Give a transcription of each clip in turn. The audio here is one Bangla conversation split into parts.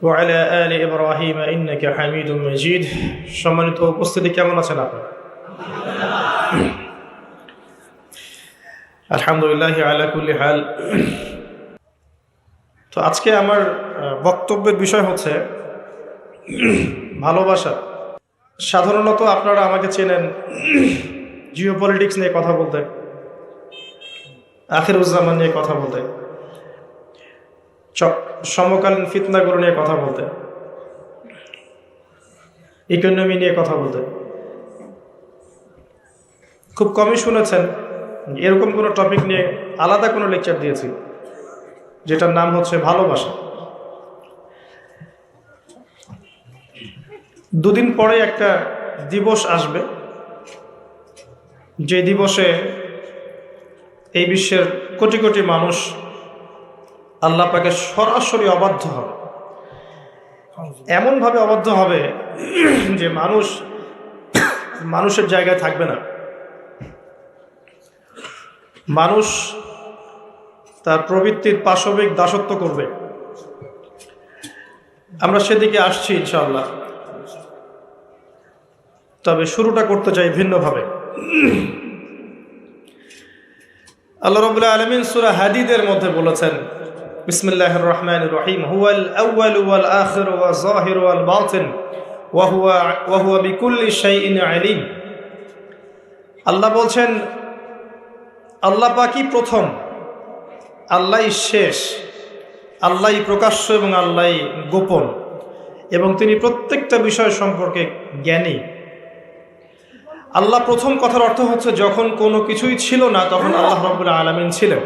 وعلى آل إبراهيم إنك حميد مجيد সম্মানিত উপস্থিতি কেমন আছেন আপনারা আলহামদুলিল্লাহ আলা কুল্লি হাল। তো আজকে আমার বক্তব্যের বিষয় হচ্ছে ভালোবাসা। সাধারণত আপনারা আমাকে চেনেন জিওপলিটিক্স নিয়ে কথা বলতে, আখিরুজ্জামান নিয়ে কথা বলতে, সমকালীন ফিতনাগুলো নিয়ে কথা বলতে, ইকোনমি নিয়ে কথা বলতে। খুব কমই শুনেছেন এরকম কোনো টপিক নিয়ে আলাদা কোনো লেকচার দিয়েছি যেটার নাম হচ্ছে ভালোবাসা। দুদিন পরে একটা দিবস আসবে, যে দিবসে এই বিশ্বের কোটি কোটি মানুষ আল্লাহ পাকে সরাসরি অবাধ্য হবে। এমনভাবে অবাধ্য হবে যে মানুষের জায়গায় থাকবে না। মানুষ তার প্রবৃত্তির পাশবিক দাসত্ব করবে। আমরা সেদিকে আসছি ইনশাআল্লাহ। তবে শুরুটা করতে চাই ভিন্নভাবে। আল্লাহ রাব্বুল আলামিন সূরা হাদীদের মধ্যে বলেছেন, বিসমিল্লাহির রহমানির রহিম, হুয়াল আউয়ালু ওয়াল আখিরু ওয়াজ যাহিরু ওয়াল বাতিন ওয়া হুয়া বিকুল্লি শাইইন আলিম। আল্লাহ বলছেন, আল্লাহ পাকই প্রথম, আল্লাহই শেষ, আল্লাহই প্রকাশ্য এবং আল্লাহই গোপন, এবং তিনি প্রত্যেকটা বিষয় সম্পর্কে জ্ঞানী। আল্লাহ প্রথম কথার অর্থ হচ্ছে যখন কোনো কিছুই ছিল না তখন আল্লাহ রাব্বুল আলামিন ছিলেন।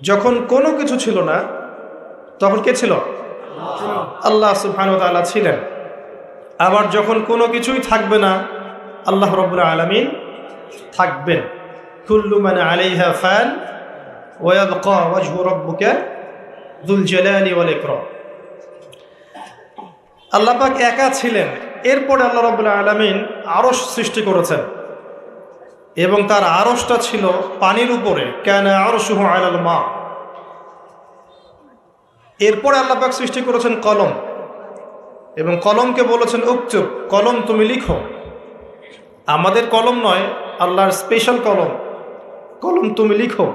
যখন কোনো কিছু ছিল না তখন কে ছিল? আল্লাহ সুবহানাহু ওয়া তাআলা ছিলেন। আবার যখন কোনো কিছুই থাকবে না আল্লাহ রাব্বুল আলামিন থাকবেন। কুল্লু মান আলাইহা ফান ওয়া ইয়াবকা ওয়াজহু রাব্বিকা যুল জালালি ওয়াল ইকরাম। আল্লাহ পাক একা ছিলেন। এরপরে আল্লাহ রাব্বুল আলামিন আরশ সৃষ্টি করেছেন এবং তার আরশটা ছিল পানির উপরে, কানা আরশুহু আলাল মা। এরপরে আল্লাহ পাক সৃষ্টি করেছেন কলম, এবং কলমকে বলেছেন উকতুব, কলম তুমি লিখো। আমাদের কলম নয়, আল্লাহর স্পেশাল কলম, কলম তুমি লিখো।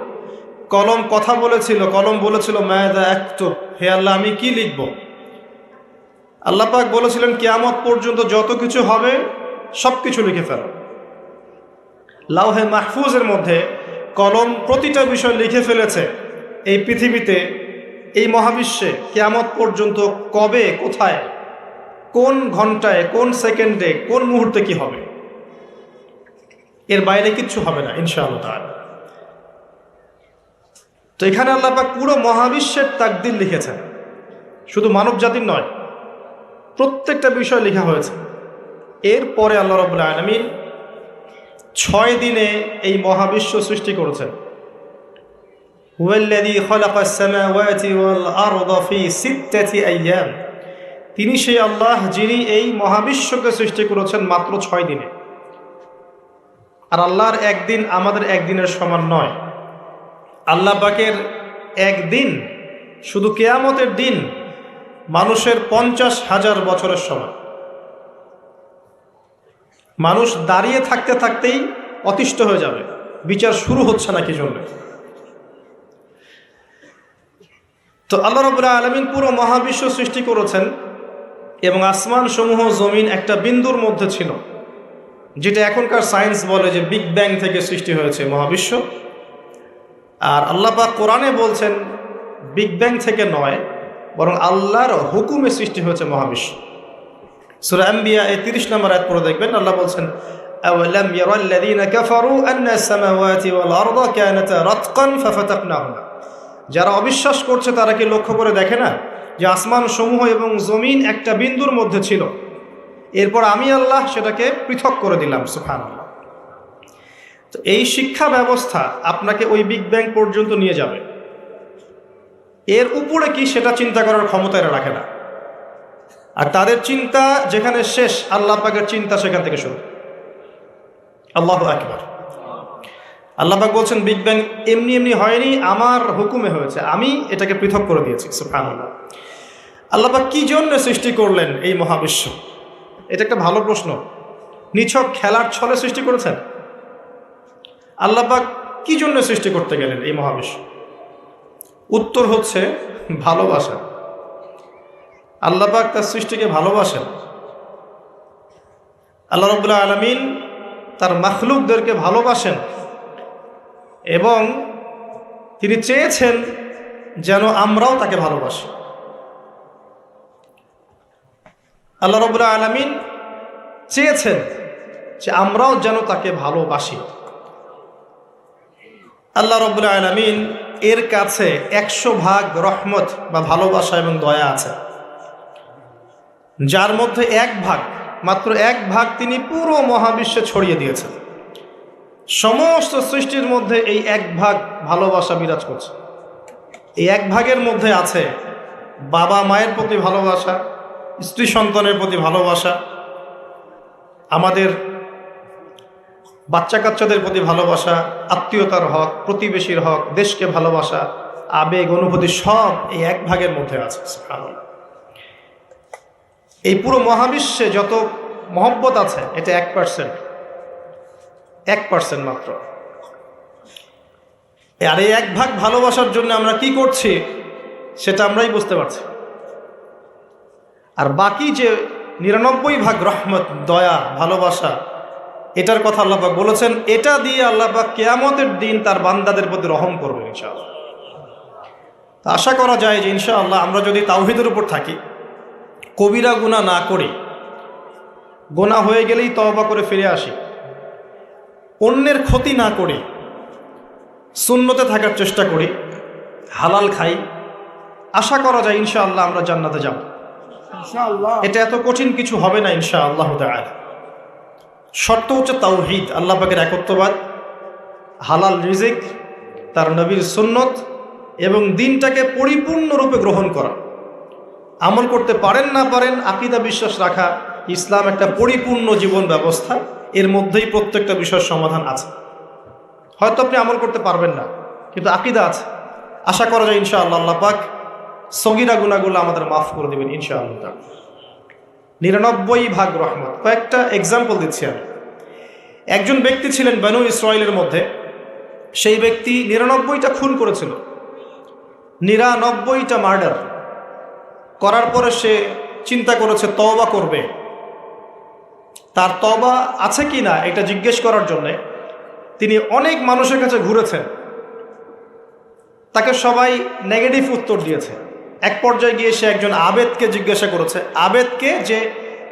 কলম কথা বলেছিল, কলম বলেছিল মাযা আকতুব, হে আল্লাহ আমি কি লিখব। আল্লাহ পাক বলেছিলেন কিয়ামত পর্যন্ত যত কিছু হবে সব কিছু লিখে ফেলো। লাউহে মাহফুজের মধ্যে কলম প্রতিটা বিষয় লিখে ফেলেছে। এই পৃথিবীতে, এই মহাবিশ্বে কিয়ামত পর্যন্ত কবে, কোথায়, কোন ঘন্টায়, কোন সেকেন্ডে, কোন মুহূর্তে কি হবে, এর বাইরে কিচ্ছু হবে না ইনশাআল্লাহ তাআলা। তো এখানে আল্লাহ পাক পুরো মহাবিশ্বের তাকদীর লিখেছেন, শুধু মানব জাতির নয়, প্রত্যেকটা বিষয় লেখা হয়েছে। এরপরে আল্লাহ রাব্বুল আলামিন 6 দিনে এই মহাবিশ্ব সৃষ্টি করেছেন। হুয়াল্লাযী খালাকাস সামাওয়াতি ওয়াল আরদা ফি 6 আইয়াম। তিনি সেই আল্লাহ যিনি এই মহাবিশ্বকে সৃষ্টি করেছেন মাত্র 6 দিনে। আর আল্লাহর একদিন আমাদের একদিনের সমান নয়। আল্লাহ পাকের একদিন, শুধু কিয়ামতের দিন, মানুষের 50,000 বছরের সমান। মানুষ দাঁড়িয়ে থাকতে থাকতেই অতিষ্ঠ হয়ে যাবে, বিচার শুরু হচ্ছে না কি জন্য। তো আল্লাহ রাব্বুল আলামিন পুরো মহাবিশ্ব সৃষ্টি করেছেন এবং আসমান সমূহ জমিন একটা বিন্দুর মধ্যে ছিল, যেটা এখনকার সায়েন্স বলে যে বিগ ব্যাং থেকে সৃষ্টি হয়েছে মহাবিশ্ব। আর আল্লাহ পাক কোরআনে বলছেন বিগ ব্যাং থেকে নয়, বরং আল্লাহর হুকুমে সৃষ্টি হয়েছে মহাবিশ্ব। সূরা আম্বিয়া 30 নম্বর আয়াত পড়ে দেখবেন, আল্লাহ বলছেন আওয়ালাম ইয়ারাল্লাযীনা কাফারু আন্নাস সামাওয়াতি ওয়াল আরদা কানাতা রাতকান ফাফাতাকনাহুমা। যারা অবিশ্বাস করছে তারা কি লক্ষ্য করে দেখে না যে আসমান সমূহ এবং জমিন একটা বিন্দুর মধ্যে ছিল, এরপর আমি আল্লাহ সেটাকে পৃথক করে দিলাম। সুবহানাল্লাহ। তো এই শিক্ষা ব্যবস্থা আপনাকে ওই বিগ ব্যাং পর্যন্ত নিয়ে যাবে। এর উপরে কি সেটা চিন্তা করার ক্ষমতা এরা রাখে না। আর তাদের চিন্তা যেখানে শেষ, আল্লাহ পাকের চিন্তা সেখান থেকে শুরু। আল্লাহু আকবার। আল্লাহ পাক বলছেন বিগ ব্যাং এমনি এমনি হয়নি, আমার হুকুমে হয়েছে, আমি এটাকে পৃথক করে দিয়েছি। সুবহানাল্লাহ। আল্লাহ পাক কি জন্য সৃষ্টি করলেন এই মহাবিশ্ব? এটা একটা ভালো প্রশ্ন। নিছক খেলার ছলে সৃষ্টি করেছেন? আল্লাহ পাক কি জন্য সৃষ্টি করতে গেলেন এই মহাবিশ্ব? উত্তর হচ্ছে ভালোবাসা। আল্লাহ পাক তার সৃষ্টিকে ভালোবাসেন। আল্লাহ রাব্বুল আলামিন তার মাখলুকদেরকে ভালোবাসেন এবং তিনি চেয়েছেন যেন আমরাও তাকে ভালোবাসি। আল্লাহ রাব্বুল আলামিন চেয়েছেন যে আমরাও যেন তাকে ভালোবাসি। আল্লাহ রাব্বুল আলামিন এর কাছে 100 ভাগ রহমত বা ভালোবাসা এবং দয়া আছে, যার মধ্যে 1 ভাগ, মাত্র 1 ভাগ তিনি পুরো মহাবিশ্বে ছড়িয়ে দিয়েছেন। সমস্ত সৃষ্টির মধ্যে এই 1 ভাগ ভালোবাসা বিরাজ করছে। এই 1 ভাগের মধ্যে আছে বাবা মায়ের প্রতি ভালোবাসা, স্ত্রী সন্তানের প্রতি ভালোবাসা, আমাদের বাচ্চা কাচ্চাদের প্রতি ভালোবাসা, আত্মীয়তার হক, প্রতিবেশীর হক, দেশকে ভালোবাসা, আবেগ অনুভূতি সব এই 1 ভাগের মধ্যে আছে। সুবহানাল্লাহ। এই পুরো মহাবিশ্বে যত মহব্বত আছে এটা 1% মাত্র। আর এই 1 ভাগ ভালোবাসার জন্য আমরা কি করছি সেটা আমরাই বুঝতে পারছি। আর বাকি যে 99 ভাগ রহমত, দয়া, ভালোবাসা, এটার কথা আল্লাহ পাক বলেছেন, এটা দিয়ে আল্লাহ পাক কিয়ামতের দিন তার বান্দাদের প্রতি রহম করবেন ইনশাআল্লাহ। আশা করা যায় যে ইনশাআল্লাহ আমরা যদি তাওহীদের উপর থাকি, কবিরা গুনাহ না করি, গুনাহ হয়ে গেলেই তওবা করে ফিরে আসি, অন্যের ক্ষতি না করি, সুন্নতে থাকার চেষ্টা করি, হালাল খাই, আশা করা যায় ইনশাআল্লাহ আমরা জান্নাতে যাব ইনশাআল্লাহ। এটা এত কঠিন কিছু হবে না ইনশাআল্লাহ তাআলা। শর্ত হচ্ছে তাওহীদ, আল্লাহ পাকের একত্ববাদ, হালাল রিজিক, তার নবীর সুন্নত এবং দিনটাকে পরিপূর্ণরূপে গ্রহণ করা। আমল করতে পারেন না পারেন, আকীদা বিশ্বাস রাখা, ইসলাম একটা পরিপূর্ণ জীবন ব্যবস্থা, এর মধ্যেই প্রত্যেকটা বিষয়ের সমাধান আছে। হয়তো আপনি আমল করতে পারবেন না, কিন্তু আকীদা আছে। আশা করা যায় ইনশাআল্লাহ আল্লাহ পাক সগীরা গুনাহগুলো আমাদের মাফ করে দেবেন ইনশাআল্লাহ। 99 ভাগ রহমত। কয়েকটা এক্সাম্পল দিচ্ছি আমি। একজন ব্যক্তি ছিলেন বনু ইসরাইলের মধ্যে, সেই ব্যক্তি 99টা খুন করেছিল, 99টা মার্ডার করার পরে সে চিন্তা করেছে তওবা করবে। তার তওবা আছে কি না এটা জিজ্ঞেস করার জন্যে তিনি অনেক মানুষের কাছে ঘুরেছেন। তাকে সবাই নেগেটিভ উত্তর দিয়েছে। এক পর্যায়ে গিয়ে সে একজন আবেদকে জিজ্ঞাসা করেছে, আবেদকে যে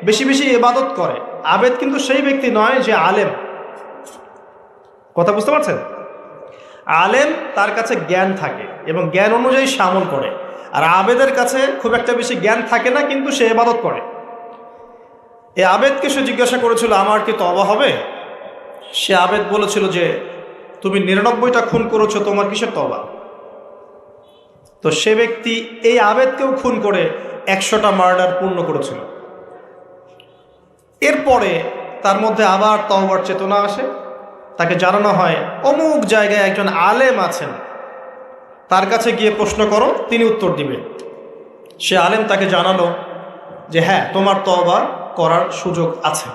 বেশি বেশি ইবাদত করে। আবেদ কিন্তু সেই ব্যক্তি নয় যে আলেম, কথা বুঝতে পারছেন? আলেম তার কাছে জ্ঞান থাকে এবং জ্ঞান অনুযায়ী সে আমল করে, আর আবেদের কাছে খুব একটা বেশি জ্ঞান থাকে না, কিন্তু সে ইবাদত করে। এই আবেদকে সে জিজ্ঞাসা করেছিল আমার কি তওবা হবে? সে আবেদ বলেছিল যে তুমি 99টা খুন করেছো, তোমার কিসের তওবা? তো সে ব্যক্তি এই আবেদকেও খুন করে 100টা মার্ডার পূর্ণ করেছিল। এরপরে তার মধ্যে আবার তওবার চেতনা আসে, তাকে জানানো হয় অমুক জায়গায় একজন আলেম আছেন, তার কাছে গিয়ে প্রশ্ন করো, তিনি উত্তর দিবে। সে আলেম তাকে জানালো যে হ্যাঁ, তোমার তওবা করার সুযোগ আছে,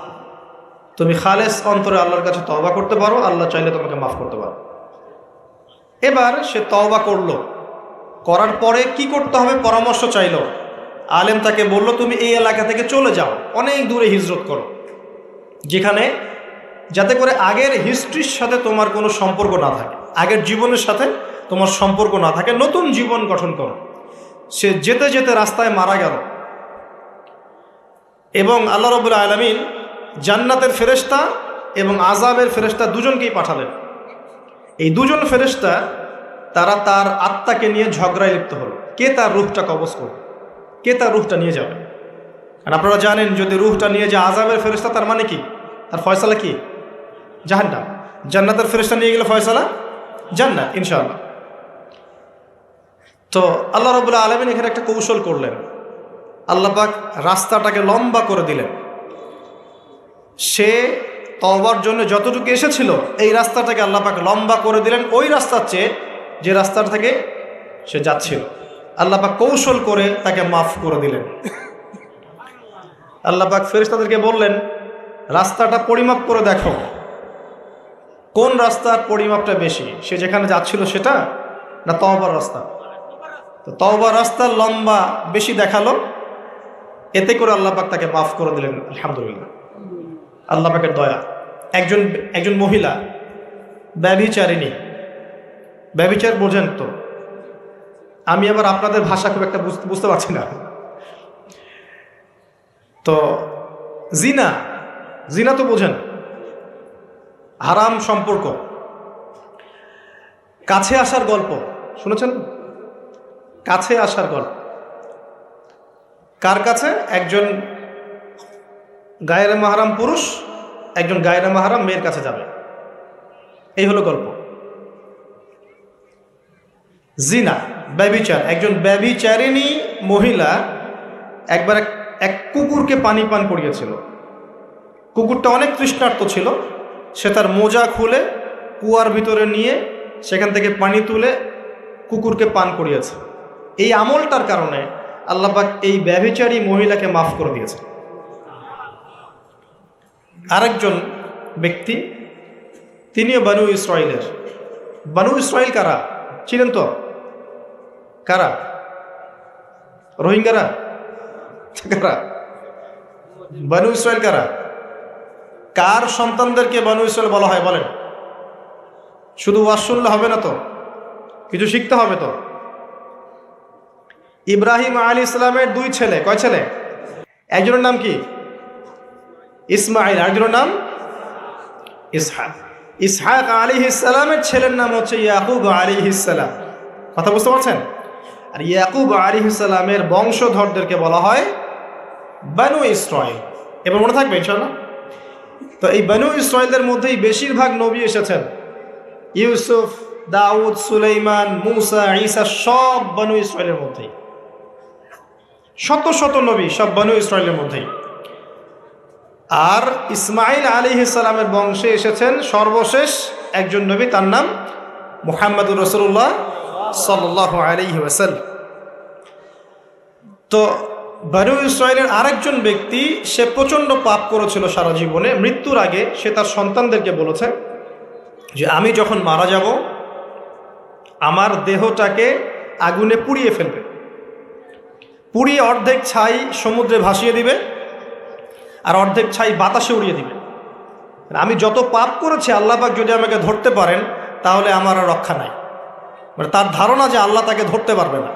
তুমি খালেস অন্তরে আল্লাহর কাছে তওবা করতে পারো, আল্লাহ চাইলে তোমাকে মাফ করতে পারো। এবার সে তওবা করলো, করার পরে কি করতে হবে পরামর্শ চাইলো। আলেম তাকে বলল তুমি এই এলাকা থেকে চলে যাও, অনেক দূরে হিজরত করো, যেখানে যাতে করে আগের হিস্ট্রির সাথে তোমার কোনো সম্পর্ক না থাকে, আগের জীবনের সাথে তোমার সম্পর্ক না থাকে, নতুন জীবন গঠন করো। সে যেতে যেতে রাস্তায় মারা গেল এবং আল্লাহ রাব্বুল আলামিন জান্নাতের ফেরেশতা এবং আযাবের ফেরেশতা দুজনকেই পাঠালেন। এই দুজন ফেরেশতা তারা তার আত্মাকে নিয়ে ঝগড়ায় লিপ্ত হলো, কে তার রূহটা কবজ করবে, কে তার রূহটা নিয়ে যাবে। আর আপনারা জানেন যদি রূহটা নিয়ে যায় আযাবের ফেরেশতা, তার মানে কি, তার ফয়সালা কি? জাহান্নাম। জান্নাতের ফেরেশতা নিয়ে গেলে ফয়সালা জান্নাত ইনশাআল্লাহ। তো আল্লাহ রাব্বুল আলামিন এখানে একটা কৌশল করলেন। আল্লাহ পাক রাস্তাটাকে লম্বা করে দিলেন। সে তওবার জন্য যতটুকু এসেছিল এই রাস্তাটাকে আল্লাহ পাক লম্বা করে দিলেন ওই রাস্তার চেয়ে যে রাস্তার থেকে সে যাচ্ছিল। আল্লাহ পাক কৌশল করে তাকে মাফ করে দিলেন। আল্লাহ পাক ফেরেশতাদেরকে বললেন, রাস্তাটা পরিমাপ করে দেখো, কোন রাস্তার পরিমাপটা বেশি, সে যেখানে যাচ্ছিল সেটা না তওবার রাস্তা? তো তওবার রাস্তার লম্বা বেশি দেখালো, এতে করে আল্লাহ পাক তাকে মাফ করে দিলেন। আলহামদুলিল্লাহ, আল্লাহ পাকের দয়া। একজন মহিলা ব্যভিচারিণী, ব্যভিচার বোঝেন তো? আমি আবার আপনাদের ভাষা খুব একটা বুঝতে পারছি না। তো জিনা, জিনা তো বোঝেন, হারাম সম্পর্ক, কাছে আসার গল্প শুনেছেন? কাছে আসার গল্প কার কাছে? একজন গায়রে মাহরাম পুরুষ একজন গায়রে মাহরাম মেয়ের কাছে যাবে, এই হলো গল্প। জিনা, ব্যভিচার। একজন ব্যভিচারিণী মহিলা একবার এক কুকুরকে পানি পান করিয়েছিল। কুকুরটা অনেক তৃষ্ণার্ত ছিল, সে তার মোজা খুলে কুয়ার ভিতরে নিয়ে সেখান থেকে পানি তুলে কুকুরকে পান করিয়েছে। এই আমলটার কারণে আল্লাহ পাক এই ব্যভিচারী মহিলাকে মাফ করে দিয়েছে। আরেকজন ব্যক্তি, তিনিও বানু ইসরাইলের। বানু ইসরাইল কারা চিনেন তো? কারা? রোহিঙ্গারা? কারা? বানু ইসরাইল কারা? কার সন্তানদেরকে বানু ইসরাইল বলা হয় বলেন? শুধু ওয়াজ শুনলে হবে না তো, কিছু শিখতে হবে তো। ইব্রাহিম আলাইহিস সালামের দুই ছেলে, কয় ছেলে? একজনের নাম কি? ইসমাইল, আরেকজনের নাম ইসহাক। ইসহাক আলাইহিস সালামের ছেলের নাম হচ্ছে ইয়াকুব আলাইহিস সালাম। কথা বুঝতে পারছেন? আর ইয়াকুব আলাইহিস সালামের বংশধরদেরকে বলা হয় বানু ইসরাইল। এবার মনে থাকবে ইনশাআল্লাহ। তো এই বানু ইসরাইলদের মধ্যেই বেশিরভাগ নবী এসেছেন। ইউসুফ, দাউদ, সুলাইমান, মুসা, ঈসা সব বানু ইসরাইলের মধ্যেই। শত শত নবী সব বানু ইসরাইলের মধ্যেই। আর ইসমাইল আলাইহিস সালামের বংশে এসেছেন সর্বশেষ একজন নবী, তার নাম মুহাম্মদুর রাসূলুল্লাহ সাল্লাল্লাহু আলাইহি ওয়াসাল্লাম। তো বানু ইসরাইলের আরেকজন ব্যক্তি, সে প্রচণ্ড পাপ করেছিল সারা জীবনে। মৃত্যুর আগে সে তার সন্তানদেরকে বলেছে যে আমি যখন মারা যাব আমার দেহটাকে আগুনে পুড়িয়ে ফেলবে, পুড়িয়ে অর্ধেক ছাই সমুদ্রে ভাসিয়ে দিবে আর অর্ধেক ছাই বাতাসে উড়িয়ে দিবে। আমি যত পাপ করেছি আল্লাহ পাক যদি আমাকে ধরতে পারেন তাহলে আমার আর রক্ষা নাই। মানে তার ধারণা যে আল্লাহ তাকে ধরতে পারবে না,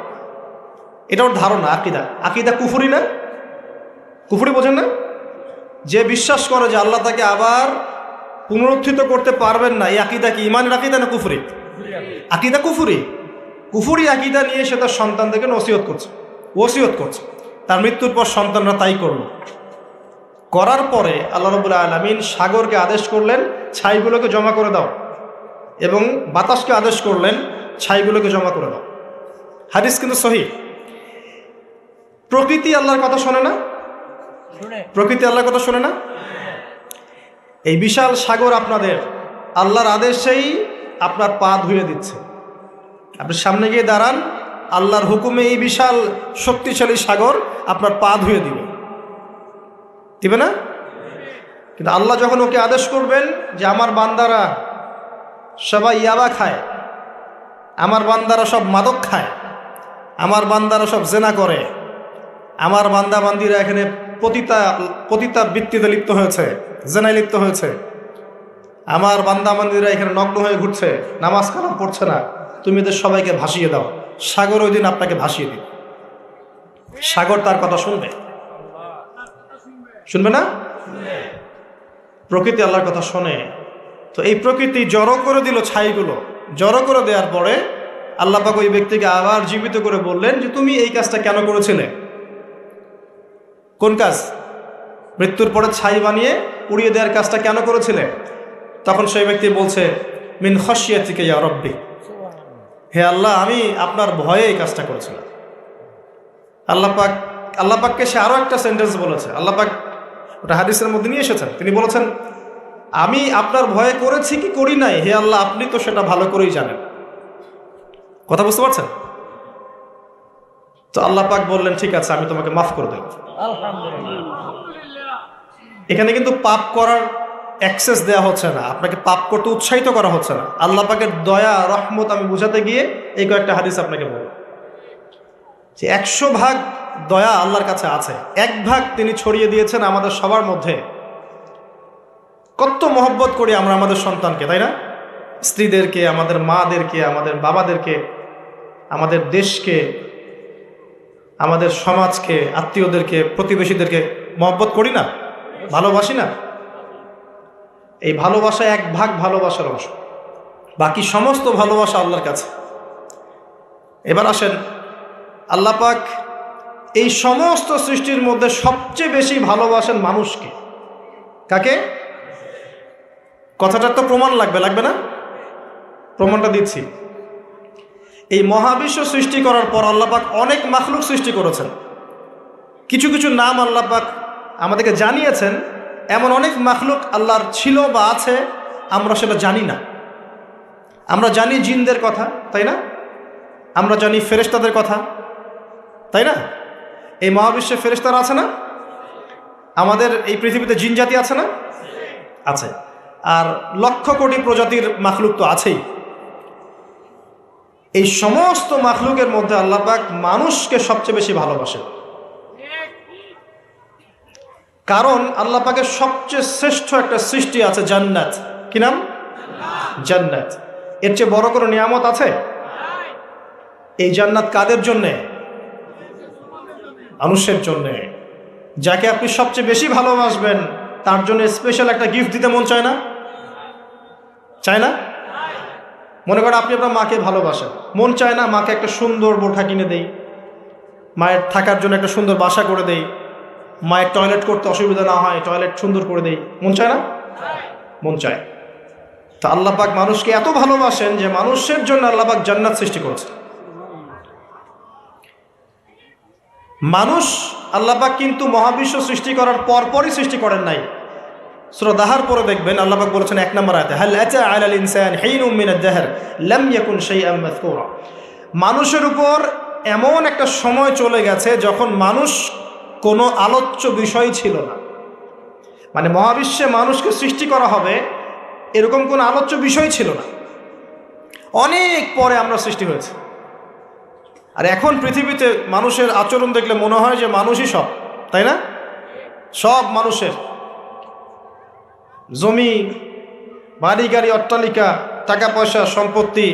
এটা ওর ধারণা। আকিদা, আকিদা কুফরি না? কুফরি বোঝেন না? যে বিশ্বাস করে যে আল্লাহ তাকে আবার পুনরুত্থিত করতে পারবেন না, এই আকিদা কি ইমানের আকিদা না কুফরি? আকিদা কুফরি। কুফরি আকিদা নিয়ে সে তার সন্তানদেরকে ওসিয়ত করছে। তার মৃত্যুর পর সন্তানরা তাই করলো। করার পরে আল্লাহ রাব্বুল আলামিন সাগরকে আদেশ করলেন ছাইগুলোকে জমা করে দাও, এবং বাতাসকে আদেশ করলেন ছাইগুলোকে জমা করে দাও। হাদিস কিন্তু সহিহ। প্রকৃতি আল্লাহর কথা শোনে না? প্রকৃতি আল্লাহর কথা শোনে না? এই বিশাল সাগর আপনাদের আল্লাহর আদেশেই আপনার পা ধুয়ে দিচ্ছে। আপনি সামনে গিয়ে দাঁড়ান, আল্লাহর হুকুমে এই বিশাল শক্তিশালী সাগর আপনার পা ধুয়ে দিবে না? কিন্তু আল্লাহ যখন ওকে আদেশ করবেন যে আমার বান্দারা সবাই ইয়াবা খায়, আমার বান্দারা সব মাদক খায়, আমার বান্দারা সব জেনা করে, আমার বান্দা বান্দিরা এখানে পতিতা বৃত্তিতে লিপ্ত হয়েছে, জেনায় লিপ্ত হয়েছে, আমার বান্দা বান্দিরা এখানে নগ্ন হয়ে ঘুরছে, নামাজ কালাম পড়ছে না, তুমি এদের সবাইকে ভাসিয়ে দাও। সাগর ওই দিন আপনাকে ভাসিয়ে দিবে। সাগর তার কথা শুনবে? শুনবে না? প্রকৃতি আল্লাহর কথা শোনে। তো এই প্রকৃতি জড়ো করে দিল ছাইগুলো। জড়ো করে দেওয়ার পরে আল্লাহ পাক ওই ব্যক্তিকে আবার জীবিত করে বললেন যে তুমি এই কাজটা কেন করেছিলে? কোন কাজ? মৃত্যুর পরে ছাই বানিয়ে উড়িয়ে দেওয়ার কাজটা কেন করেছিলে? তখন সেই ব্যক্তি বলছে মিন খাশিয়াতিকা ইয়া রাব্বি, হে আল্লাহ আমি আপনার ভয়ে এই কাজটা করেছিলাম। আল্লাহ পাককে সে আরও একটা সেন্টেন্স বলেছে। আল্লাহ পাক ওটা হাদিসের মধ্যে নিয়ে এসেছেন। তিনি বলেছেন আমি আপনার ভয়ে করেছি কি করি নাই, হে আল্লাহ আপনি তো সেটা ভালো করেই জানেন। কথা বুঝতে পারছেন? তো আল্লাহ পাক বললেন ঠিক আছে আমি তোমাকে মাফ করে দেব। এখানে কিন্তু পাপ করার অ্যাক্সেস দেওয়া হচ্ছে না, আপনাকে পাপ করতে উৎসাহিত করা হচ্ছে না। আল্লাহ পাকের দয়া রহমত আমি বুঝাতে গিয়ে এই কয়েকটা হাদিস আপনাকে বলব যে 100 ভাগ দয়া আল্লাহর কাছে আছে, 1 ভাগ তিনি ছড়িয়ে দিয়েছেন আমাদের সবার মধ্যে। কত মহব্বত করি আমরা আমাদের সন্তানকে, তাই না? স্ত্রীদেরকে, আমাদের মাদেরকে, আমাদের বাবাদেরকে, আমাদের দেশকে, আমাদের সমাজকে, আত্মীয়দেরকে, প্রতিবেশীদেরকে মহব্বত করি না, ভালোবাসি না? এই ভালোবাসা 1 ভাগ ভালোবাসার অংশ, বাকি সমস্ত ভালোবাসা আল্লাহর কাছে। এবার আসেন, আল্লাহ পাক এই সমস্ত সৃষ্টির মধ্যে সবচেয়ে বেশি ভালোবাসেন মানুষকে। কাকে? কথাটার তো প্রমাণ লাগবে না? প্রমাণটা দিচ্ছি। এই মহাবিশ্ব সৃষ্টি করার পর আল্লাহ পাক অনেক মাখলুক সৃষ্টি করেছেন। কিছু কিছু নাম আল্লাহ পাক আমাদেরকে জানিয়েছেন, এমন অনেক মাখলুক আল্লাহর ছিল বা আছে আমরা সেটা জানি না। আমরা জানি জিনদের কথা, তাই না? আমরা জানি ফেরেশতাদের কথা, তাই না? এই মহাবিশ্বে ফেরেশতারা আছে না? আমাদের এই পৃথিবীতে জিন জাতি আছে না? আছে। আর লক্ষ কোটি প্রজাতির মাখলুক তো আছেই। এই সমস্ত মাখলুকের মধ্যে আল্লাহ পাক মানুষকে সবচেয়ে বেশি ভালোবাসেন, কারণ আল্লাহ পাকের সবচেয়ে শ্রেষ্ঠ একটা সৃষ্টি আছে জান্নাত। কি নাম? জান্নাত। এর চেয়ে বড় কোনো নিয়ামত আছে? এই জান্নাত কাদের জন্যে? মানুষের জন্যে। যাকে আপনি সবচেয়ে বেশি ভালোবাসবেন তার জন্য স্পেশাল একটা গিফট দিতে মন চায় না? চায় না? মনে করেন আপনি আপনার মাকে ভালোবাসেন, মন চায় না মাকে একটা সুন্দর বোরখা কিনে দেই, মায়ের থাকার জন্য একটা সুন্দর বাসা করে দেই, মায়ের টয়লেট করতে অসুবিধা না হয় টয়লেট সুন্দর করে দেই? মন চায় না? মন চায়। তো আল্লাহ পাক মানুষকে এত ভালোবাসেন যে মানুষের জন্য আল্লাহ পাক জান্নাত সৃষ্টি করেছে। মানুষ আল্লাহ পাক কিন্তু মহাবিশ্ব সৃষ্টি করার পরপরই সৃষ্টি করেন নাই। সূরা দাহার পরে দেখবেন আল্লাহ পাক বলেছেন 1 নম্বর আয়াতে, হাল আতা আলাল ইনসান হিনুম মিনাদ দাহর লাম ইয়াকুন শাইআন মাযকুরা। মানুষের উপর এমন একটা সময় চলে গেছে যখন মানুষ কোনো আলোচ্য বিষয় ছিল না। মানে মহাবিশ্বে মানুষকে সৃষ্টি করা হবে এরকম কোনো আলোচ্য বিষয় ছিল না, অনেক পরে আমরা সৃষ্টি হয়েছে। আর এখন পৃথিবীতে মানুষের আচরণ দেখলে মনে হয় যে মানুষই সব, তাই না? সব মানুষের, জমি, বাড়ি গাড়ি, অট্টালিকা, টাকা পয়সা, সম্পত্তি,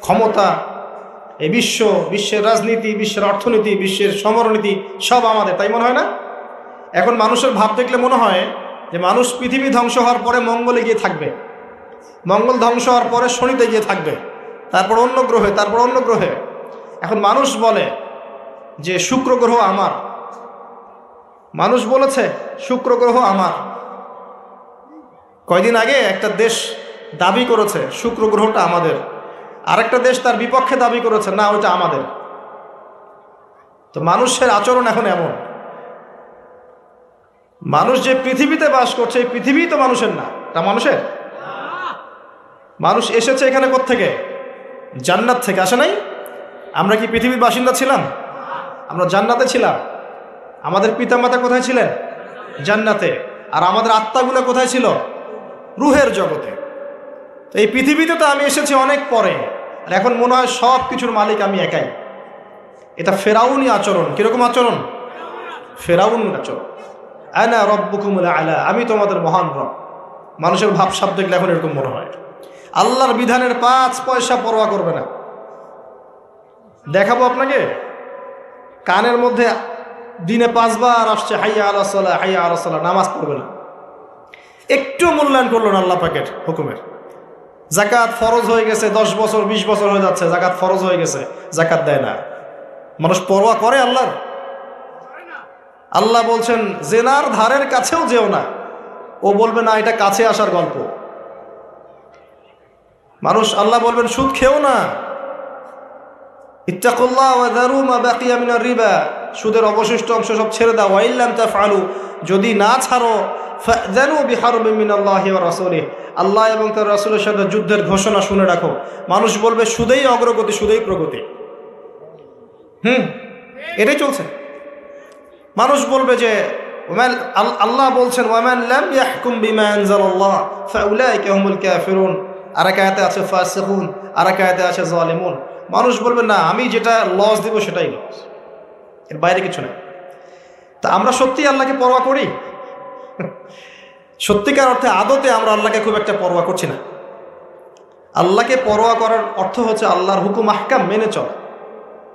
ক্ষমতা, এই বিশ্বের রাজনীতি, বিশ্বের অর্থনীতি, বিশ্বের সমরনীতি সব আমাদের, তাই মনে হয় না? এখন মানুষের ভাব দেখলে মনে হয় যে মানুষ পৃথিবী ধ্বংস হওয়ার পরে মঙ্গলে গিয়ে থাকবে, মঙ্গল ধ্বংস হওয়ার পরে শনিতে গিয়ে থাকবে, তারপর অন্য গ্রহে, তারপর অন্য গ্রহে। এখন মানুষ বলে যে শুক্র গ্রহ আমার, মানুষ বলেছে শুক্র গ্রহ আমার। কয়দিন আগে একটা দেশ দাবি করেছে শুক্র গ্রহটা আমাদের, আরেকটা দেশ তার বিপক্ষে দাবি করেছে না ওইটা আমাদের। তো মানুষের আচরণ এখন এমন। মানুষ যে পৃথিবীতে বাস করছে এই পৃথিবী তো মানুষের না, তা মানুষের। মানুষ এসেছে এখানে কোত্থেকে? জান্নাত থেকে, আসে নাই? আমরা কি পৃথিবীর বাসিন্দা ছিলাম? আমরা জান্নাতে ছিলাম। আমাদের পিতামাতা কোথায় ছিলেন? জান্নাতে। আর আমাদের আত্মাগুলো কোথায় ছিল? রুহের জগতে। তো এই পৃথিবীতে তো আমি এসেছি অনেক পরে, আর এখন মনে হয় সব কিছুর মালিক আমি একাই। এটা ফেরাউনি আচরণ। কিরকম আচরণ? ফেরাউন আচরণ। আনা রব্বুকুমুল আলা, আমি তোমাদের মহান রব। মানুষের ভাবসাব দেখলে এখন এরকম মনে হয়। আল্লাহর বিধানের 5 পয়সা পরোয়া করবে না। দেখাবো আপনাকে, কানের মধ্যে দিনে 5 বার আসছে হাইয়া আলাস সালাহ, হাইয়া আলাস সালাহ, নামাজ পড়বে না। একটু মূল্যায়ন করলো না আল্লাহ পাকের হুকুমের। জাকাত ফরজ হয়ে গেছে, 10 বছর 20 বছর হয়ে যাচ্ছে, জাকাত ফরজ হয়ে গেছে, জাকাত দেয় না। মানুষ পরোয়া করে আল্লাহর? আল্লাহ বলছেন জেনার ধারের কাছেও যেও না। ও বলবে না এটা কাছে আসার গল্প। মানুষ, আল্লাহ বলবেন সুদ খেও না, ইত্তাকুল্লাহ ওয়া যারু মা বাকিয়া মিনার রিবা, সুদের অবশিষ্ট অংশ সব ছেড়ে দাও। ওয়া ইল্লাম তাফআলু, যদি না ছাড়ো, ফাযানু বিহারবিন মিনাল্লাহি ওয়া রাসূলিহি, আল্লাহ এবং তার রাসূলের সাথে যুদ্ধের ঘোষণা শুনে রাখো। মানুষ বলবে সুদেই অগ্রগতি, সুদেই প্রগতি। এটাই চলছে। মানুষ বলবে যে আল্লাহ বলছেন ওয়ামান লাম ইয়াহকুম বিমা আনজালাল্লাহ ফাউলাইকা হুমুল কাফিরুন, আর এক আয়াতে আছে ফাসিকুন, আর এক আয়াতে আছে জালিমুন। মানুষ বলবে না, আমি যেটা লস দিব সেটাই লস, এর বাইরে কিছু না। তা আমরা সত্যি আল্লাহকে পরোয়া করি? সত্যিকার অর্থে আদতে আমরা আল্লাহকে খুব একটা পরোয়া করছি না। আল্লাহকে পরোয়া করার অর্থ হচ্ছে আল্লাহর হুকুম আহকাম মেনে চলা।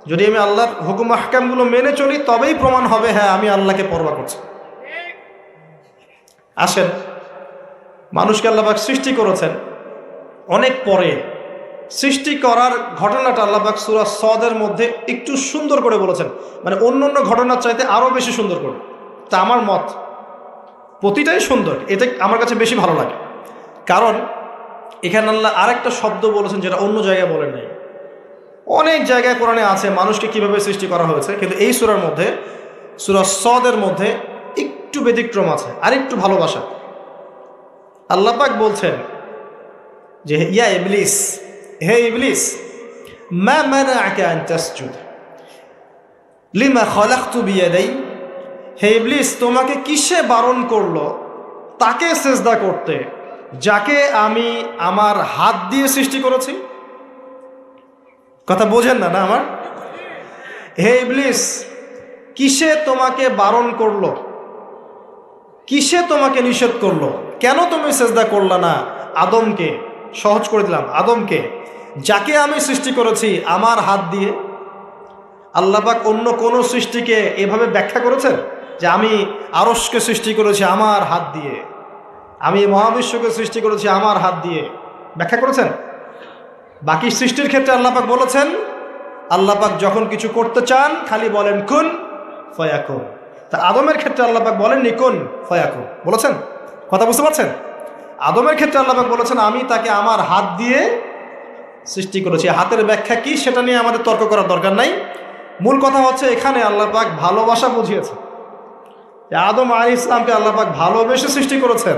যদি আমি আল্লাহর হুকুম আহকামগুলো মেনে চলি তবেই প্রমাণ হবে হ্যাঁ আমি আল্লাহকে পরোয়া করছি। আসেন, মানুষকে আল্লাহ পাক সৃষ্টি করেছেন অনেক পরে। সৃষ্টি করার ঘটনাটা আল্লাহ পাক সূরা সদের মধ্যে একটু সুন্দর করে বলেছেন, মানে অন্য অন্য ঘটনার চাইতে আরও বেশি সুন্দর করে। তা আমার মত প্রতিটাই সুন্দর, এটা আমার কাছে বেশি ভালো লাগে। কারণ এখানে আল্লাহ আরেকটা শব্দ বলেছেন যেটা অন্য জায়গায় বলেন নাই। অনেক জায়গায় কোরআনে আছে মানুষকে কিভাবে সৃষ্টি করা হয়েছে, কিন্তু এই সূরার মধ্যে, সূরা সদের মধ্যে একটু ব্যতিক্রম আছে, আর একটু ভালোবাসা। আল্লাহ পাক বলছেন যে ইয়া ইবলিস, হে ইবলিস, মা মানাআকা আন তাসজুদ লিমা খালাকতু বিয়াদাই, হে ইবলিস তোমাকে কিসে বারণ করলো তাকে সিজদা করতে যাকে আমি আমার হাত দিয়ে সৃষ্টি করেছি? কথা বোঝেন না আমার? হে ইবলিস, কিসে তোমাকে বারণ করলো, কিসে তোমাকে নিষেধ করলো? কেন তুমি সিজদা করলা না আদমকে? সহজ করে দিলাম, আদমকে যাকে আমি সৃষ্টি করেছি আমার হাত দিয়ে। আল্লাহ পাক অন্য কোন সৃষ্টিকে এভাবে ব্যাখ্যা করেছেন যে আমি আরশকে সৃষ্টি করেছি আমার হাত দিয়ে, আমি মহাবিশ্বকে সৃষ্টি করেছি আমার হাত দিয়ে? ব্যাখ্যা করেছেন? বাকি সৃষ্টির ক্ষেত্রে আল্লাহ পাক বলেছেন, আল্লাহ পাক যখন কিছু করতে চান খালি বলেন কুন ফায়াকুন। তা আদমের ক্ষেত্রে আল্লাহ পাক বলেননি কুন ফায়াকুন, বলেছেন? কথা বুঝতে পারছেন? আদমের ক্ষেত্রে আল্লাহ পাক বলেছেন আমি তাকে আমার হাত দিয়ে সৃষ্টি করেছি। হাতের ব্যাখ্যা কি সেটা নিয়ে আমাদের তর্ক করার দরকার নাই। মূল কথা হচ্ছে এখানে আল্লাহ পাক ভালোবাসা বুঝিয়েছে। আদম আলাইহিস সালামকে আল্লাহ পাক ভালোবেসে সৃষ্টি করেছেন,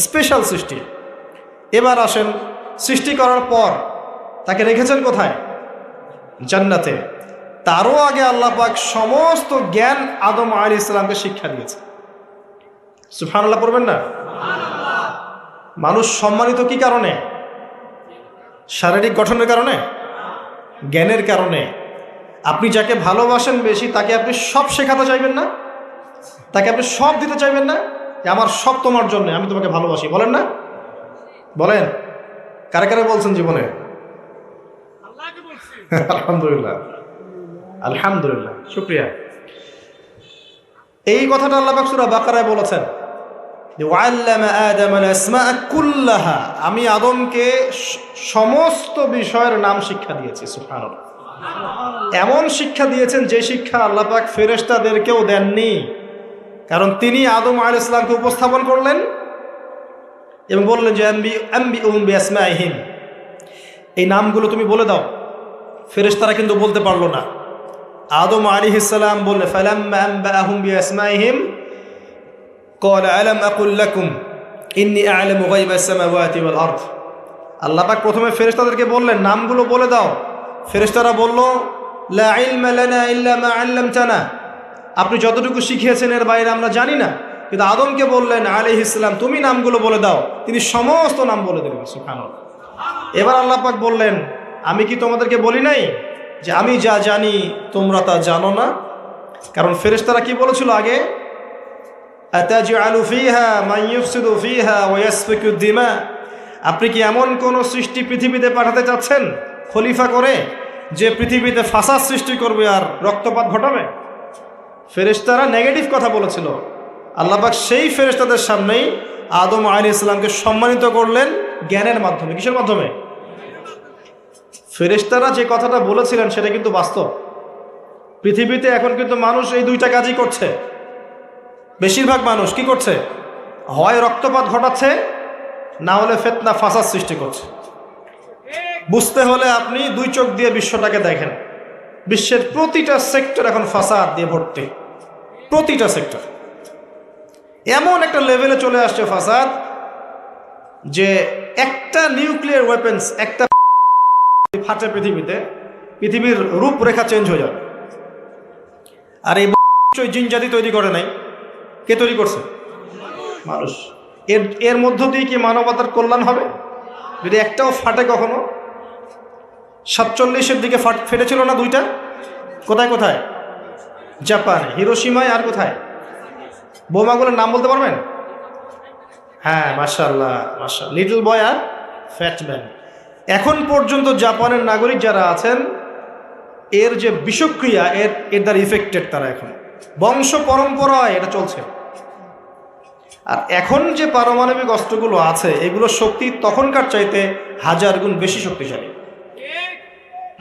স্পেশাল সৃষ্টি। এবার আসেন, সৃষ্টি করার পর তাকে রেখেছেন কোথায়? জান্নাতে। তারও আগে আল্লাহ পাক সমস্ত জ্ঞান আদম আলাইহিস সালামকে শিক্ষা দিয়েছে। সুবহানাল্লাহ পড়বেন না? মানুষ সম্মানিত কি কারণে? শারীরিক গঠনের কারণে? জ্ঞানের কারণে। আপনি যাকে ভালোবাসেন বেশি তাকে আপনি সব শেখাতে চাইবেন না? তাকে আপনি সব দিতে চাইবেন না? যে আমার সব তোমার জন্য, আমি তোমাকে ভালোবাসি, বলেন না? বলেন, কারে কারে বলছেন জীবনে? আলহামদুলিল্লাহ, আলহামদুলিল্লাহ, শুকরিয়া। এই কথাটা আল্লাহ পাক সূরা বাকারায় বলেছেন, ওয়াল্লামা আদম আল আসমাআ কুল্লাহা, আমি আদমকে সমস্ত বিষয়ের নাম শিক্ষা দিয়েছি। সুবহানাল্লাহ। এমন শিক্ষা দিয়েছেন যে শিক্ষা আল্লাহ পাক ফেরেশতাদেরকেও দেননি। কারণ তিনি আদম আলাইহিস সালামকে উপস্থাপন করলেন এবং বললেন যে আম্বিউহুম বিআসমাইহিম, এই নামগুলো তুমি বলে দাও। ফেরেশতারা কিন্তু বলতে পারলো না। আদম আলাইহিস সালাম বললেন ফালাম্মা আনবাআহুম বিআসমাইহিম ক্বালা আলাম আকুল লাকুম ইন্নী আ'লামু গায়বাস সামাওয়াতি ওয়াল আরদ। আল্লাহ পাক প্রথমে ফেরেশতাদেরকে বললেন নামগুলো বলে দাও। ফেরেশতারা বলল লা ইলমা লানা ইল্লা মা আল্লামতানা, আপনি যতটুকু শিখিয়েছেন এর বাইরে আমরা জানি না। কিন্তু আদমকে বললেন আলাইহিস সালাম তুমি নামগুলো বলে দাও, তিনি সমস্ত নাম বলে দিলেন। সুবহানাল্লাহ। এবার আল্লাহ পাক বললেন আমি কি তোমাদেরকে বলি নাই যে আমি যা জানি তোমরা তা জানো না? কারণ ফেরেশতারা কি বলেছিল আগে? আতাজআলু ফিহা মান ইউফসিদু ফিহা ওয়া ইয়াসফিকু দিমা, আপনি কি এমন কোন সৃষ্টি পৃথিবীতে পাঠাতে চাচ্ছেন খলিফা করে যে পৃথিবীতে ফাসাদ সৃষ্টি করবে আর রক্তপাত ঘটাবে? ফেরেশতারা নেগেটিভ কথা বলেছিল। আল্লাহ পাক সেই ফেরেশতাদের সামনেই আদম আলাইহিস সালামকে সম্মানিত করলেন জ্ঞানের মাধ্যমে। কিসের মাধ্যমে? ফেরেশতারা যে কথাটা বলেছিলেন সেটা কিন্তু বাস্তব। পৃথিবীতে এখন কিন্তু মানুষ এই দুইটা কাজই করছে। বেশিরভাগ মানুষ কি করছে? হয় রক্তপাত ঘটাচ্ছে, না হলে ফিতনা ফাসাদ সৃষ্টি করছে। বুঝতে হলে আপনি দুই চোখ দিয়ে বিশ্বটাকে দেখেন। বিশ্বের প্রতিটা সেক্টর এখন ফাসাদ দিয়ে ভর্তি, প্রতিটা সেক্টর। এমন একটা লেভেলে চলে আসছে ফাসাদ যে একটা নিউক্লিয়ার ওয়েপেন্স একটা ফাটে পৃথিবীতে, পৃথিবীর রূপরেখা চেঞ্জ হয়ে যাবে। আর এই জিন জাতি তৈরি করে নাই, কে তৈরি করছে? মানুষ। এর মধ্য দিয়ে কি মানবতার কল্যাণ হবে যদি একটাও ফাটে? কখনো 47-এর দিকে ফেটেছিল না দুইটা? কোথায় কোথায়? জাপানে, হিরোশিমায়, আর কোথায়? বোমাগুলোর নাম বলতে পারবেন? হ্যাঁ, মাশাআল্লাহ মাশাআল্লাহ, লিটল বয় আর ফ্যাট ম্যান। এখন পর্যন্ত জাপানের নাগরিক যারা আছেন, এর যে বিষক্রিয়া, এর দ্বারা ইফেক্টেড তারা, এখন বংশ পরম্পরায় এটা চলছে। আর এখন যে পারমাণবিক অস্ত্রগুলো আছে, এগুলো শক্তি তখনকার চাইতে 1000 গুণ বেশি শক্তিশালী।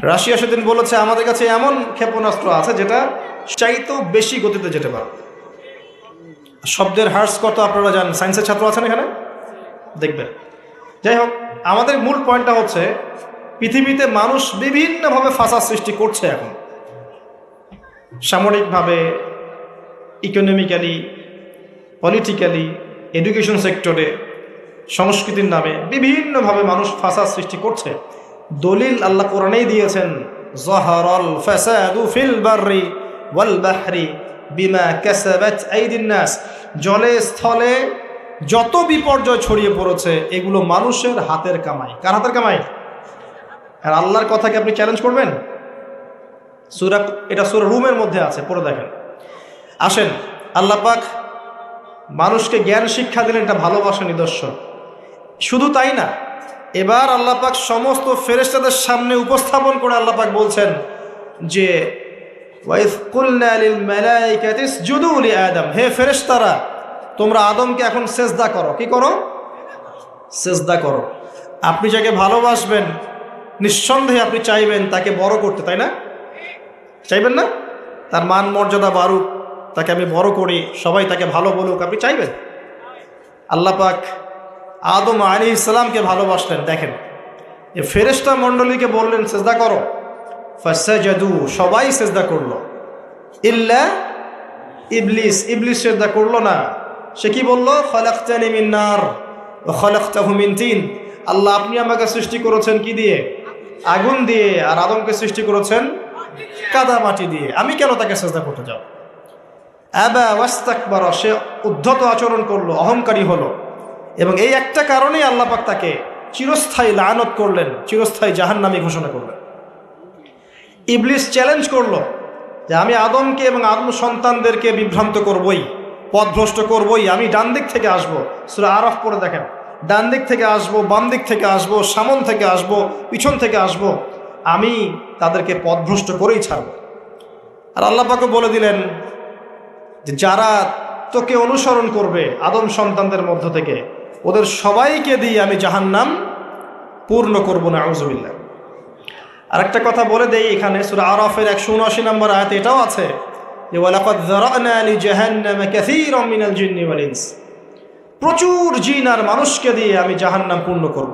রাশিয়া সেদিন বলেছে আমাদের কাছে এমন ক্ষেপণাস্ত্র আছে যেটা চাইতেও বেশি গতিতে যেতে পারে। শব্দের হার্স কত আপনারা জানেন? সায়েন্সের ছাত্র আছেন এখানে, দেখবেন। যাই হোক, আমাদের মূল পয়েন্টটা হচ্ছে পৃথিবীতে মানুষ বিভিন্নভাবে ফাসাদ সৃষ্টি করছে এখন, সামরিকভাবে, ইকোনমিক্যালি, পলিটিক্যালি, এডুকেশন সেক্টরে, সংস্কৃতির নামে বিভিন্নভাবে মানুষ ফাসাদ সৃষ্টি করছে। দলিল আল্লাহ কোরআনেই দিয়েছেন, যাহারাল ফাসাদু ফিল বাররি ওয়াল বাহরি বিমা কাসাবাত আইদিন নাস। জলে স্থলে যত বিপর্যয় ছড়িয়ে পড়েছে, এগুলো মানুষের হাতের কামাই। কার হাতের কামাই? আর আল্লাহর কথাকে আপনি চ্যালেঞ্জ করবেন? এটা সূরা রুমের মধ্যে আছে, পড়ে দেখেন। আসেন, আল্লাহ পাক মানুষকে জ্ঞান শিক্ষা দিলেন, এটা ভালোবাসার নিদর্শন। শুধু তাই না, এবার আল্লাহ পাক সমস্ত ফেরেশতাদের সামনে উপস্থাপন করে আল্লাহ পাক বলছেন যে ওয়াইজ কুলনা লিল মালাইকাতি ইসজুদু লি আদম, হে ফেরেশতারা, তোমরা আদমকে এখন সেজদা করো। কি করো? সেজদা করো। আপনি যাকে ভালোবাসবেন, নিঃসন্দেহে আপনি চাইবেন তাকে বড় করতে, তাই না? চাইবেন না? তার মান মর্যাদা বাড়ুক, তাকে আমি বড় করি, সবাই তাকে ভালো বলুক, আপনি চাইবেন? আল্লাহ পাক আদম আলাইহিস সালামকে ভালোবাসলেন। দেখেন, এই ফেরেশতা মণ্ডলীকে বললেন সেজদা করো, ফাসাজাদু, সবাই সেজদা করলো, ইল্লা ইবলিস, ইবলিস সেজদা করলো না। সে কি বলল? খালাকতানি মিন নার ওয়া খালাকতাহু মিন তিন, আল্লাহ আপনি আমাকে সৃষ্টি করেছেন কি দিয়ে? আগুন দিয়ে, আর আদমকে সৃষ্টি করেছেন কাদা মাটি দিয়ে, আমি কেন তাকে সেজদা করতে যাব? আবা ওয়াস্তাকবারা, সে উদ্ধত আচরণ করলো, অহংকারী হলো, এবং এই একটা কারণেই আল্লাহ পাক তাকে চিরস্থায়ী লানত করলেন, চিরস্থায়ী জাহান্নামী ঘোষণা করলেন। ইবলিস চ্যালেঞ্জ করলো যে আমি আদমকে এবং আদম সন্তানদেরকে বিভ্রান্ত করবই, পথভ্রষ্ট করবই, আমি ডান দিক থেকে আসবো। সূরা আরাফ পড়ে দেখেন, ডান দিক থেকে আসবো, বাম দিক থেকে আসবো, সামন থেকে আসবো, পিছন থেকে আসবো, আমি তাদেরকে পথভ্রষ্ট করেই ছাড়ব। আর আল্লাহ পাকও বলে দিলেন যে যারা তোকে অনুসরণ করবে আদম সন্তানদের মধ্য থেকে, ওদের সবাইকে দিয়ে আমি জাহান্নাম পূর্ণ করব না, আউযুবিল্লাহ। আর একটা কথা বলে দেই, এখানে সূরা আরাফের 179 নম্বর আয়াতে এটাও আছে যে ওয়ালাকাদ যারানা লিজাহান্নামা কাসীরাম মিনাল জিন্নি ওয়াল ইনস, প্রচুর জিন আর মানুষকে দিয়ে আমি জাহান্নাম পূর্ণ করব।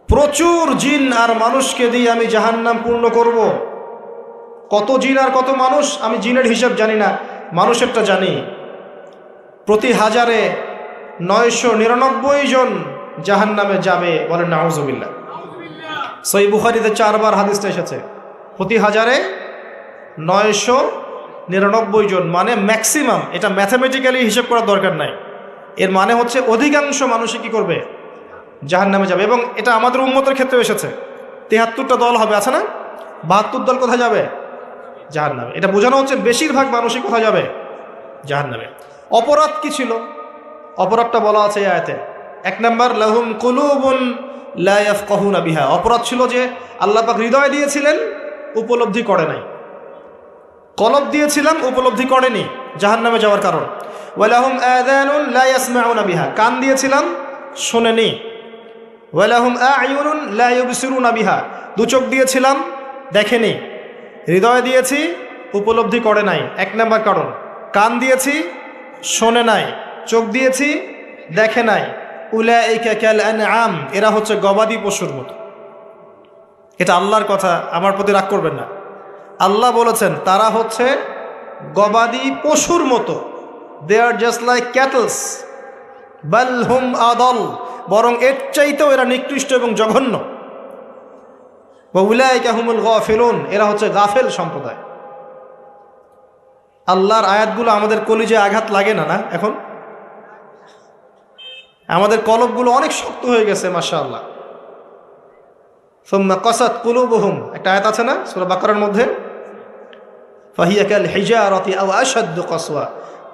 প্রচুর জিন আর মানুষকে দিয়ে আমি জাহান্নাম পূর্ণ করব। কত জিন আর কত মানুষ আমি জিনের হিসাব জানি না, মানুষেরটা জানি। প্রতি 1000-এ 999 জন জাহান্নামে যাবে, বলেন নাউযুবিল্লাহ। সহিহ বুখারীতে 4 বার হাদিসটা এসেছে, প্রতি 1000-এ 999 জন, মানে ম্যাক্সিমাম। এটা ম্যাথামেটিক্যালি হিসাব করার দরকার নাই, এর মানে হচ্ছে অধিকাংশ মানুষই কি করবে? জাহান্নামে যাবে। এবং এটা আমাদের উম্মতের ক্ষেত্রে এসেছে, 73টা দল হবে, আছে না? 72 দল কোথায় যাবে? জাহান্নামে। এটা বোঝানো হচ্ছে বেশিরভাগ মানুষই কোথায় যাবে? জাহান্নামে। অপরাধ কি ছিল? অপরাধটা বলা আছে এই আয়াতে। 1 নাম্বার, লাহুম কুলুবুন লা ইয়াফকাহুনা বিহা, অপরাধ ছিল যে আল্লাহ পাক হৃদয় দিয়েছিলেন, উপলব্ধি করে নাই। কলব দিয়েছিলাম, উপলব্ধি করেনি, জাহান্নামে যাওয়ার কারণ। ওয়ালাহুম আযানুন লা ইয়াসমাউনা বিহা, কান দিয়েছিলাম, শোনেনি। ওয়ালাহুম আ'য়ুনুন লা ইউবসিরুনা বিহা, 2 চোখ দিয়েছিলাম, দেখেনি। হৃদয় দিয়েছি, উপলব্ধি করে নাই, 1 নাম্বার কারণ। কান দিয়েছি, শোনে নাই। চোখ দিয়েছি, দেখে নাই। উলাইকা কাল আনআম, এরা হচ্ছে গবাদি পশুর মতো। এটা আল্লাহর কথা, আমার প্রতি রাগ করবেন না। আল্লাহ বলেছেন তারা হচ্ছে গবাদি পশুর মতো। দে আর জাস্ট লাইক ক্যাটলস, বাল হুম আদল, বরং এর চাইতেও এরা নিকৃষ্ট এবং জঘন্য। ওয়া উলাইকা হুমুল গাফিলুন, এরা হচ্ছে গাফেল সম্প্রদায়। আল্লাহর আয়াতগুলো আমাদের কলিজে আঘাত লাগে না? না, এখন আমাদের কলবগুলো অনেক শক্ত হয়ে গেছে মাশাআল্লাহ। সুম্মা কাসাত কুলুবুহুম, একটা আয়াত আছে না সূরা বাকারার মধ্যে, ফাহিয়া কাল হিজারাতি আও আশাদ্দু কাসওয়া,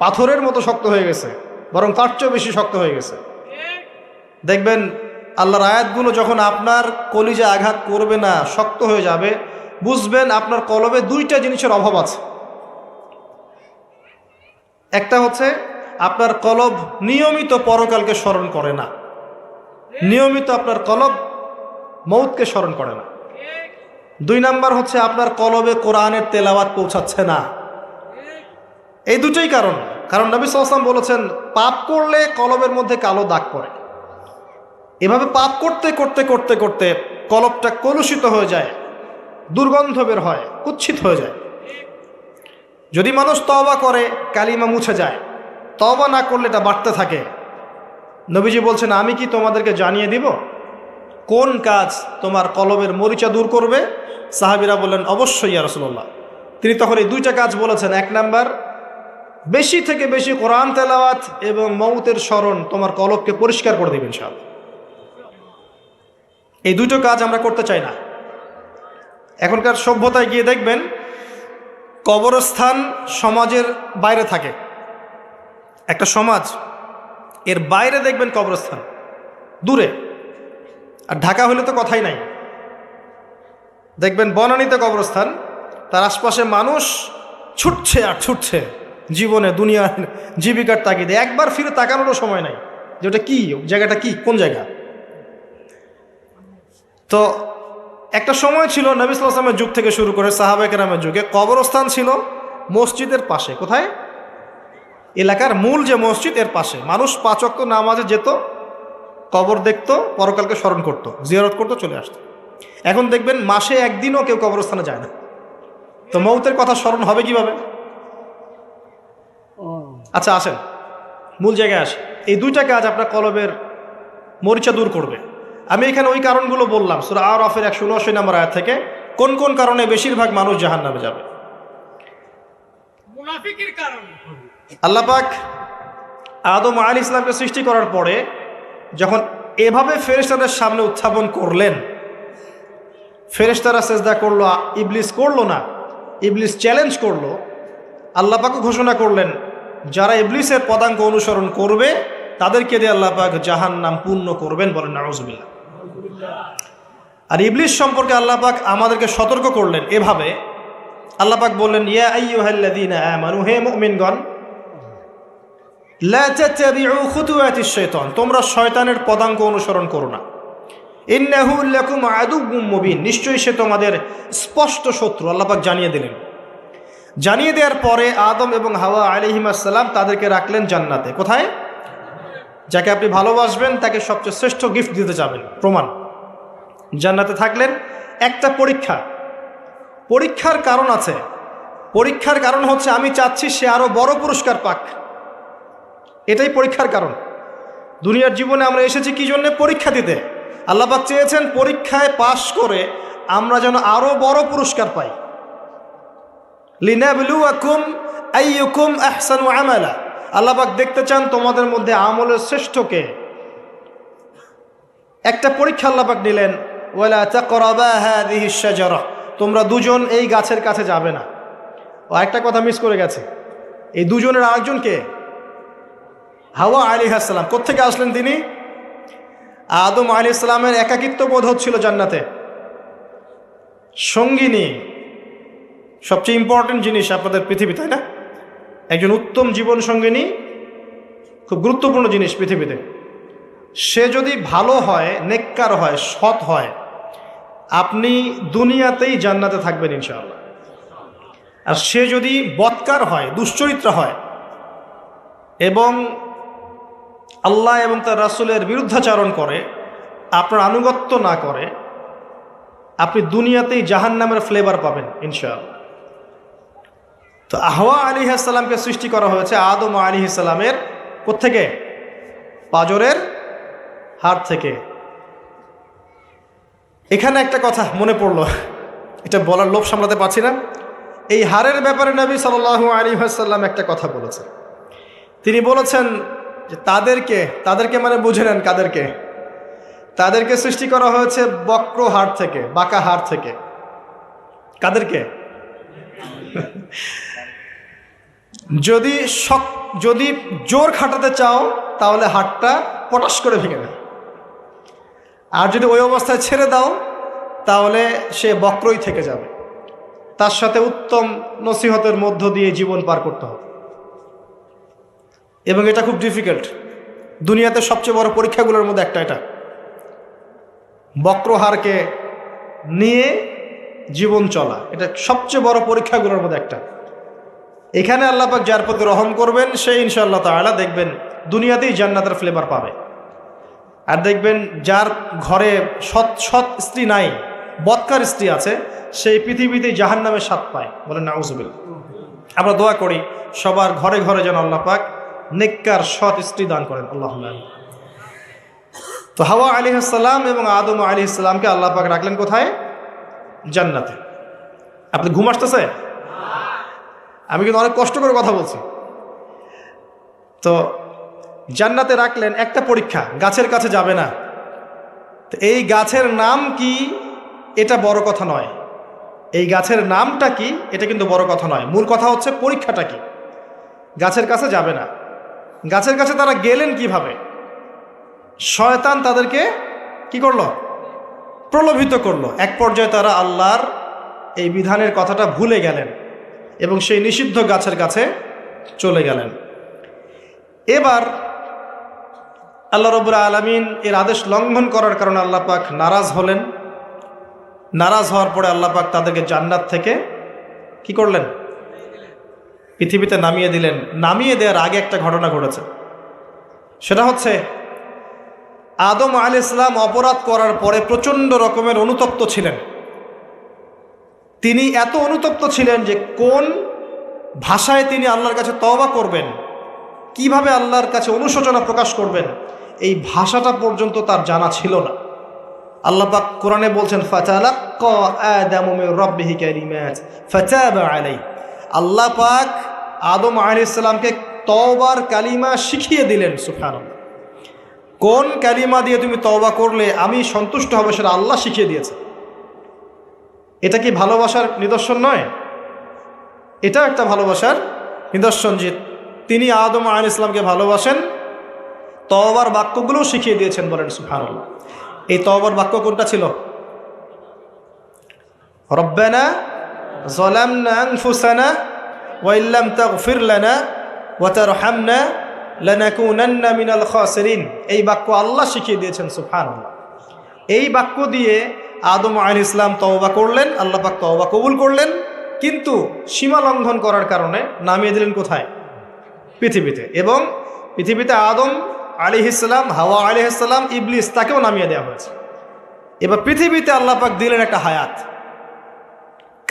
পাথরের মতো শক্ত হয়ে গেছে, বরং তার চেয়েও বেশি শক্ত হয়ে গেছে। দেখবেন আল্লাহর আয়াতগুলো যখন আপনার কলিজে আঘাত করবে না, শক্ত হয়ে যাবে, বুঝবেন আপনার কলবে দুইটা জিনিসের অভাব আছে। একটা হচ্ছে আপনার কলব নিয়মিত পরকালকে স্মরণ করে না, নিয়মিত আপনার কলব মৌতকে স্মরণ করে না। দুই নাম্বার হচ্ছে আপনার কলবে কোরআনের তেলাওয়াত পৌঁছাচ্ছে না। এই দুটোই কারণ। কারণ নবী সাল্লাল্লাহু আলাইহি ওয়াসাল্লাম বলেছেন, পাপ করলে কলবের মধ্যে কালো দাগ পড়ে। এভাবে পাপ করতে করতে করতে করতে কলবটা কলুষিত হয়ে যায়, দুর্গন্ধ বের হয়, কুৎসিত হয়ে যায়। যদি মানুষ তওবা করে কালিমা মুছে যায়, তওবা না করলে এটা বাড়তে থাকে। নবীজি বলছেন, আমি কি তোমাদেরকে জানিয়ে দিব কোন কাজ তোমার কলবের মরিচা দূর করবে? সাহাবীরা বললেন, অবশ্যই ইয়া রাসূলুল্লাহ। তিনি তখন এই দুইটা কাজ বলেছেন। এক নাম্বার, বেশি থেকে বেশি কোরআন তেলাওয়াত এবং মৌতের স্মরণ তোমার কলবকে পরিষ্কার করে দিবেন ইনশাআল্লাহ। এই দুটো কাজ আমরা করতে চাই না। এখনকার সভ্যতায় গিয়ে দেখবেন কবরস্থান সমাজের বাইরে থাকে। একটা সমাজ, এর বাইরে দেখবেন কবরস্থান, দূরে। আর ঢাকা হলে তো কথাই নাই। দেখবেন বনানীতে কবরস্থান, তার আশপাশে মানুষ ছুটছে আর ছুটছে জীবনে, দুনিয়ার জীবিকার তাগিদে। একবার ফিরে তাকানোরও সময় নাই যে ওটা কি, জায়গাটা কি, কোন জায়গা। তো একটা সময় ছিল নবী সাল্লাল্লাহু আলাইহি ওয়াসাল্লামের যুগ থেকে শুরু করে সাহাবায়ে কেরামের যুগে কবরস্থান ছিল মসজিদের পাশে। কোথায়? এলাকার মূল যে মসজিদ, এর পাশে। মানুষ 5 ওয়াক্ত নামাজে যেত, কবর দেখতো, পরকালকে স্মরণ করত, জিয়ারত করতো, চলে আসতো। এখন দেখবেন মাসে একদিনও কেউ কবরস্থানে যায় না। তো মৌতের কথা স্মরণ হবে কিভাবে? আচ্ছা আসেন মূল জায়গায় আসে। এই দুইটা কাজ আপনার কলবের মরিচা দূর করবে। আমি এখানে ওই কারণগুলো বললাম সূরা আরাফের 179 নম্বর আয়াত থেকে, কোন কোন কারণে বেশিরভাগ মানুষ জাহান্নামে যাবে। মুনাফিকের কারণ। আল্লাহ পাক আদম আলাইহিস সালামকে সৃষ্টি করার পরে যখন এভাবে ফেরেশতাদের সামনে উত্থাপন করলেন, ফেরেশতারা সিজদা করলো, ইবলিস করলো না। ইবলিস চ্যালেঞ্জ করলো। আল্লাহ পাকও ঘোষণা করলেন, যারা ইবলিসের পদাঙ্ক অনুসরণ করবে তাদেরকে দিয়ে আল্লাহ পাক জাহান্নাম পূর্ণ করবেন। বলেন নাউযুবিল্লাহ। আর ইবলিস সম্পর্কে আল্লাহ পাক আমাদেরকে সতর্ক করলেন এভাবে। আল্লাহ পাক বললেন, ইয়া আইয়ুহাল্লাযীনা আমানু, হে মুমিনগণ, লা তাত্তাবিউ খুতুওয়াতিশ শাইতান, তোমরা শয়তানের পদাঙ্ক অনুসরণ করো না। ইন্নাহু লাকুম আদুউম মুবিন, নিশ্চয়ই সে তোমাদের স্পষ্ট শত্রু। আল্লাহ পাক জানিয়ে দিলেন। জানিয়ে দেওয়ার পরে আদম এবং হাওয়া আলাইহিস সালাম তাদেরকে রাখলেন জান্নাতে। কোথায়? যাকে আপনি ভালোবাসবেন তাকে সবচেয়ে শ্রেষ্ঠ গিফট দিতে যাবেন, প্রমাণ। জান্নাতে থাকলেন। একটা পরীক্ষা, পরীক্ষার কারণ আছে। পরীক্ষার কারণ হচ্ছে আমি চাচ্ছি সে আরো বড় পুরস্কার পাক। এটাই পরীক্ষার কারণ। দুনিয়ার জীবনে আমরা এসেছি কি জন্য? পরীক্ষা দিতে। আল্লাহ পাক চেয়েছেন পরীক্ষায় পাশ করে আমরা যেন আরো বড় পুরস্কার পাই। লিনাবলুয়াকুম আইয়ুকুম আহসানু আমালা, আল্লাহ পাক দেখতে চান তোমাদের মধ্যে আমলের শ্রেষ্ঠ কে। একটা পরীক্ষা আল্লাহ পাক নিলেন, ওয়ালা তাকরাবা হাযিহিশ শাজারা, তোমরা দুজন এই গাছের কাছে যাবে না। ও একটা কথা মিস করে গেছে, এই দুজনের আরেকজন কে? হাওয়া আলাইহিস সালাম। কোত্থেকে আসলেন তিনি? আদম আলাইহিস সালামের একাকিত্ব বোধ হচ্ছিল জান্নাতে। সঙ্গিনী সবচেয়ে ইম্পর্টেন্ট জিনিস আপনাদের পৃথিবী, তাই না? একজন উত্তম জীবন সঙ্গিনী খুব গুরুত্বপূর্ণ জিনিস পৃথিবীতে। সে যদি ভালো হয়, নেককার হয়, সৎ হয়, আপনি দুনিয়াতেই জান্নাতে থাকবেন ইনশাআল্লাহ। আর সে যদি বদকার হয়, দুশ্চরিত্র হয় এবং আল্লাহ এবং তার রাসূলের বিরুদ্ধাচরণ করে, আপনার আনুগত্য না করে, আপনি দুনিয়াতেই জাহান্নামের ফ্লেভার পাবেন ইনশাআল্লাহ। তো হাওয়া আলাইহিস সালামকে সৃষ্টি করা হয়েছে আদম আলাইহিস সালামের কোত্থেকে? পাঁজরের হাড় থেকে। এখানে একটা কথা মনে পড়লো, এটা বলার লোভ সামলাতে পারছি না। এই হারের ব্যাপারে নবী সাল্লাল্লাহু আলাইহি ওয়াসাল্লাম একটা কথা বলেছেন। তিনি বলেছেন যে তাদেরকে মানে বুঝে নেন কাদেরকে, তাদেরকে সৃষ্টি করা হয়েছে বক্র হাড় থেকে, বাঁকা হাড় থেকে। কাদেরকে? যদি জোর খাটাতে চাও তাহলে হাড়টা পটাশ করে ভেঙে দেয়, আর যদি ওই অবস্থায় ছেড়ে দাও তাহলে সে বক্রই থেকে যাবে। তার সাথে উত্তম নসিহতের মধ্য দিয়ে জীবন পার করতে হবে, এবং এটা খুব ডিফিকাল্ট। দুনিয়াতে সবচেয়ে বড় পরীক্ষাগুলোর মধ্যে একটা এটা, বক্রহারকে নিয়ে জীবন চলা, এটা সবচেয়ে বড় পরীক্ষাগুলোর মধ্যে একটা। এখানে আল্লাহ পাক যার প্রতি রহম করবেন সে ইনশাআল্লাহ তাআলা দেখবেন দুনিয়াতেই জান্নাতের ফ্লেভার পাবে। আর দেখবেন যার ঘরে সৎ স্ত্রী নাই, বদকার স্ত্রী আছে, সেই পৃথিবীতেই জাহান্নামের স্বাদ পায়। বলেন নাউজুবিল্লাহ। আমরা দোয়া করি সবার ঘরে ঘরে যেন আল্লাহ পাক নেককার সৎ স্ত্রী দান করেন, আল্লাহুম্মা আমিন। তো হাওয়া আলাইহিস সালাম এবং আদম আলাইহিস সালামকে আল্লাহ পাক রাখলেন কোথায়? জান্নাতে। আপনি ঘুম আসতেছে? আমি কিন্তু অনেক কষ্ট করে কথা বলছি। তো জান্নাতে রাখলেন, একটা পরীক্ষা, গাছের কাছে যাবে না। তো এই গাছের নাম কি এটা বড় কথা নয়, এই গাছের নামটা কি এটা কিন্তু বড় কথা নয়, মূল কথা হচ্ছে পরীক্ষাটা কি। গাছের কাছে যাবে না, গাছের কাছে তারা গেলেন কিভাবে? শয়তান তাদেরকে কি করলো? প্রলোভিত করলো। এক পর্যায়ে তারা আল্লাহর এই বিধানের কথাটা ভুলে গেলেন এবং সেই নিষিদ্ধ গাছের কাছে চলে গেলেন। এবার আল্লাহ রাব্বুল আলামিন এর আদেশ লঙ্ঘন করার কারণে আল্লাহ পাক নারাজ হলেন। নারাজ হওয়ার পরে আল্লাহ পাক তাদেরকে জান্নাত থেকে কি করলেন? পৃথিবীতে নামিয়ে দিলেন। নামিয়ে দেওয়ার আগে একটা ঘটনা ঘটেছে, সেটা হচ্ছে আদম আলাইহিস সালাম অপরাধ করার পরে প্রচণ্ড রকমের অনুতপ্ত ছিলেন। তিনি এত অনুতপ্ত ছিলেন যে কোন ভাষায় তিনি আল্লাহর কাছে তওবা করবেন, কিভাবে আল্লাহর কাছে অনুশোচনা প্রকাশ করবেন, এই ভাষাটা পর্যন্ত তার জানা ছিল না। আল্লাহ পাক কোরআনে বলছেন ফাতালাক্কা আদামু মির রাব্বিহি কালিমাত ফাতাবা আলাইহি। আল্লাহ পাক আদম আলাইহিস সালামকে তওবার কালিমা শিখিয়ে দিলেন। সুবহানাল্লাহ। কোন কালিমা দিয়ে তুমি তওবা করলে আমি সন্তুষ্ট হব সেটা আল্লাহ শিখিয়ে দিয়েছে। এটা কি ভালোবাসার নিদর্শন নয়? এটাও একটা ভালোবাসার নিদর্শন যে তিনি আদম আলাইহিস সালামকে ভালোবাসেন, তওবার বাক্যগুলোও শিখিয়ে দিয়েছেন। বলেন সুবহানাল্লাহ। এই তওবার বাক্য কোনটা ছিল? রব্বানা যালামনা আনফুসানা ওয়া ইল্লাম তাগফির লানা ওয়া তারহামনা লানাকুনান্না মিনাল খাসিরিন। এই বাক্য আল্লাহ শিখিয়ে দিয়েছেন। সুবহানাল্লাহ। এই বাক্য দিয়ে আদম আলাইহিস সালাম তওবা করলেন, আল্লাহ পাক তওবা কবুল করলেন, কিন্তু সীমা লঙ্ঘন করার কারণে নামিয়ে দিলেন কোথায়? পৃথিবীতে। এবং পৃথিবীতে আদম আলাইহিস সালাম, হাওয়া আলাইহিস সালাম, ইবলিস, তাকেও নামিয়ে দেওয়া হয়েছে। এবার পৃথিবীতে আল্লাহ পাক দিলেন একটা হায়াত,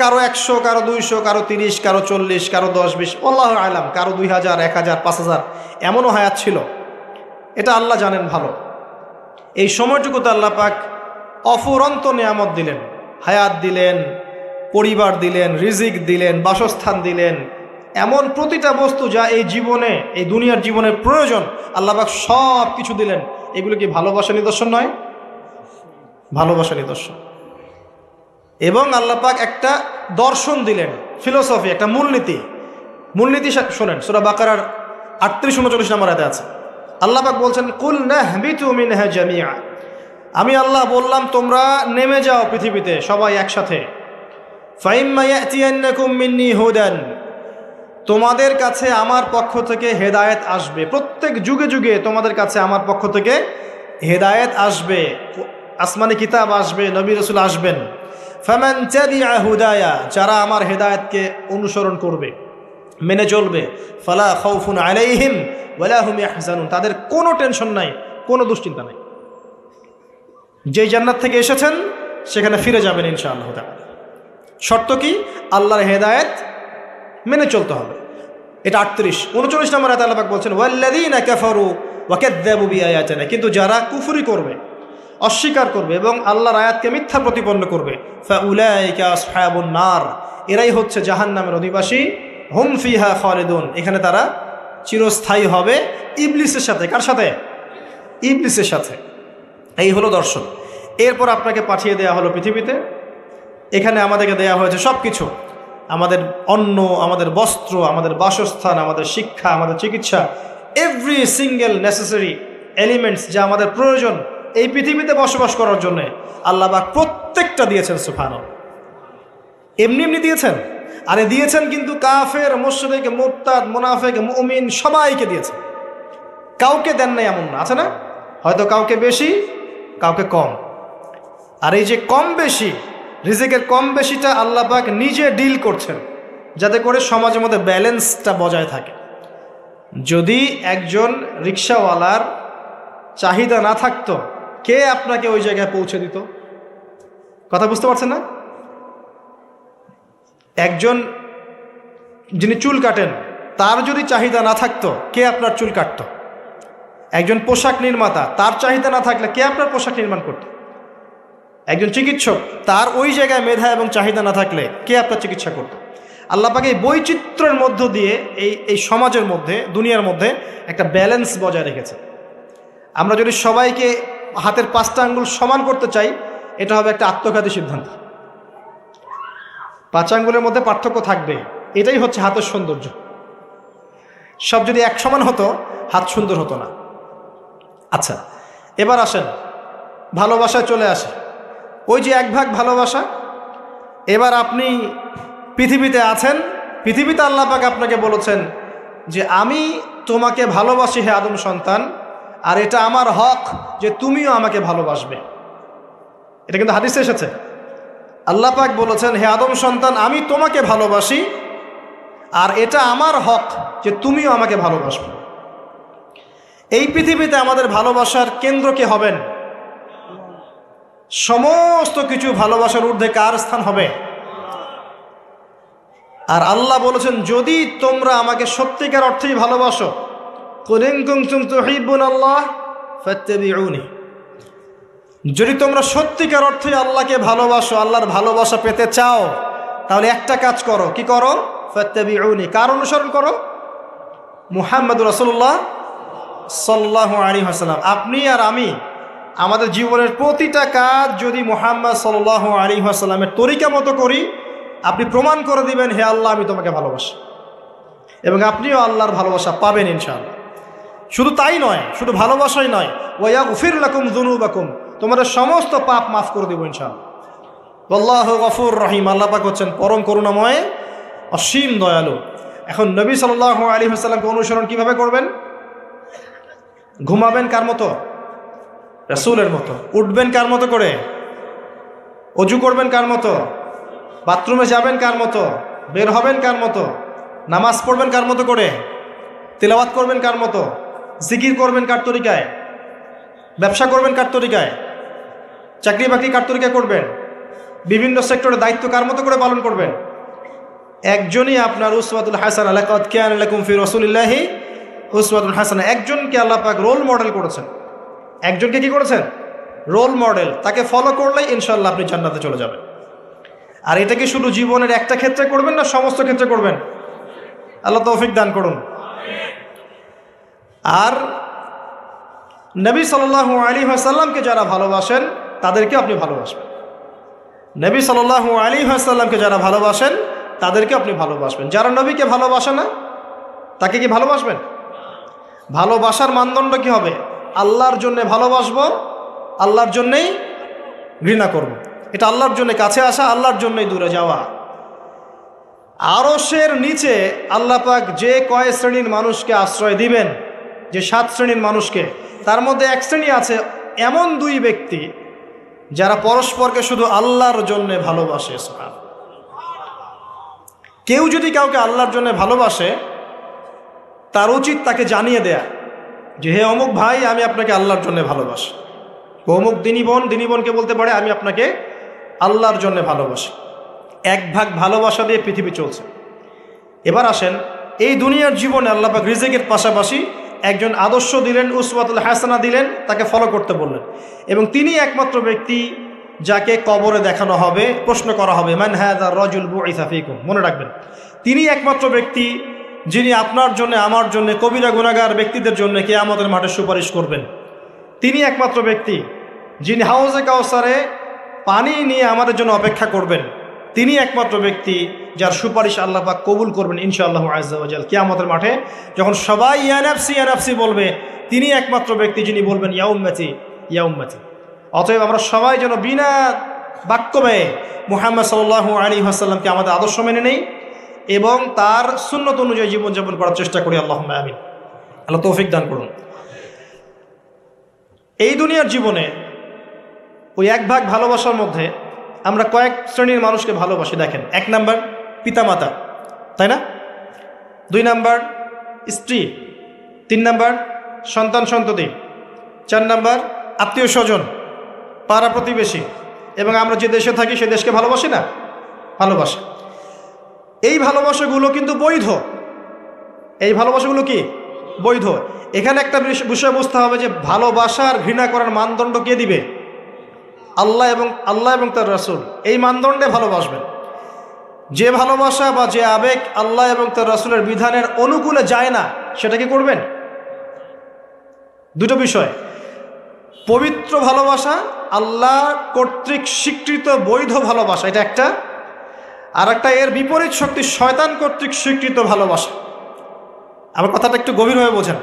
কারো 100, কারো 200, কারো 30, কারো 40, কারো 10-20, আল্লাহু আলাম, কারো 2000, 1000, 5000, এমনও হায়াত ছিল। এটা আল্লাহ জানেন ভালো। এই সময়টুকুতে আল্লাহ পাক অফুরন্ত নিয়ামত দিলেন, হায়াত দিলেন, পরিবার দিলেন, রিজিক দিলেন, বাসস্থান দিলেন, এমন প্রতিটা বস্তু যা এই জীবনে, এই দুনিয়ার জীবনের প্রয়োজন, আল্লাহ পাক সব কিছু দিলেন। এগুলো কি ভালোবাসা নিদর্শন নয়? ভালোবাসা নিদর্শন। এবং আল্লাহ পাক একটা দর্শন দিলেন, ফিলোসফি, একটা মূলনীতি শোনেন। সূরা বাকারার 38-39 নম্বর আয়াতে আছে। আল্লাহ পাক বলছেন কুল নাহবিতু মিনহা জামিআ। আমি আল্লাহ বললাম তোমরা নেমে যাও পৃথিবীতে সবাই একসাথে। ফাইম্মা ইয়াতিয়ান্নাকুম মিন্নি হুদান। তোমাদের কাছে আমার পক্ষ থেকে হেদায়েত আসবে। প্রত্যেক যুগে যুগে তোমাদের কাছে আমার পক্ষ থেকে হেদায়েত আসবে, আসমানি কিতাব আসবে, নবী রাসূল আসবেন। ফামান তাবিআ হুদায়া, যারা আমার হেদায়েতকে অনুসরণ করবে, মেনে চলবে, ফালা খাউফুন আলাইহিম ওয়ালা হুম ইয়াহজানুন, তাদের কোনো টেনশন নাই, কোনো দুশ্চিন্তা নাই। যেই জান্নাত থেকে এসেছেন সেখানে ফিরে যাবেন ইনশাআল্লাহ তাআলা। শর্ত কি? আল্লাহর হেদায়েত মেনে চলতে হবে। এটা 38-39 নম্বর আয়াতে আল্লাহ পাক বলছেন ওয়াল্লাযীনা কাফারু ওয়া কাযযাবু বিআয়াতিনা। কিন্তু যারা কুফরি করবে, অস্বীকার করবে এবং আল্লাহর আয়াতকে মিথ্যা প্রতিপন্ন করবে, ফাউলাইকা আসহাবুন নার, এরাই হচ্ছে জাহান্নামের অধিবাসী, হুম ফিহা খালিদুন, এখানে তারা চিরস্থায়ী হবে ইবলিসের সাথে। কার সাথে? ইবলিসের সাথে। এই হলো দর্শন। এরপর আপনাকে পাঠিয়ে দেওয়া হলো পৃথিবীতে। এখানে আমাদেরকে দেয়া হয়েছে সব কিছু, আমাদের অন্ন, আমাদের বস্ত্র, আমাদের বাসস্থান, আমাদের শিক্ষা, আমাদের চিকিৎসা, এভরি সিঙ্গেল নেসেসারি এলিমেন্টস যা আমাদের প্রয়োজন এই পৃথিবীতে বসবাস করার জন্য আল্লাহ পাক প্রত্যেকটা দিয়েছেন। সুবহানাল্লাহ। এমনি এমনি দিয়েছেন? আরে দিয়েছেন কিন্তু কাফের, মুশরিক, মুরতাদ, মুনাফিক, মুমিন সবাইকে দিয়েছেন, কাউকে দেন নাই এমন না। আছে না? হয়তো কাউকে বেশি, কাউকে কম। আর এই যে কম বেশি, রিজিকের কম বেশিটা আল্লাহ পাক নিজে ডিল করছেন যাতে করে সমাজের মধ্যে ব্যালেন্সটা বজায় থাকে। যদি একজন রিক্সাওয়ালার চাহিদা না থাকতো, কে আপনাকে ওই জায়গায় পৌঁছে দিত? কথা বুঝতে পারছেন না? একজন যিনি চুল কাটেন, তার যদি চাহিদা না থাকতো, কে আপনার চুল কাটতো? একজন পোশাক নির্মাতা, তার চাহিদা না থাকলে কে আপনার পোশাক নির্মাণ করত? একজন চিকিৎসক, তার ওই জায়গায় মেধা এবং চাহিদা না থাকলে কে আপনার চিকিৎসা করত? আল্লাহ পাক এই বৈচিত্র্যের মধ্য দিয়ে এই সমাজের মধ্যে, দুনিয়ার মধ্যে একটা ব্যালেন্স বজায় রেখেছে। আমরা যদি সবাইকে হাতের 5টা আঙ্গুল সমান করতে চাই, এটা হবে একটা আত্মঘাতী সিদ্ধান্ত। 5 আঙ্গুলের মধ্যে পার্থক্য থাকবে, এটাই হচ্ছে হাতের সৌন্দর্য। সব যদি এক সমান হতো, হাত সুন্দর হতো না। আচ্ছা, এবার আসেন ভালোবাসায় চলে আসে। ওই যে 1 ভাগ ভালোবাসা, এবার আপনি পৃথিবীতে আছেন, পৃথিবীতে আল্লাহ পাক আপনাকে বলেছেন যে আমি তোমাকে ভালোবাসি হে আদম সন্তান, আর এটা আমার হক যে তুমিও আমাকে ভালোবাসবে। এটা কিন্তু হাদিসে এসেছে। আল্লাহ পাক বলেছেন, হে আদম সন্তান, আমি তোমাকে ভালোবাসি আর এটা আমার হক যে তুমিও আমাকে ভালোবাসবে। এই পৃথিবীতে আমাদের ভালোবাসার কেন্দ্র কে হবেন? সমস্ত কিছু ভালোবাসার ঊর্ধ্বে কার স্থান হবে? আর আল্লাহ বলেছেন, যদি তোমরা আমাকে সত্যিকার অর্থেই ভালোবাসো, কুল ইন কুনতুম তুহিব্বুনাল্লাহ ফাত্তাবিউনি, যদি তোমরা সত্যিকার অর্থেই আল্লাহকে ভালোবাসো, আল্লাহর ভালোবাসা পেতে চাও, তাহলে একটা কাজ করো। কি করো? ফাত্তাবিউনি, কার অনুসরণ করো? মুহাম্মদুর রাসূলুল্লাহ সাল্লাল্লাহু আলাইহি ওয়াসাল্লাম। আপনি আর আমি আমাদের জীবনের প্রতিটা কাজ যদি মুহাম্মদ সাল্লাল্লাহু আলাইহি ওয়াসাল্লামের তরিকা মতো করি, আপনি প্রমাণ করে দিবেন, হে আল্লাহ, আমি তোমাকে ভালোবাসি, এবং আপনিও আল্লাহর ভালোবাসা পাবেন ইনশাআল্লাহ। শুধু তাই নয়, শুধু ভালোবাসাই নয়, ওয়া ইয়াগফির লাকুম যুনুবাকুম, তোমাদের সমস্ত পাপ মাফ করে দেব ইনশাআল্লাহ। আল্লাহু গফুর রহিম, আল্লাহ পাক হচ্ছেন পরম করুণাময়, অসীম দয়ালু। এখন নবী সাল্লাল্লাহু আলাইহি ওয়াসাল্লামকে অনুসরণ কিভাবে করবেন? ঘুমাবেন কার মতো? রাসূলের মতো। উঠবেন কার মতো করে? অজু করবেন কার মতো? বাথরুমে যাবেন কার মতো? বের হবেন কার মতো? নামাজ পড়বেন কার মতো করে? তিলাওয়াত করবেন কার মতো? জিকির করবেন কার তরিকায়? ব্যবসা করবেন কার তরিকায়? চাকরি বাকরি কার তরিকায় করবেন? বিভিন্ন সেক্টরের দায়িত্ব কার মতো করে পালন করবেন? একজনই আপনার উসওয়াতুল হাসানাহ, লাকাদ কানা লাকুম ফি রাসূলিল্লাহি উসওয়াতুল হাসানাহ। একজনকে আল্লাহ পাক রোল মডেল করেছেন। একজনকে কি করেছেন? Role model. তাকে ফলো করলেই ইনশাআল্লাহ আপনি জান্নাতে চলে যাবেন। আর এটা কি শুধু জীবনের একটা ক্ষেত্রে করবেন না সমস্ত ক্ষেত্রে করবেন? আল্লাহ তৌফিক দান করুন। আর নবী সাল্লাল্লাহু আলাইহি ওয়াসাল্লামকে যারা ভালোবাসেন তাদেরকে আপনি ভালোবাসবেন। নবী সাল্লাল্লাহু আলাইহি ওয়াসাল্লামকে যারা ভালোবাসেন তাদেরকে আপনি ভালোবাসবেন। যারা নবীকে ভালোবাসে না তাকে কি ভালোবাসবেন? ভালোবাসার মানদণ্ড কি হবে? আল্লাহর জন্যে ভালোবাসবো, আল্লাহর জন্যেই ঘৃণা করব। এটা আল্লাহর জন্য কাছে আসা, আল্লাহর জন্যই দূরে যাওয়া। আরশের নিচে আল্লাহ পাক যে কয় শ্রেণীর মানুষকে আশ্রয় দিবেন, যে 7 শ্রেণীর মানুষকে, তার মধ্যে এক শ্রেণী আছে এমন 2 ব্যক্তি যারা পরস্পরকে শুধু আল্লাহর জন্য ভালোবাসে। কেউ যদি কাউকে আল্লাহর জন্য ভালোবাসে, তার উচিত তাকে জানিয়ে দেয়া যে হে অমুক ভাই, আমি আপনাকে আল্লাহর জন্য ভালোবাসি। অমুক দিনী বোনকে বলতে পারে আমি আপনাকে আল্লাহর জন্য ভালোবাসি। 1 ভাগ ভালোবাসা দিয়ে পৃথিবী চলছে। এবার আসেন, এই দুনিয়ার জীবনে আল্লাহ পাক রিজিকের পাশাপাশি একজন আদর্শ দিলেন, উসওয়াতুল হাসানা দিলেন, তাকে ফলো করতে বললেন, এবং তিনি একমাত্র ব্যক্তি যাকে কবরে দেখানো হবে, প্রশ্ন করা হবে, মান হাযা রাজুল বুইসা ফীকুম। মনে রাখবেন, তিনি একমাত্র ব্যক্তি যিনি আপনার জন্য, আমার জন্য, কবিরা গুনাহগার ব্যক্তিদের জন্য কিয়ামতের মাঠে সুপারিশ করবেন। তিনি একমাত্র ব্যক্তি যিনি হাউজে কাউসারে পানি নিয়ে আমাদের জন্য অপেক্ষা করবেন। তিনি একমাত্র ব্যক্তি যার সুপারিশ আল্লাহ পাক কবুল করবেন ইনশাআল্লাহ আযজা ওয়া জাল। কিয়ামতের মাঠে যখন সবাই ইয়া নাফসি ইয়া নাফসি বলবে, তিনি একমাত্র ব্যক্তি যিনি বলবেন ইয়া উম্মতি ইয়া উম্মতি। অতএব আমরা সবাই যেন বিনা বাক্য ব্যয়ে মুহাম্মদ সাল্লাল্লাহু আলাইহি ওয়াসাল্লামকে আমাদের আদর্শ মেনে নেই এবং তার সুন্নত অনুযায়ী জীবনযাপন করার চেষ্টা করি। আল্লাহুম্মা আমিন। আল্লাহ তৌফিক দান করুন। এই দুনিয়ার জীবনে ওই এক ভাগ ভালোবাসার মধ্যে আমরা কয়েক শ্রেণীর মানুষকে ভালোবাসি। দেখেন, 1 নাম্বার পিতামাতা, তাই না? 2 নাম্বার স্ত্রী, 3 নাম্বার সন্তান সন্ততি, 4 নাম্বার আত্মীয় স্বজন, পাড়া প্রতিবেশী, এবং আমরা যে দেশে থাকি সে দেশকে ভালোবাসি না? ভালোবাসি। এই ভালোবাসাগুলো কিন্তু বৈধ। এই ভালোবাসাগুলো কি বৈধ? এখানে একটা বিষয় বুঝতে হবে যে ভালোবাসা আর ঘৃণা করার মানদণ্ড কে দিবে? আল্লাহ এবং তার রাসূল। এই মানদণ্ডে ভালোবাসবেন। যে ভালোবাসা বা যে আবেগ আল্লাহ এবং তার রাসূলের বিধানের অনুকূলে যায় না, সেটা কি করবেন? দুটো বিষয়, পবিত্র ভালোবাসা, আল্লাহ কর্তৃক স্বীকৃত বৈধ ভালোবাসা, এটা একটা। আর একটা এর বিপরীত শক্তি শয়তান কর্তৃক স্বীকৃত ভালোবাসা। আমার কথাটা একটু গভীরভাবে বোঝেন।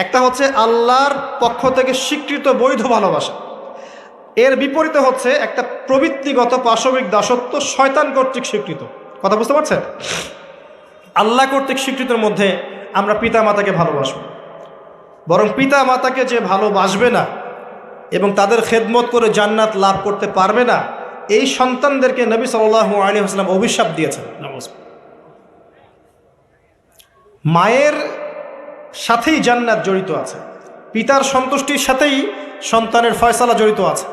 একটা হচ্ছে আল্লাহর পক্ষ থেকে স্বীকৃত বৈধ ভালোবাসা, এর বিপরীতে হচ্ছে একটা প্রবৃত্তিগত পাশবিক দাসত্ব শয়তান কর্তৃক স্বীকৃত। কথা বুঝতে পারছেন? আল্লাহ কর্তৃক স্বীকৃতির মধ্যে আমরা পিতা মাতাকে ভালোবাসবো, বরং পিতা মাতাকে যে ভালোবাসবে না এবং তাদের খেদমত করে জান্নাত লাভ করতে পারবে না, এই সন্তানদেরকে নবী সাল্লাল্লাহু আলাইহি ওয়াসাল্লাম অভিশাপ দিয়েছেন। মায়ের সাথেই জান্নাত জড়িত আছে, পিতার সন্তুষ্টির সাথেই সন্তানের ফয়সালা জড়িত আছে।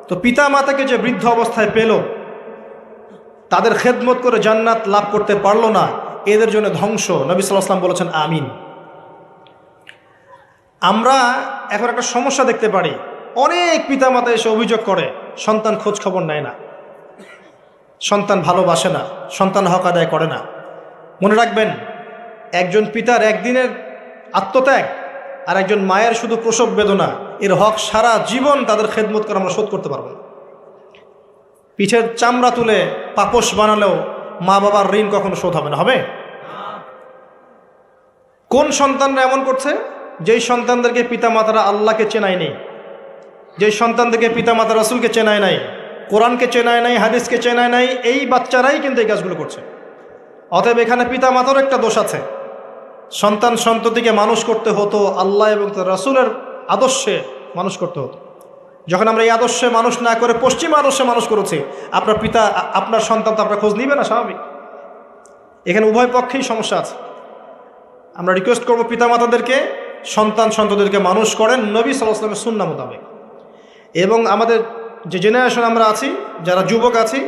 তো পিতা মাতাকে যে বৃদ্ধ অবস্থায় পেল, তাদের খেদমত করে জান্নাত লাভ করতে পারলো না, এদের জন্য ধ্বংস। নবী সাল্লাল্লাহু আলাইহি ওয়াসাল্লাম বলেছেন আমিন। আমরা এখন একটা সমস্যা দেখতে পারি, অনেক পিতামাতা এসে অভিযোগ করে সন্তান খোঁজ খবর নেয় না, সন্তান ভালোবাসে না, সন্তান হক আদায় করে না। মনে রাখবেন, একজন পিতার একদিনের আত্মত্যাগ আর একজন মায়ের শুধু প্রসব বেদনা, এর হক সারা জীবন তাদের খেদমত করে আমরা শোধ করতে পারবো না। পিঠের চামড়া তুলে পাপোশ বানালেও মা বাবার ঋণ কখনো শোধ হবে না। হবে? কোন সন্তানরা এমন করছে? যেই সন্তানদেরকে পিতামাতারা আল্লাহকে চেনায় নেই, যেই সন্তানদেরকে পিতামাতা রাসূলকে চেনায় নাই, কোরআনকে চেনায় নাই, হাদিসকে চেনায় নাই, এই বাচ্চারাই কিন্তু এই কাজগুলো করছে। অতএব এখানে পিতামাতারও একটা দোষ আছে। সন্তান সন্ততিকে মানুষ করতে হতো আল্লাহ এবং তার রাসূলের আদর্শে মানুষ করতে হতো। যখন আমরা এই আদর্শে মানুষ না করে পশ্চিমা আদর্শে মানুষ করেছি, আপনার পিতা আপনার সন্তান তো আপনার খোঁজ নিবে না, স্বাভাবিক। এখানে উভয় পক্ষেই সমস্যা আছে। আমরা রিকোয়েস্ট করবো পিতামাতাদেরকে সন্তান সন্ততিদেরকে মানুষ করেন নবী সাল্লাল্লাহু আলাইহি ওয়াসাল্লামের সুন্নাহ মোতাবেক। এবং আমাদের যে জেনারেশন আমরা আছি, যারা যুবক আছি,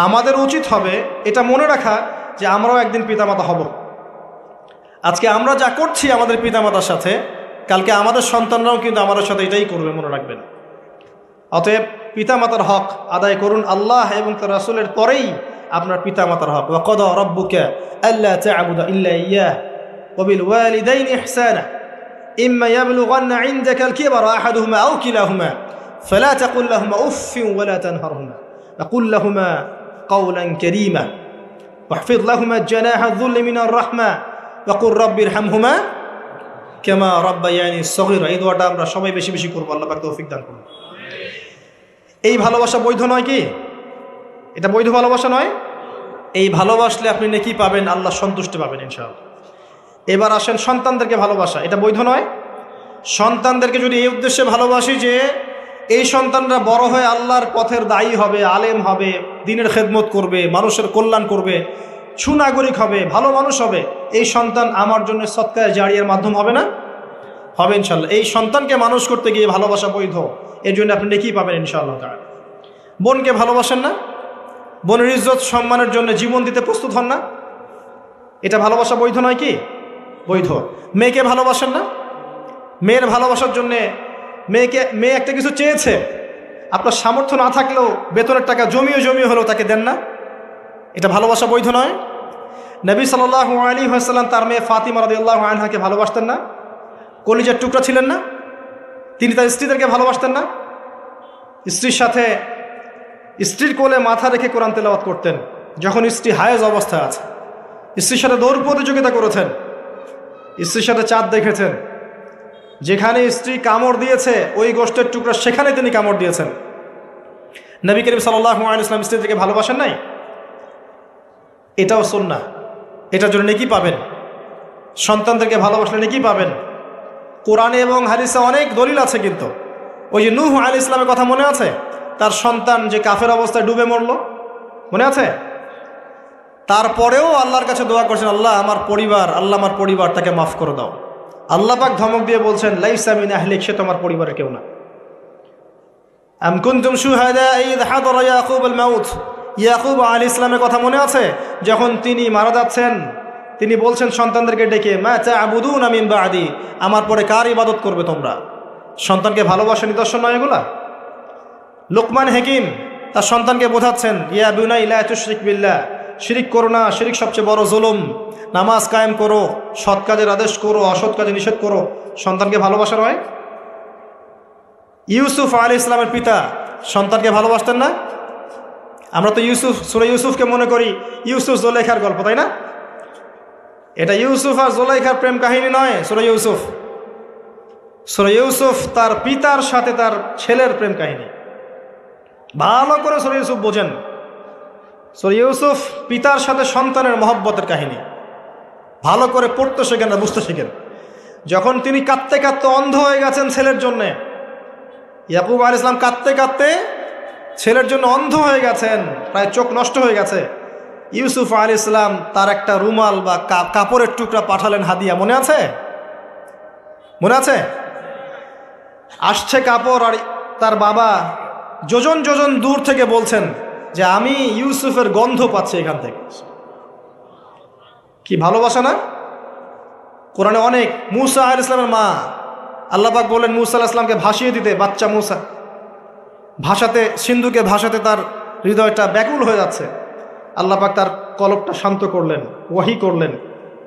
আমাদের উচিত হবে এটা মনে রাখা যে আমরাও একদিন পিতামাতা হব। আজকে আমরা যা করছি আমাদের পিতামাতার সাথে, কালকে আমাদের সন্তানরাও কিন্তু আমাদের সাথে এটাই করবে, মনে রাখবেন। অতএব পিতামাতার হক আদায় করুন আল্লাহ এবং তার রাসূলের পরেই আপনার পিতামাতার হক। ওয়া ক্বাদা রাব্বুকা আল্লা তা'বুদা ইল্লা ইয়্যাহু ওয়া বিল ওয়ালিদাইনি ইহসানা ইম্মা ইয়াবলুগান্না ইনদাকা আল-কিবরা আহাদুহুমা আও কিলাহুমা ফালা তাকুল লাহুমা উফফিন ওয়া লা তানহারহুমা ওয়া কুল লাহুমা কাওলান কারীমা ওয়াহফিজ লাহুমা জানাহা আয-যুল্লি মিনার রাহমা ওয়া কুর রাব্বিরহামহুমা কামা রাব্বায়ানি সগীরা। এই দোয়াটা আমরা সবাই বেশি বেশি করব। আল্লাহ পাক তৌফিক দান করুন। এই ভালোবাসা বৈধ নয় কি? এটা বৈধ ভালোবাসা নয়? এই ভালোবাসলে আপনি নেকি পাবেন, আল্লাহ সন্তুষ্টি পাবেন ইনশাআল্লাহ। এবার আসেন সন্তানদেরকে ভালোবাসা, এটা বৈধ নয়? সন্তানদেরকে যদি এই উদ্দেশ্যে ভালোবাসি যে এই সন্তানরা বড় হয়ে আল্লাহর পথের দায়ী হবে, আলেম হবে, দ্বীনের খেদমত করবে, মানুষের কল্যাণ করবে, সুনাগরিক হবে, ভালো মানুষ হবে, এই সন্তান আমার জন্য সদকায়ে জারিয়ার মাধ্যম হবে না? হবে ইনশাআল্লাহ। এই সন্তানকে মানুষ করতে গিয়ে ভালোবাসা বৈধ, এর জন্য আপনি নেকি পাবেন ইনশাআল্লাহ তাআলা। বোনকে ভালোবাসেন না? বোনের ইজ্জত সম্মানের জন্য জীবন দিতে প্রস্তুত হন না? এটা ভালোবাসা বৈধ নয় কি? বৈধ। মেয়েকে ভালোবাসেন না? মেয়ের ভালোবাসার জন্যে মেয়ে একটা কিছু চেয়েছে, আপনার সামর্থ্য না থাকলেও বেতনের টাকা জমিয়ে হলেও তাকে দেন না? এটা ভালোবাসা বৈধ নয়? নবী সাল্লাল্লাহু আলাইহি ওয়াসাল্লাম তার মেয়ে ফাতিমা রাদিয়াল্লাহু আনহাকে ভালোবাসতেন না? কলিজার টুকরা ছিলেন না? তিনি তার স্ত্রীদেরকে ভালোবাসতেন না? স্ত্রীর সাথে স্ত্রীর কোলে মাথা রেখে কোরআন তেলাওয়াত করতেন যখন স্ত্রী হায়েজ অবস্থায় আছে। স্ত্রীর সাথে দৌড় প্রতিযোগিতা করেছেন, স্ত্রীর সাথে চাঁদ দেখেছেন। যেখানে স্ত্রী কামড় দিয়েছে ওই গোষ্ঠের টুকরা সেখানে তিনি কামড় দিয়েছেন। নবী করিম সাল্লাল্লাহু আলাইহি ওয়াসাল্লাম স্ত্রীদেরকে ভালোবাসেন নাই? এটাও সুন্নাহ, এটার জন্য নেকি পাবেন। সন্তানদেরকে ভালোবাসলে নেকি পাবেন। কোরআনে এবং হাদিসে অনেক দলিল আছে। কিন্তু ওই যে নূহ আলাইহিস সালামের কথা মনে আছে? তার সন্তান যে কাফের অবস্থায় ডুবে মরল, মনে আছে? তারপরেও আল্লাহর কাছে দোয়া করছেন, আল্লাহ আমার পরিবার তাকে মাফ করে দাও। আল্লাহ পাক ধমক দিয়ে বলছেন, লাইসা মিন আহলিক, সে তোমার পরিবারের কেউ না। আম কুনতুম শুহাদা ইয হাদারা ইয়াকুব আল মাউত, ইয়াকুব আলাইহিস সালামের কথা মনে আছে? যখন তিনি মারা যাচ্ছেন তিনি বলছেন সন্তানদেরকে ডেকে, মা তা'বুদুনা মিন বা'দি, আমার পরে কার ইবাদত করবে তোমরা? সন্তানকে ভালোবাসা নিদর্শন নয় এগুলা? লোকমান হাকিম তার সন্তানকে বোঝাচ্ছেন, ইয়া বুনাই লা তুশরিক বিল্লাহ, শিরিক করো না, শিরিক সবচেয়ে বড় জুলুম। নামাজ কায়েম করো, সৎ কাজের আদেশ করো, অসৎ কাজে নিষেধ করো। সন্তানকে ভালোবাসা নয়? ইউসুফ আলাইহিস সালামের পিতা সন্তানকে ভালোবাসতেন না? আমরা তো সূরা ইউসুফকে মনে করি ইউসুফ জুলাইখার গল্প, তাই না? এটা ইউসুফ আর জুলাইখার প্রেম কাহিনী নয়। সূরা ইউসুফ তার পিতার সাথে তার ছেলের প্রেম কাহিনী। ভালো করে সূরা ইউসুফ বোঝেন। সূরা ইউসুফ পিতার সাথে সন্তানের মহব্বতের কাহিনী। ভালো করে পড়তে শেখেন আর বুঝতে শেখেন। যখন তিনি কাঁদতে কাঁদতে অন্ধ হয়ে গেছেন ছেলের জন্যে, ইয়াকুব আলাইহিস সালাম কাঁদতে কাঁদতে ছেলের জন্য অন্ধ হয়ে গেছেন, প্রায় চোখ নষ্ট হয়ে গেছে। ইউসুফ আলাইহিস সালাম তার একটা রুমাল বা কাপড়ের টুকরা পাঠালেন হাদিয়া, মনে আছে? আসছে কাপড়, আর তার বাবা যোজন যোজন দূর থেকে বলছেন যে আমি ইউসুফের গন্ধ পাচ্ছি এখান থেকে। কি ভালোবাসা না? কোরআনে অনেক। মূসা আলাইহিস সালামের মা, আল্লাহ পাক বলেন মূসা আলাইহিস সালামকে ভাসিয়ে দিতে, বাচ্চা মূসা সিন্ধুকে ভাসাতে তার হৃদয়টা ব্যাকুল হয়ে যাচ্ছে। আল্লাহ পাক তার কলবটা শান্ত করলেন, ওয়াহি করলেন,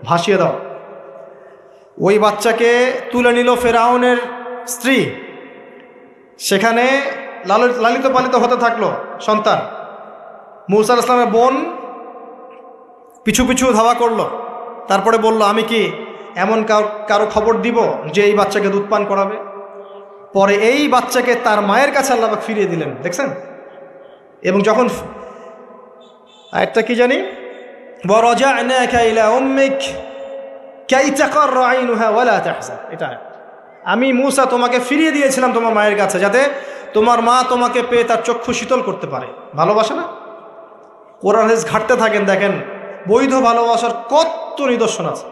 ভাসিয়ে দাও। ওই বাচ্চাকে তুলে নিল ফেরাউনের স্ত্রী, সেখানে লালিত পালিত হতে থাকলো সন্তান। মূসা আলাইহিস সালামের বোন পিছু পিছু ধাওয়া করলো, তারপরে বলল, আমি কি এমন কারো খবর দিব যে এই বাচ্চাকে দুধ পান করাবে? পরে এই বাচ্চাকে তার মায়ের কাছে আল্লাহ পাক ফিরিয়ে দিলেন, দেখছেন? এবং যখন আয়াতটা কি জানি, ওয়ারাজআনাকা ইলা উম্মিক কাই তাকাররা আইনুহা ওয়ালা তাহজান, এটা আমি মূসা তোমাকে ফিরিয়ে দিয়েছিলাম তোমার মায়ের কাছে, যাতে তোমার মা তোমাকে পেয়ে তার চক্ষু শীতল করতে পারে। ভালোবাসা না? কোরআন হাদিস ঘাটতে থাকেন, দেখেন বৈধ ভালোবাসার কত নিদর্শন আছে,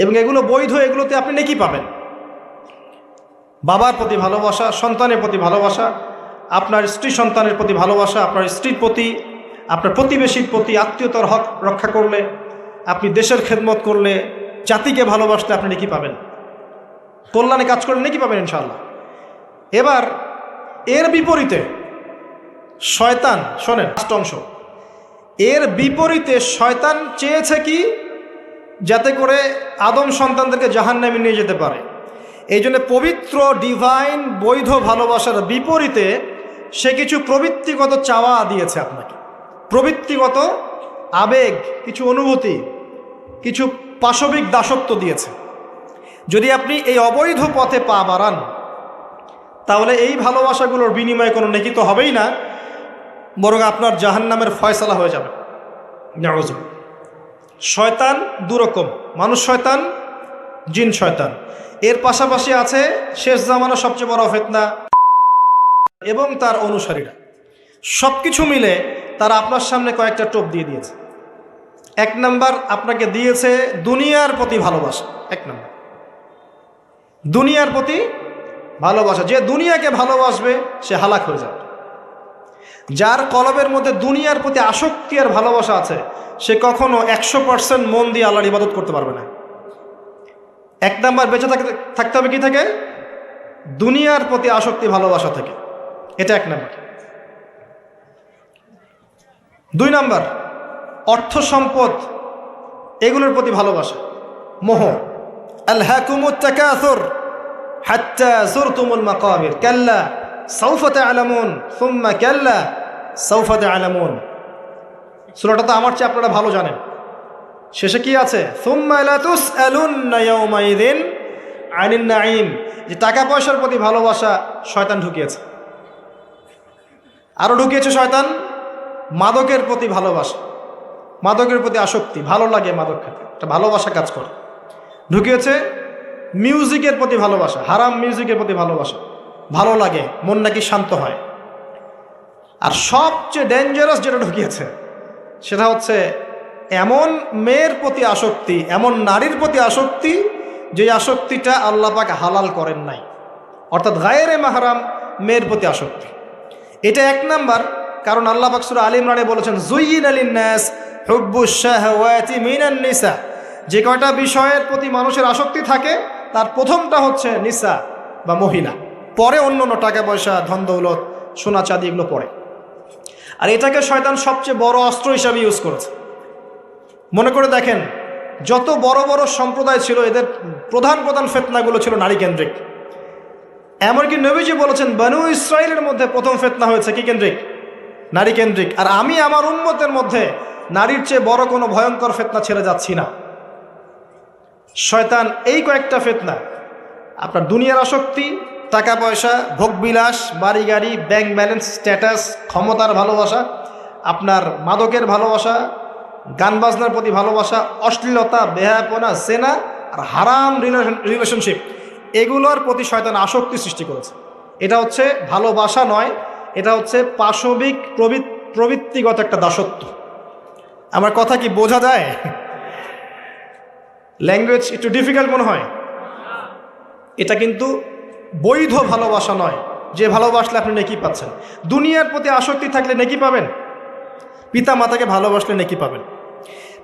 এবং এগুলো বৈধ, এগুলোতে আপনি নেকি পাবেন। বাবার প্রতি ভালোবাসা, সন্তানের প্রতি ভালোবাসা, আপনার স্ত্রী সন্তানের প্রতি ভালোবাসা, আপনার স্ত্রীর প্রতি, আপনার প্রতিবেশীর প্রতি আত্মীয়তার হক রক্ষা করলে, আপনি দেশের খেদমত করলে, জাতিকে ভালোবাসলে আপনি নেকি পাবেন। কল্যাণে কাজ করলে নেকি পাবেন ইনশাআল্লাহ। এবার এর বিপরীতে শয়তান, শোনেন লাস্ট অংশ, এর বিপরীতে শয়তান চেয়েছে কি, যাতে করে আদম সন্তানদেরকে জাহান্নামে নিয়ে যেতে পারে। এই জন্য পবিত্র ডিভাইন বৈধ ভালোবাসার বিপরীতে সে কিছু প্রবৃত্তিগত চাওয়া দিয়েছে আপনাকে, প্রবৃত্তিগত আবেগ, কিছু অনুভূতি, কিছু পাশবিক দাসত্ব দিয়েছে। যদি আপনি এই অবৈধ পথে পা বাড়ান, তাহলে এই ভালোবাসাগুলোর বিনিময়ে কোনো নেকি তো হবেই না, বরং আপনার জাহান্নামের ফয়সালা হয়ে যাবে। নাউযুবিল্লাহ। শয়তান দুরকম, মানুষ শয়তান, জিন শয়তান। এর পাশাপাশি আছে শেষ জামানার সবচেয়ে বড় ফিতনা এবং তার অনুসারীরা। সব কিছু মিলে তারা আপনার সামনে কয়েকটা টোপ দিয়ে দিয়েছে। এক নাম্বার, আপনাকে দিয়েছে দুনিয়ার প্রতি ভালোবাসা। এক নাম্বার, দুনিয়ার প্রতি ভালোবাসা। যে দুনিয়াকে ভালোবাসবে সে হালাক হয়ে যাবে। যার কলবের মধ্যে দুনিয়ার প্রতি আসক্তি আর ভালোবাসা আছে, সে কখনো 100% মন দিয়ে আল্লাহর ইবাদত করতে পারবে না। এক নাম্বার, বেঁচে থাকতে হবে কি থেকে? দুনিয়ার প্রতি আসক্তি, ভালোবাসা থেকে। এটা 1 নাম্বার। 2 নাম্বার, অর্থ সম্পদ এগুলোর প্রতি ভালোবাসা, মোহ। আলহাকুমুত তাকাসুর হাত্তা যুরতুমুল মাকাবির কাল্লা সাউফা তা'লামুন সুম্মা কাল্লা সাউফা তা'লামুন। সূরাটা তো আমার চেয়ে আপনারা ভালো জানেন। শেষে কি আছে? সুম্মা লা তুসআলুন্না ইয়াওমাইযিন আনিন নাঈম। যে টাকা পয়সার প্রতি ভালোবাসা শয়তান ঢুকিয়েছে। আরও ঢুকিয়েছে শয়তান মাদকের প্রতি ভালোবাসা, মাদকের প্রতি আসক্তি, ভালো লাগে মাদক খেতে, একটা ভালোবাসা কাজ করে। ঢুকিয়েছে মিউজিকের প্রতি ভালোবাসা, হারাম মিউজিকের প্রতি ভালোবাসা, ভালো লাগে, মন নাকি শান্ত হয়। আর সবচেয়ে ডেঞ্জারাস যেটা ঢুকিয়েছে সেটা হচ্ছে এমন মেয়ের প্রতি আসক্তি, এমন নারীর প্রতি আসক্তি যে আসক্তিটা আল্লাহ পাক হালাল করেন নাই, অর্থাৎ গায়রে মাহরাম মেয়ের প্রতি আসক্তি। এটা 1 নাম্বার। কারণ আল্লাহ পাক সূরা আলে ইমরানে বলেছেন যুয়্যিনা লিন-নাস হুব্বুশ শাহাওয়াতি মিনান নিসা। যে কয়টা বিষয়ের প্রতি মানুষের আসক্তি থাকে তার প্রথমটা হচ্ছে নিসা বা মহিলা, পরে অন্য টাকা পয়সা, ধন দৌলত, সোনা চাঁদি এগুলো পড়ে। আর এটাকে শয়তান সবচেয়ে বড় অস্ত্র হিসাবে ইউজ করেছে। মনে করে দেখেন, যত বড় বড় সম্প্রদায় ছিল এদের প্রধান প্রধান ফিতনাগুলো ছিল নারী কেন্দ্রিক। এমনকি নবীজি বলেছেন বনু ইসরাইলের মধ্যে প্রথম ফিতনা হয়েছে কি কেন্দ্রিক? নারী কেন্দ্রিক। আর আমি আমার উম্মতের মধ্যে নারীর চেয়ে বড় কোনো ভয়ঙ্কর ফিতনা ছেড়ে যাচ্ছি না। শয়তান এই কয়েকটা ফিতনা, আপনার দুনিয়ার আসক্তি, টাকা পয়সা, ভোগবিলাস, বাড়ি গাড়ি, ব্যাংক ব্যালেন্স, স্ট্যাটাস, ক্ষমতার ভালোবাসা, আপনার মাদকের ভালোবাসা, গান বাজনার প্রতি ভালোবাসা, অশ্লীলতা, বেহায়াপনা, জেনা আর হারাম রিলেশনশিপ, এগুলোর প্রতি শয়তান আসক্তি সৃষ্টি করেছে। এটা হচ্ছে ভালোবাসা নয়, এটা হচ্ছে পাশবিক প্রবৃত্তিগত একটা দাসত্ব। আমার কথা কি বোঝা যায়? ল্যাঙ্গুয়েজ একটু ডিফিকাল্ট মনে হয়। এটা কিন্তু বৈধ ভালোবাসা নয়, যে ভালোবাসলে আপনি নেকি পাচ্ছেন। দুনিয়ার প্রতি আসক্তি থাকলে নেকি পাবেন, পিতা মাতাকে ভালোবাসলে নেকি পাবেন।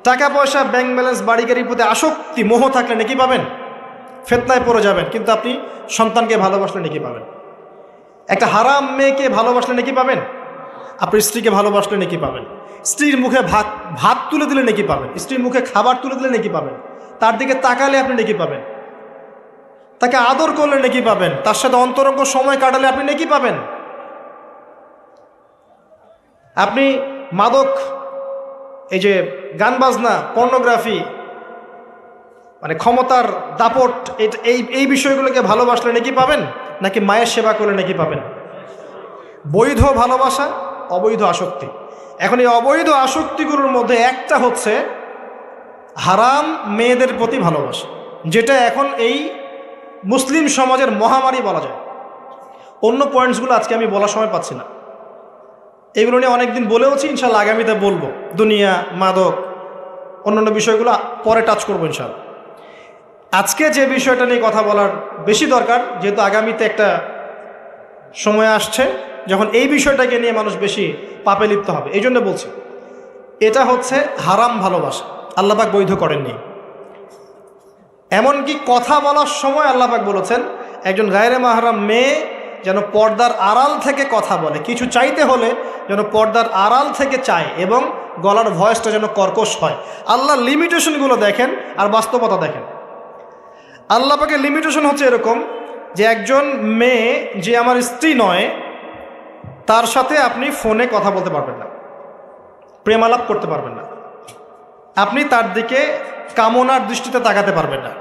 টাকা পয়সা, ব্যাংক ব্যালেন্স, বাড়ি গাড়ির প্রতি আসক্তি, মোহ থাকলে নেকি পাবেন, ফিতনায় পড়ে যাবেন। কিন্তু আপনি সন্তানকে ভালোবাসলে নেকি পাবেন। একটা হারাম মেয়েকে ভালোবাসলে নেকি পাবেন, আপনি স্ত্রীকে ভালোবাসলে নেকি পাবেন। স্ত্রীর মুখে ভাত তুলে দিলে নেকি পাবেন, স্ত্রীর মুখে খাবার তুলে দিলে নেকি পাবেন, তার দিকে তাকালে আপনি নেকি পাবেন, তাকে আদর করলে নেকি পাবেন, তার সাথে অন্তরঙ্গ সময় কাটালে আপনি নেকি পাবেন। আপনি মাদক, এই যে গান বাজনা, পর্নোগ্রাফি, মানে ক্ষমতার দাপট, এই বিষয়গুলোকে ভালোবাসলে নাকি পাবেন, নাকি মায়ের সেবা করলে নাকি পাবেন? বৈধ ভালোবাসা, অবৈধ আসক্তি। এখন এই অবৈধ আসক্তিগুলোর মধ্যে একটা হচ্ছে হারাম মেয়েদের প্রতি ভালোবাসা, যেটা এখন এই মুসলিম সমাজের মহামারী বলা যায়। অন্য পয়েন্টসগুলো আজকে আমি বলার সময় পাচ্ছি না। এগুলো নিয়ে অনেকদিন বলেওছি, ইনশাল্লাহ আগামীতে বলবো। দুনিয়া, মাদক, অন্যান্য বিষয়গুলো পরে টাচ করবো ইনশাল্লাহ। আজকে যে বিষয়টা নিয়ে কথা বলার বেশি দরকার, যেহেতু আগামীতে একটা সময় আসছে যখন এই বিষয়টাকে নিয়ে মানুষ বেশি পাপে লিপ্ত হবে, এই জন্য বলছি। এটা হচ্ছে হারাম ভালোবাসা, আল্লাহ পাক বৈধ করেননি। এমনকি কথা বলার সময় আল্লাহ পাক বলেছেন একজন গায়রে মাহরাম মেয়ে যেন পর্দার আড়াল থেকে কথা বলে, কিছু চাইতে হলে যেন পর্দার আড়াল থেকে চায়, এবং গলার ভয়েসটা যেন কর্কশ হয়। আল্লাহ লিমিটেশনগুলো দেখেন আর বাস্তবতা দেখেন। আল্লাহ পাকের লিমিটেশন হচ্ছে এরকম যে একজন মেয়ে যে আমার স্ত্রী নয়, তার সাথে আপনি ফোনে কথা বলতে পারবেন না, প্রেমালাপ করতে পারবেন না, আপনি তার দিকে কামনার দৃষ্টিতে তাকাতে পারবেন না,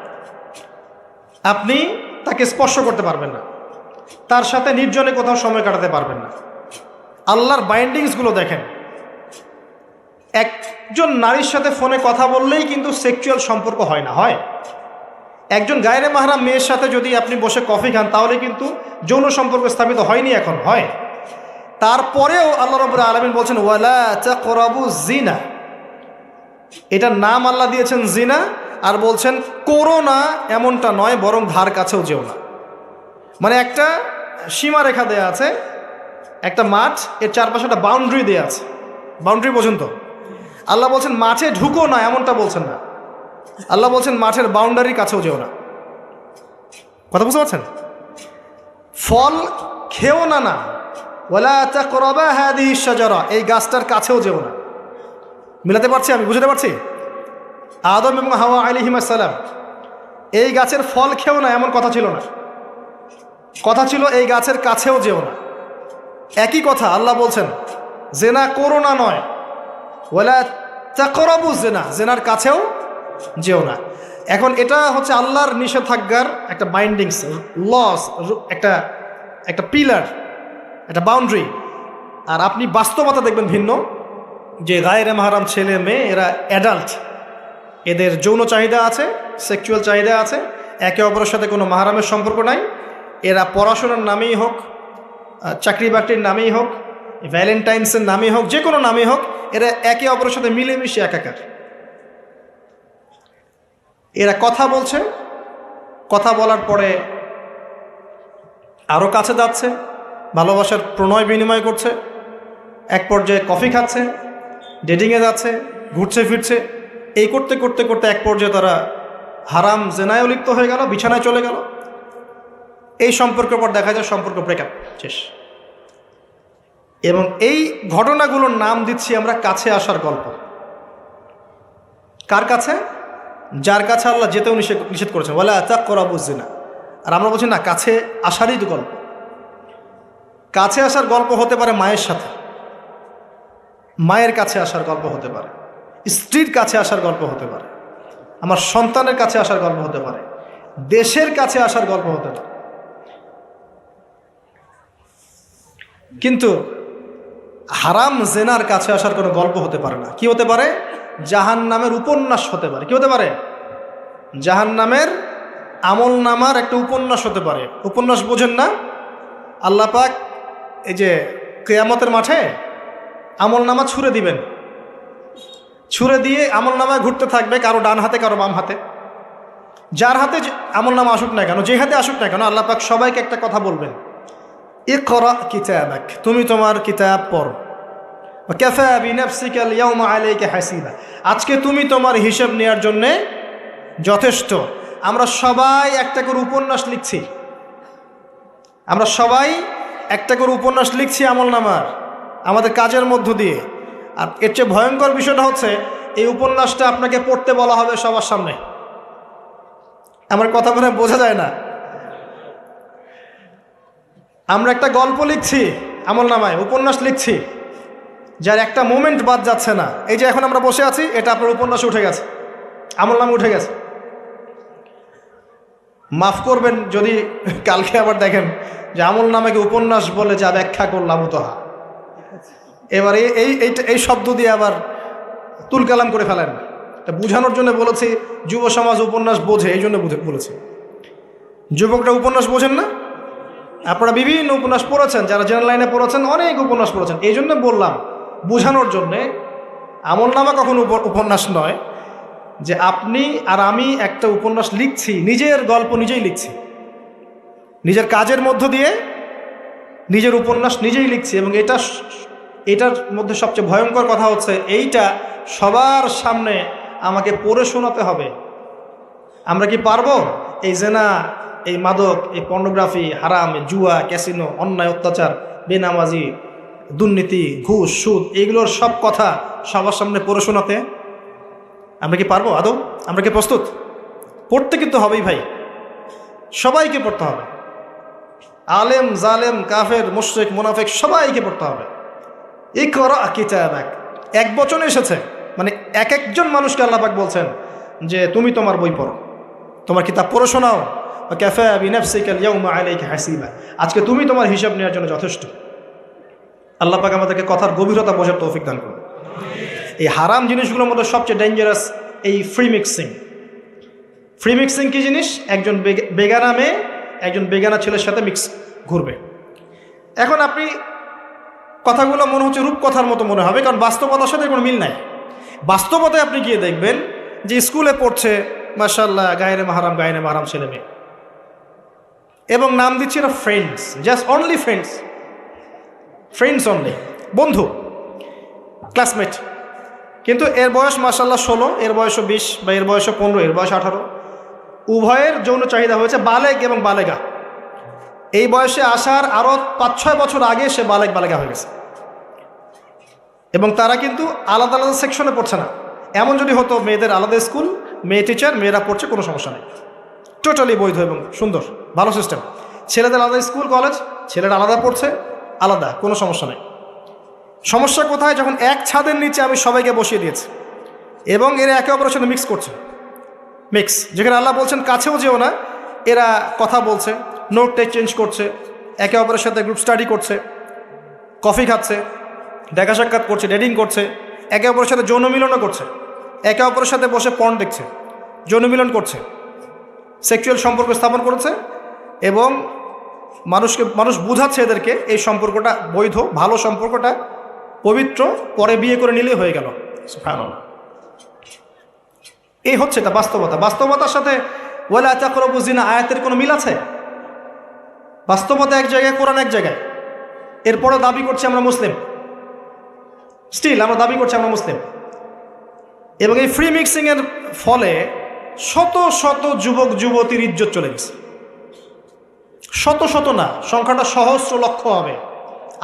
আপনি তাকে স্পর্শ করতে পারবেন না, তার সাথে নির্জনে কোথাও সময় কাটাতে পারবেন না। আল্লাহর বাইন্ডিংসগুলো দেখেন। একজন নারীর সাথে ফোনে কথা বললেই কিন্তু সেক্সুয়াল সম্পর্ক হয় না, হয়। একজন গায়রে মাহরাম মেয়ের সাথে যদি আপনি বসে কফি খান তাহলে কিন্তু যৌন সম্পর্ক স্থাপিত হয়নি, এখন হয়। তারপরেও আল্লাহ রাব্বুল আলামিন বলছেন ওয়ালা তাকরাবু জিনা, এটার নাম আল্লাহ দিয়েছেন জিনা, আর বলছেন করো না এমনটা নয়, বরং ধার কাছেও যেও না। মানে একটা সীমারেখা দেয়া আছে, একটা মাঠ, এর চারপাশে একটা বাউন্ডারি দেয়া আছে, বাউন্ডারি পর্যন্ত। আল্লাহ বলছেন মাঠে ঢুকো না, এমনটা বলছেন না। আল্লাহ বলছেন মাঠের বাউন্ডারির কাছেও যেও না। কথা বুঝতে পারছেন? ফল খেও না, না ওয়ালা তাকরাবা হাদিহি শাজারা, এই গাছটার কাছেও যেও না। মিলাতে পারছি, আমি বুঝতে পারছি? আদম এবং হাওয়া আলাইহিস সালাম এই গাছের ফল খেও না, এমন কথা ছিল না। কথা ছিল এই গাছের কাছেও যেও না। একই কথা আল্লাহ বলছেন জেনা করো না নয়, ওয়ালা তাকরাবু জেনা, জেনার কাছেও যেও না। এখন এটা হচ্ছে আল্লাহর নিষেধাজ্ঞার একটা বাইন্ডিংস, লস, একটা একটা পিলার, একটা বাউন্ডারি। আর আপনি বাস্তবতা দেখবেন ভিন্ন, যে গায়রে মাহরাম ছেলে মেয়ে এরা অ্যাডাল্ট, এদের যৌন চাহিদা আছে, সেক্সুয়াল চাহিদা আছে, একে অপরের সাথে কোনো মাহরামের সম্পর্ক নাই। এরা পড়াশোনার নামেই হোক, চাকরি বাকরির নামেই হোক, ভ্যালেন্টাইন্সের নামেই হোক, যে কোনো নামেই হোক, এরা একে অপরের সাথে মিলেমিশে একাকার। এরা কথা বলছে, কথা বলার পরে আরও কাছে যাচ্ছে, ভালোবাসার প্রণয় বিনিময় করছে, এক পর্যায়ে কফি খাচ্ছে, ডেটিংয়ে যাচ্ছে, ঘুরছে ফিরছে, এই করতে করতে করতে এক পর্যায়ে তারা হারাম জেনায় লিপ্ত হয়ে গেল, বিছানায় চলে গেল। এই সম্পর্কের পর দেখা যায় সম্পর্ক ব্রেকআপ, শেষ। এবং এই ঘটনাগুলোর নাম দিচ্ছি আমরা কাছে আসার গল্প। কার কাছে? যার কাছে আল্লাহ যেতেও নিষেধ করেছেন, ওয়ালা তাকরাবু জিনা। আর আমরা বলছি না, কাছে আসারই তো গল্প। কাছে আসার গল্প হতে পারে মায়ের সাথে, মায়ের কাছে আসার গল্প হতে পারে, স্ত্রীর কাছে আসার গল্প হতে পারে, আমার সন্তানের কাছে আসার গল্প হতে পারে, দেশের কাছে আসার গল্প হতে পারে। কিন্তু হারাম জেনার কাছে আসার কোনো গল্প হতে পারে না। কি হতে পারে? জাহান্নামের উপন্যাস হতে পারে। কি হতে পারে? জাহান্নামের আমল নামার একটা উপন্যাস হতে পারে। উপন্যাস বোঝেন না? আল্লাহ পাক এই যে কিয়ামতের মাঠে আমল নামা ছুঁড়ে দিবেন, ছুঁড়ে দিয়ে আমল নামায় ঘুরতে থাকবে, কারো ডান হাতে কারো বাম হাতে। যার হাতে আমল নামা আসুক না কেন, যে হাতে আসুক না কেন, আল্লাহ পাক সবাইকে একটা কথা বলবেন, ইকরা কিতাবাক, তুমি তোমার কিতাব পড়ো, কাফা বিনাফসিকা আল-ইয়াওমা আলাইকা হাসিবা, আজকে তুমি তোমার হিসাব নেওয়ার জন্য যথেষ্ট। আমরা সবাই একটা করে উপন্যাস লিখছি, আমরা সবাই একটা করে উপন্যাস লিখছি আমলনামার, আমাদের কাজের মধ্য দিয়ে। আর এর চেয়ে ভয়ঙ্কর বিষয়টা হচ্ছে, এই উপন্যাসটা আপনাকে পড়তে বলা হবে সবার সামনে। আমার কথা বলে বোঝা যায় না? আমরা একটা গল্প লিখছি আমলনামায়, উপন্যাস লিখছি, যার একটা মোমেন্ট বাদ যাচ্ছে না। এই যে এখন আমরা বসে আছি, এটা আপনার উপন্যাসে উঠে গেছে, আমলনামে উঠে গেছে। মাফ করবেন যদি কালকে আবার দেখেন যে আমলনামাকে উপন্যাস বলে যা ব্যাখ্যা করলাম উতহা, এবার এই শব্দ দিয়ে আবার তুলকালাম করে ফেলেন। এটা বুঝানোর জন্য বলেছি, যুব সমাজ উপন্যাস বোঝে, এই জন্য বলেছি। যুবকরা উপন্যাস বোঝেন না? আপনারা বিভিন্ন উপন্যাস পড়েছেন, যারা জেনারেল লাইনে পড়েছেন অনেক উপন্যাস পড়েছেন, এই জন্য বললাম বোঝানোর জন্যে। আমলনামা কখনো উপন্যাস নয় যে আপনি আর আমি একটা উপন্যাস লিখছি, নিজের গল্প নিজেই লিখছি, নিজের কাজের মধ্য দিয়ে নিজের উপন্যাস নিজেই লিখছি। এবং এটার মধ্যে সবচেয়ে ভয়ঙ্কর কথা হচ্ছে, এইটা সবার সামনে আমাকে পড়ে শোনাতে হবে। আমরা কি পারবো? এই জেনা, এই মাদক, এই পর্নোগ্রাফি, হারাম, জুয়া, ক্যাসিনো, অন্যায়, অত্যাচার, বেনামাজি, দুর্নীতি, ঘুষ, সুদ, এইগুলোর সব কথা সবার সামনে পড়ে শোনাতে আমরা কি পারবো আদৌ? আমরা কি প্রস্তুত? পড়তে কিন্তু হবেই ভাই, সবাইকে পড়তে হবে। আলেম, জালেম, কাফের, মুশরিক, মুনাফিক সবাইকে পড়তে হবে। ইকরা কিতাবাক, এক বচনে এসেছে, মানে এক একজন মানুষকে আল্লাহ পাক বলছেন যে তুমি তোমার বই পড়ো, তোমার কিতাব পড়ে শোনাও। কাফা বিনাফসিকা আল-ইয়াওমা আলাইকা হাসিবা, আজকে তুমি তোমার হিসাব নেওয়ার জন্য যথেষ্ট। আল্লাহ পাক আমাদেরকে কথার গভীরতা বোঝার তৌফিক দান করুন। এই হারাম জিনিসগুলোর মধ্যে সবচেয়ে ডেঞ্জারাস এই ফ্রি মিক্সিং। ফ্রি মিক্সিং কি জিনিস? একজন বেগানা মেয়ে একজন বেগানা ছেলের সাথে মিক্স ঘুরবে। এখন আপনি কথাগুলো মনে হচ্ছে রূপকথার মতো মনে হবে, কারণ বাস্তবতার সাথে কোনো মিল নাই। বাস্তবতায় আপনি গিয়ে দেখবেন যে স্কুলে পড়ছে মাশাআল্লাহ গায়রে মাহরাম ছেলে মেয়ে, এবং নাম দিচ্ছে এরা friends, just only friends only, বন্ধু, ক্লাসমেট। কিন্তু এর বয়স মাশাআল্লাহ 16, এর বয়সও 20, বা এর বয়সও 15, এর বয়স 18। উভয়ের যৌন চাহিদা হয়েছে বালেগ এবং বালেগা। এই বয়সে আসার আরও 5-6 বছর আগে সে বালেগা হয়ে গেছে, এবং তারা কিন্তু আলাদা আলাদা সেকশনে পড়ছে না। এমন যদি হতো মেয়েদের আলাদা স্কুল, মেয়ে টিচার, মেয়েরা পড়ছে, কোনো সমস্যা নেই, টোটালি বৈধ এবং সুন্দর, ভালো সিস্টেম। ছেলেদের আলাদা স্কুল কলেজ, ছেলেরা আলাদা পড়ছে, আলাদা, কোনো সমস্যা নেই। সমস্যা কোথায়? যখন এক ছাদের নিচে আমি সবাইকে বসিয়ে দিয়েছি এবং এরা একে অপরের সাথে মিক্স করছে, যেখানে আল্লাহ বলছেন কাছেও যেও না, এরা কথা বলছে, নোট টেক চেঞ্জ করছে, একে অপরের সাথে গ্রুপ স্টাডি করছে, কফি খাচ্ছে, দেখা সাক্ষাৎ করছে, ডেটিং করছে, একে অপরের সাথে যৌন মিলনও করছে, একে অপরের সাথে বসে পর্ন দেখছে, যৌন মিলন করছে, সেক্সুয়াল সম্পর্ক স্থাপন করেছে, এবং মানুষ বুঝাচ্ছে এদেরকে এই সম্পর্কটা বৈধ, ভালো সম্পর্কটা পবিত্র, পরে বিয়ে করে নিলেই হয়ে গেল। সুবহানাল্লাহ। এই হচ্ছে এটা বাস্তবতার সাথে ওয়ালা তাকরাবু জিনা আয়াতের কোনো মিল আছে? বাস্তবতা এক জায়গায়, কোরআন এক জায়গায়, এরপরে দাবি করছে আমরা মুসলিম, স্টিল আমরা দাবি করছি আমরা মুসলিম। এবং এই ফ্রি মিক্সিংয়ের ফলে শত শত যুবক যুবতীর ইজ্জত চলে গেছে, শত না, সংখ্যাটা সহস্র লক্ষ হবে,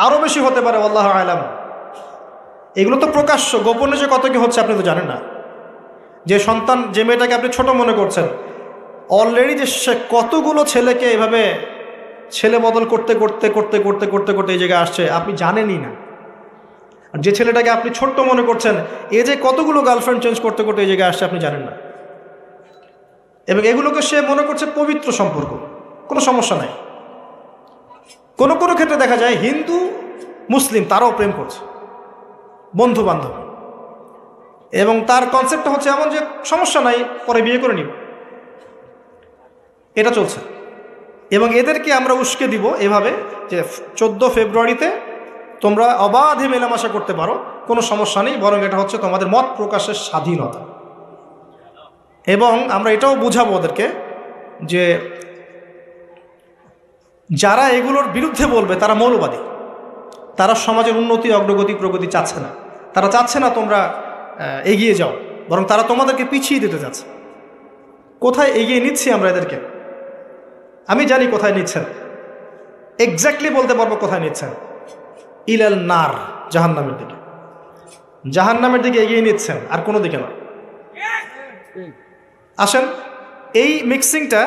আরও বেশি হতে পারে, আল্লাহু আ'লাম। এগুলো তো প্রকাশ্য, গোপনে যে কত কি হচ্ছে আপনি তো জানেন না। যে সন্তান, যে মেয়েটাকে আপনি ছোট মনে করছেন, অলরেডি যে সে কতগুলো ছেলেকে এভাবে ছেলে বদল করতে এই জায়গায় আসছে আপনি জানেনই না। আর যে ছেলেটাকে আপনি ছোট্ট মনে করছেন, এ যে কতগুলো গার্লফ্রেন্ড চেঞ্জ করতে এই জায়গায় আসছে আপনি জানেন না। এবং এগুলোকে সে মনে করছে পবিত্র সম্পর্ক, কোনো সমস্যা নাই। কোনো ক্ষেত্রে দেখা যায় হিন্দু মুসলিম তারাও প্রেম করছে, বন্ধু বান্ধব, এবং তার কনসেপ্টটা হচ্ছে এমন যে সমস্যা নাই, পরে বিয়ে করে নিব, এটা চলছে। এবং এদেরকে আমরা উস্কে দিব এভাবে যে 14 ফেব্রুয়ারিতে তোমরা অবাধে মেলামেশা করতে পারো, কোনো সমস্যা নেই, বরং এটা হচ্ছে তোমাদের মত প্রকাশের স্বাধীনতা। এবং আমরা এটাও বুঝাবো ওদেরকে যে যারা এগুলোর বিরুদ্ধে বলবে তারা মৌলবাদী, তারা সমাজের উন্নতি, অগ্রগতি, প্রগতি চাচ্ছে না, তারা চাচ্ছে না তোমরা এগিয়ে যাও, বরং তারা তোমাদেরকে পিছিয়ে দিতে চাচ্ছে। কোথায় এগিয়ে নিচ্ছি আমরা এদেরকে? আমি জানি কোথায় নিচ্ছেন, এক্স্যাক্টলি বলতে পারবো কোথায় নিচ্ছেন। ইলাল নার, জাহান্নামের দিকে এগিয়ে নিচ্ছেন, আর কোনো দিকে না। আসেন, এই মিক্সিংটা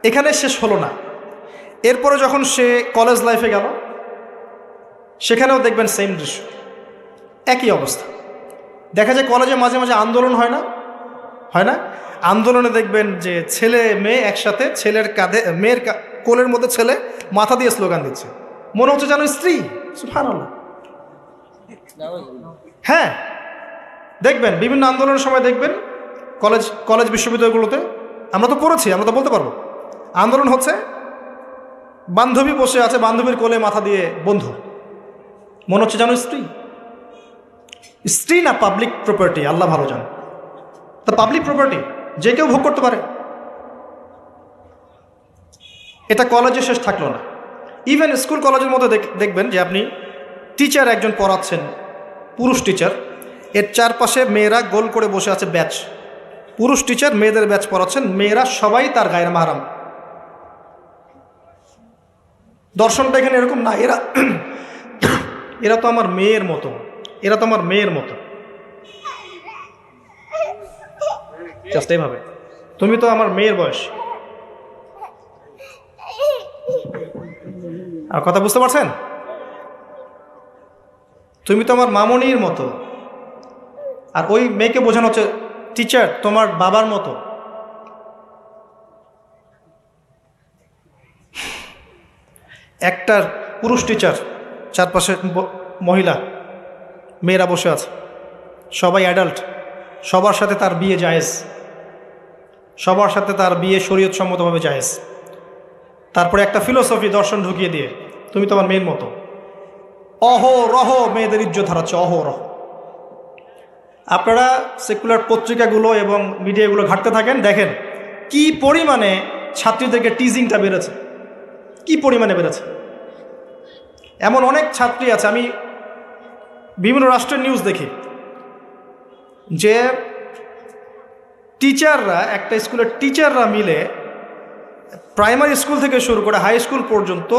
এখানে শেষ হলো না। এরপরে যখন সে কলেজ লাইফে গেল, সেখানেও দেখবেন সেম দৃশ্য, একই অবস্থা। দেখা যায় কলেজে মাঝে মাঝে আন্দোলন হয় না? আন্দোলনে দেখবেন যে ছেলে মেয়ে একসাথে, ছেলের কাঁধে, মেয়ের কোলের মধ্যে ছেলে মাথা দিয়ে স্লোগান দিচ্ছে, মনে হচ্ছে যেন স্ত্রী। সুবহানাল্লাহ। হ্যাঁ, দেখবেন বিভিন্ন আন্দোলনের সময় দেখবেন কলেজ বিশ্ববিদ্যালয়গুলোতে, আমরা তো পড়েছি, আমরা তো বলতে পারবো, আন্দোলন হচ্ছে, বান্ধবী বসে আছে, বান্ধবীর কোলে মাথা দিয়ে বন্ধু, মনে হচ্ছে যেন স্ত্রী না পাবলিক প্রপার্টি, আল্লাহ ভালো জান। তা পাবলিক প্রপার্টি যে কেউ ভোগ করতে পারে। এটা কলেজে শেষ থাকলো না, ইভেন স্কুল কলেজের মধ্যে দেখবেন যে আপনি টিচার একজন পড়াচ্ছেন, পুরুষ টিচার, এর চারপাশে মেয়েরা গোল করে বসে আছে ব্যাচ, পুরুষ টিচার মেয়েদের ব্যাচ পড়াচ্ছেন, মেয়েরা সবাই তার গায়ের মাহরাম। দর্শনটা এখানে এরকম না, এরা তো আমার মেয়ের মতো, জাস্ট এইভাবে, তুমি তো আমার মেয়ের বয়স। আর কথা বুঝতে পারছেন? তুমি তো আমার মামনির মতো। আর ওই মেয়েকে বোঝানো হচ্ছে টিচার তোমার বাবার মতো। একটা পুরুষ টিচার, চারপাশে মহিলা, মেয়েরা বসে আছে, সবাই অ্যাডাল্ট, সবার সাথে তার বিয়ে জায়েজ, সবার সাথে তার বিয়ে শরীয়ত সম্মতভাবে জায়েজ। তারপরে একটা ফিলোসফি, দর্শন ঢুকিয়ে দিয়ে তুমি তোমার মেয়ের মতো, অহরহ মেয়েদের ইজ্জত হারাচ্ছে, অহরহ। আপনারা সেকুলার পত্রিকাগুলো এবং মিডিয়াগুলো ঘাঁটতে থাকেন, দেখেন কি পরিমাণে ছাত্রীদেরকে টিজিংটা বেড়েছে, কি পরিমাণে বেড়েছে। এমন অনেক ছাত্রী আছে, আমি বিভিন্ন রাষ্ট্রের নিউজ দেখি যে টিচাররা, একটা স্কুলের টিচাররা মিলে প্রাইমারি স্কুল থেকে শুরু করে হাই স্কুল পর্যন্ত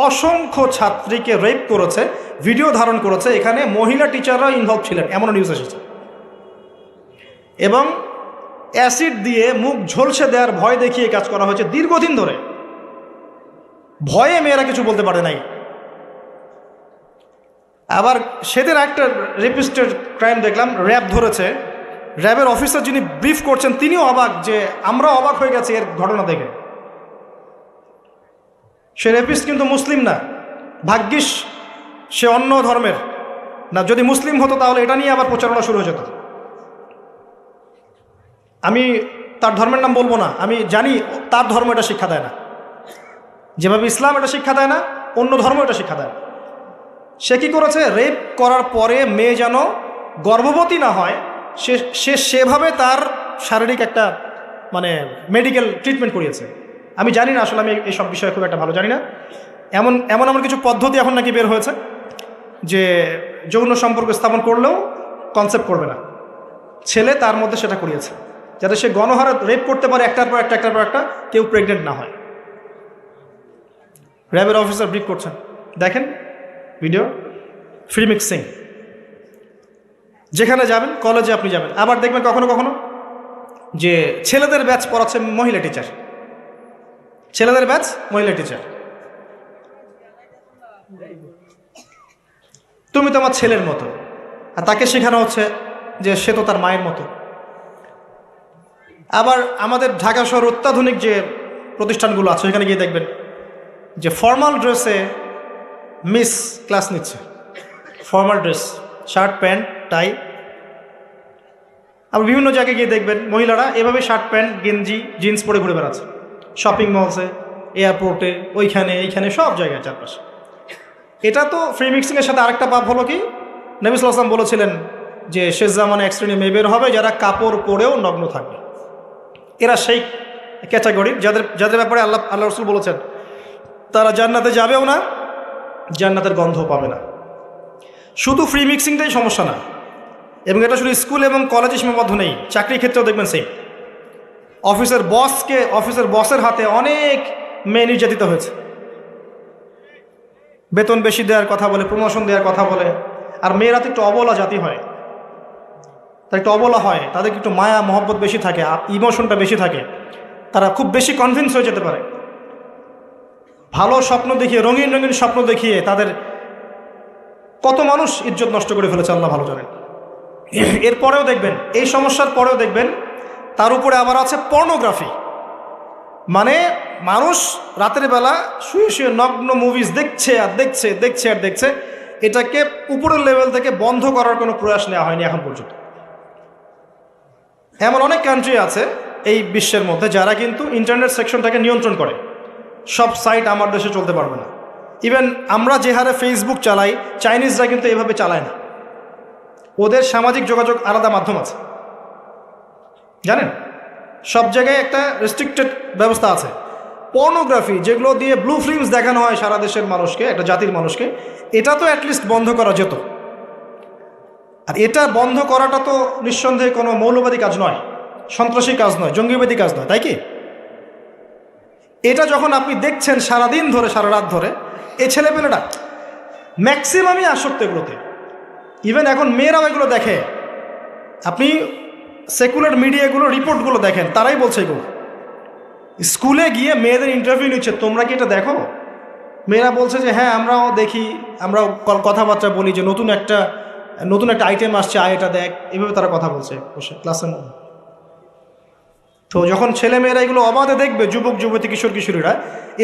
অসংখ্য ছাত্রীকে রেপ করেছে, ভিডিও ধারণ করেছে। এখানে মহিলা টিচাররা ইনভলভ ছিলেন, এমনও নিউজ এসেছে। এবং অ্যাসিড দিয়ে মুখ ঝলসে দেওয়ার ভয় দেখিয়ে কাজ করা হয়েছে দীর্ঘদিন ধরে। ভয়ে মেয়েরা কিছু বলতে পারে নাই। আবার সেদিন একটা রেপিস্টেড ক্রাইম দেখলাম, র্যাব ধরেছে। র্যাবের অফিসার যিনি ব্রিফ করছেন তিনিও অবাক, যে আমরা অবাক হয়ে গেছি এর ঘটনা দেখে। সে রেপিস্ট কিন্তু মুসলিম না, ভাগ্যিস সে অন্য ধর্মের না। যদি মুসলিম হতো তাহলে এটা নিয়ে আবার প্রচারণা শুরু হয়ে যেত। আমি তার ধর্মের নাম বলবো না, আমি জানি তার ধর্ম এটা শিক্ষা দেয় না। যেভাবে ইসলাম এটা শিক্ষা দেয় না, অন্য ধর্ম এটা শিক্ষা দেয়। সে কি করেছে, রেপ করার পরে মেয়ে যেন গর্ভবতী না হয় সে সেভাবে তার শারীরিক একটা মানে মেডিকেল ট্রিটমেন্ট করিয়েছে। আমি জানি না, আসলে আমি এইসব বিষয়ে খুব একটা ভালো জানি না। এমন কিছু পদ্ধতি এখন নাকি বের হয়েছে যে যৌন সম্পর্ক স্থাপন করলেও কনসেপ্ট করবে না, ছেলে তার মধ্যে সেটা করিয়েছে, যাতে সে গণহারে রেপ করতে পারে একটার পর একটা, কেউ প্রেগনেন্ট না হয়। র্যাবের অফিসার ব্রিফ করছেন, দেখেন ভিডিও, ফ্রি মিক্সিং। যেখানে যাবেন, কলেজে আপনি যাবেন, আবার দেখবেন কখনো কখনো যে ছেলেদের ব্যাচ পড়াচ্ছে মহিলা টিচার, ছেলেদের ব্যাচ মহিলা টিচার। তুমি তো আমার ছেলের মতো, আর তাকে শেখানো হচ্ছে যে সে তো তার মায়ের মতো। আবার আমাদের ঢাকা শহর অত্যাধুনিক যে প্রতিষ্ঠানগুলো আছে সেখানে গিয়ে দেখবেন যে ফর্মাল ড্রেসে মিস ক্লাস নিচ্ছে, formal dress, shirt pant tie. আবার বিভিন্ন জায়গায় গিয়ে দেখবেন মহিলারা এভাবে শার্ট প্যান্ট গেঞ্জি জিন্স পরে ঘুরে বেড়াচ্ছে, শপিং মলসে, এয়ারপোর্টে, ওইখানে এইখানে সব জায়গায় চারপাশে। এটা তো ফ্রি মিক্সিংয়ের সাথে আরেকটা পাপ হলো কি, নবী সাল্লাল্লাহু আলাইহি ওয়াসাল্লাম বলেছিলেন যে শেষ জামানে এক শ্রেণী মেয়ে বের হবে যারা কাপড় পরেও নগ্ন থাকবে। এরা সেই ক্যাটাগরির যাদের ব্যাপারে আল্লাহ রাসূল বলেছেন তারা জান্নাতে যাবেও না, জান্নাতের গন্ধ পাবে না। শুধু ফ্রি মিক্সিংটাই সমস্যা না, এবং এটা শুধু স্কুল এবং কলেজে সীমাবদ্ধ নেই, চাকরির ক্ষেত্রেও দেখবেন সেই অফিসের বসের হাতে অনেক মেয়ে নির্যাতিত হয়েছে। বেতন বেশি দেওয়ার কথা বলে, প্রমোশন দেওয়ার কথা বলে। আর মেয়েরা তো একটু অবলা জাতি হয়, তারা একটু অবলা হয়, তাদেরকে একটু মায়া মহব্বত বেশি থাকে, ইমোশনটা বেশি থাকে, তারা খুব বেশি কনভিন্স হয়ে যেতে পারে। ভালো স্বপ্ন দেখিয়ে, রঙিন রঙিন স্বপ্ন দেখিয়ে তাদের কত মানুষ ইজ্জত নষ্ট করে ফেলেছে আল্লাহ ভালো জানেন। এরপরেও দেখবেন, এই সমস্যার পরেও দেখবেন তার উপরে আবার আছে পর্নোগ্রাফি। মানে মানুষ রাতের বেলা শুয়ে শুয়ে নগ্ন মুভিজ দেখছে আর দেখছে, দেখছে আর দেখছে। এটাকে উপরের লেভেল থেকে বন্ধ করার কোনো প্রয়াস নেওয়া হয়নি এখন পর্যন্ত। এমন অনেক কান্ট্রি আছে এই বিশ্বের মধ্যে যারা কিন্তু ইন্টারনেট সেকশনটাকে নিয়ন্ত্রণ করে। সব সাইট আমার দেশে চলতে পারবে না। ইভেন আমরা যে হারে ফেসবুক চালাই, চাইনিজরা কিন্তু এভাবে চালায় না। ওদের সামাজিক যোগাযোগ আলাদা মাধ্যম আছে, জানেন, সব জায়গায় একটা রেস্ট্রিক্টেড ব্যবস্থা আছে। পর্নোগ্রাফি যেগুলো দিয়ে ব্লু ফিল্মস দেখানো হয় সারা দেশের মানুষকে, একটা জাতির মানুষকে, এটা তো অ্যাটলিস্ট বন্ধ করা যেত। আর এটা বন্ধ করাটা তো নিঃসন্দেহে কোনো মৌলবাদী কাজ নয়, সন্ত্রাসী কাজ নয়, জঙ্গিবাদী কাজ নয়, তাই কি? এটা যখন আপনি দেখছেন সারাদিন ধরে, সারা রাত ধরে, এই ছেলেপেলেটা ম্যাক্সিমামই আসক্ত এগুলোতে। ইভেন এখন মেয়েরাও এগুলো দেখে। আপনি সেকুলার মিডিয়াগুলো রিপোর্টগুলো দেখেন, তারাই বলছে এগুলো। স্কুলে গিয়ে মেয়েদের ইন্টারভিউ নিচ্ছে, তোমরা কি এটা দেখো? মেয়েরা বলছে যে হ্যাঁ আমরাও দেখি, আমরাও কথাবার্তা বলি যে নতুন একটা আইটেম আসছে, এটা দেখ, এভাবে তারা কথা বলছে বসে ক্লাসের মধ্যে। তো যখন ছেলে মেয়েরা এগুলো অবাধে দেখবে, যুবক যুবতী কিশোর কিশোরীরা,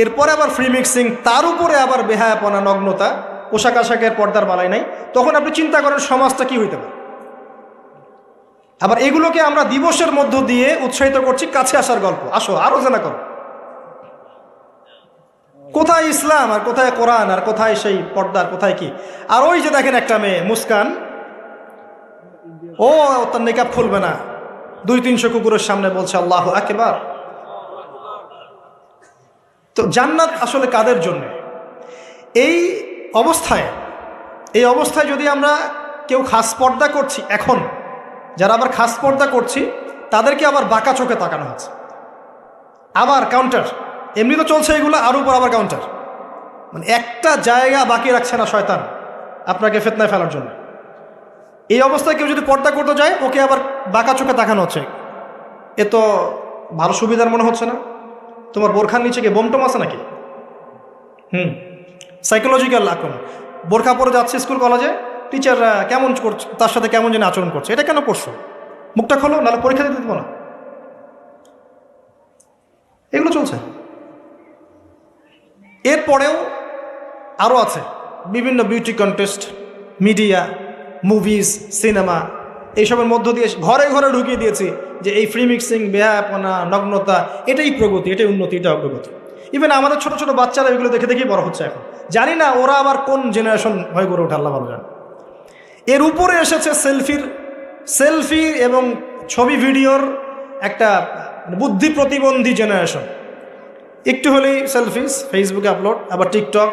এরপরে আবার ফ্রি মিক্সিং, তার উপরে আবার বেহায়াপনা, নগ্নতা, পোশাক আশাকের পর্দার বালাই নাই, তখন আপনি চিন্তা করেন সমাজটা কি হইতে পারে। আবার এগুলোকে আমরা দিবসের মধ্য দিয়ে উৎসাহিত করছি কাছে আসার গল্প, আসো আরো জানা করো। কোথায় ইসলাম আর কোথায় কোরআন আর কোথায় সেই পর্দার, কোথায় কি? আর ওই যে দেখেন একটা মেয়ে মুস্কান, ও তার নিকাব খুলবে না, 200-300 কুকুরের সামনে বলছে আল্লাহু আকবার। তো জান্নাত আসলে কাদের জন্য? এই অবস্থায় যদি আমরা কেউ খাস পর্দা করছি, এখন যারা আবার খাস পর্দা করছি তাদেরকে আবার বাঁকা চোখে তাকানো হচ্ছে। আবার কাউন্টার, এমনি তো চলছে এগুলো, আরও উপর আবার কাউন্টার। মানে একটা জায়গা বাকি রাখছে না শয়তান আপনাকে ফিতনায় ফেলার জন্য। এই অবস্থায় কেউ যদি পর্দা করতে যায়, ওকে আবার বাঁকা চোখে তাকানো হচ্ছে, এ তো ভালো সুবিধার মনে হচ্ছে না, তোমার বোরখার নিচে কি বোমটম আছে নাকি? সাইকোলজিক্যাল আক্রমণ। বোরখা পরে যাচ্ছে স্কুল কলেজে, টিচাররা কেমন করছে, তার সাথে কেমন যেন আচরণ করছে, এটা কেন পড়ছো, মুখটা খোলো, নাহলে পরীক্ষা দিতে দেবো না। এগুলো চলছে। এরপরেও আরও আছে বিভিন্ন beauty contest, media, movies, cinema, এইসবের মধ্য দিয়ে ঘরে ঘরে ঢুকিয়ে দিয়েছি যে এই ফ্রি মিক্সিং, বেহায়াপনা, নগ্নতা, এটাই প্রগতি, এটাই উন্নতি, এটা অগ্রগতি। ইভেন আমাদের ছোট ছোট বাচ্চারা এগুলো দেখে দেখেই বড় হচ্ছে এখন। জানি না ওরা আবার কোন জেনারেশন হয়ে গড়ে ওঠে, আল্লাহ ভালো জানে। এর উপরে এসেছে সেলফি এবং ছবি ভিডিওর একটা বুদ্ধি প্রতিবন্ধী জেনারেশন। একটু হলেই সেলফিস, ফেসবুকে আপলোড, আবার টিকটক,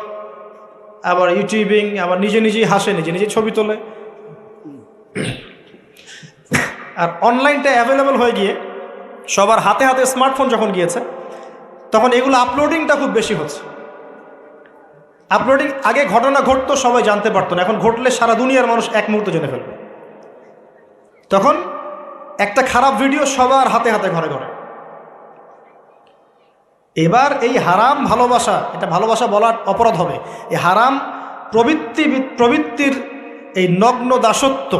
আবার ইউটিউবিং, আবার নিজে নিজেই হাসে, নিজে নিজে ছবি তোলে। আর অনলাইনটা অ্যাভেলেবল হয়ে গিয়ে সবার হাতে হাতে স্মার্টফোন যখন গিয়েছে, তখন এগুলো আপলোডিংটা খুব বেশি হচ্ছে। আপলোডিং, আগে ঘটনা ঘটতো সবাই জানতে পারতো না, এখন ঘটলে সারা দুনিয়ার মানুষ এক মুহূর্তে জেনে ফেলবে। তখন একটা খারাপ ভিডিও সবার হাতে হাতে, ঘরে ঘরে। এবার এই হারাম ভালোবাসা, এটা ভালোবাসা বলার অপরাধ হবে, এই হারাম প্রবৃত্তির এই নগ্ন দাসত্ব,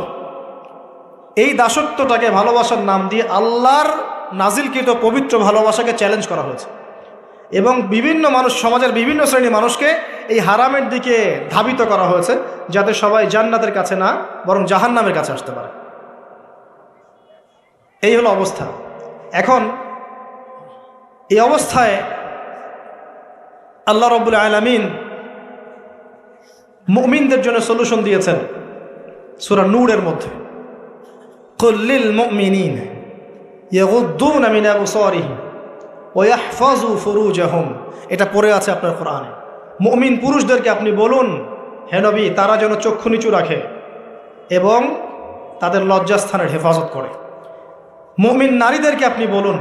এই দাসত্বটাকে ভালোবাসার নাম দিয়ে আল্লাহর নাজিলকৃত পবিত্র ভালোবাসাকে চ্যালেঞ্জ করা হয়েছে। এবং বিভিন্ন মানুষ, সমাজের বিভিন্ন শ্রেণীর মানুষকে এই হারামের দিকে ধাবিত করা হয়েছে, যাতে সবাই জান্নাতের কাছে না বরং জাহান্নামের কাছে আসতে পারে। এই হলো অবস্থা। এখন এই অবস্থায় আল্লাহ রাব্বুল আলামিন মুমিনদের জন্য সলিউশন দিয়েছেন সূরা নূরের মধ্যে। কুল লিল মুমিনিন ইয়াগুদ্দুনা মিন আবসারিহিম ওয়া ইয়াহফাযু ফুরুজাহুম, এটা পড়ে আছে আপনার কোরআনে। মুমিন পুরুষদেরকে আপনি বলুন, হে নবী, তারা যেন চক্ষু নিচু রাখে এবং তাদের লজ্জাস্থানের হেফাজত করে। মুমিন নারীদেরকে আপনি বলুন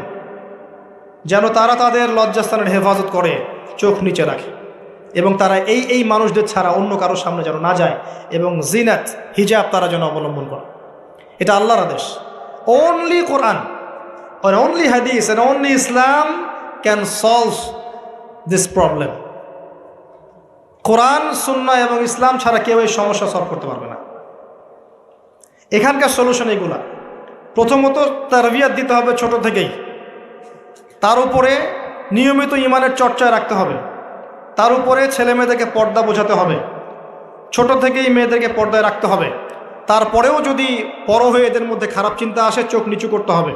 যেন তারা তাদের লজ্জাস্থানের হেফাজত করে, চোখ নিচে রাখে, এবং তারা এই মানুষদের ছাড়া অন্য কারোর সামনে যেন না যায়, এবং জিনাত, হিজাব তারা যেন অবলম্বন করে। এটা আল্লাহর আদেশ। Only Quran, only hadith and only Islam can solve this problem. কোরআন, সুন্নাহ এবং ইসলাম ছাড়া কেউ এই সমস্যা সলভ করতে পারবে না। এখানকার সলিউশন এগুলা। প্রথমত তারবিয়াত দিতে হবে ছোট থেকেই, তার উপরে নিয়মিত ইমানের চর্চায় রাখতে হবে, তার উপরে ছেলে মেয়েদেরকে পর্দা বোঝাতে হবে, ছোট থেকেই মেয়েদেরকে পর্দায় রাখতে হবে। তারপরেও যদি বড় হয়ে এদের মধ্যে খারাপ চিন্তা আসে, চোখ নিচু করতে হবে।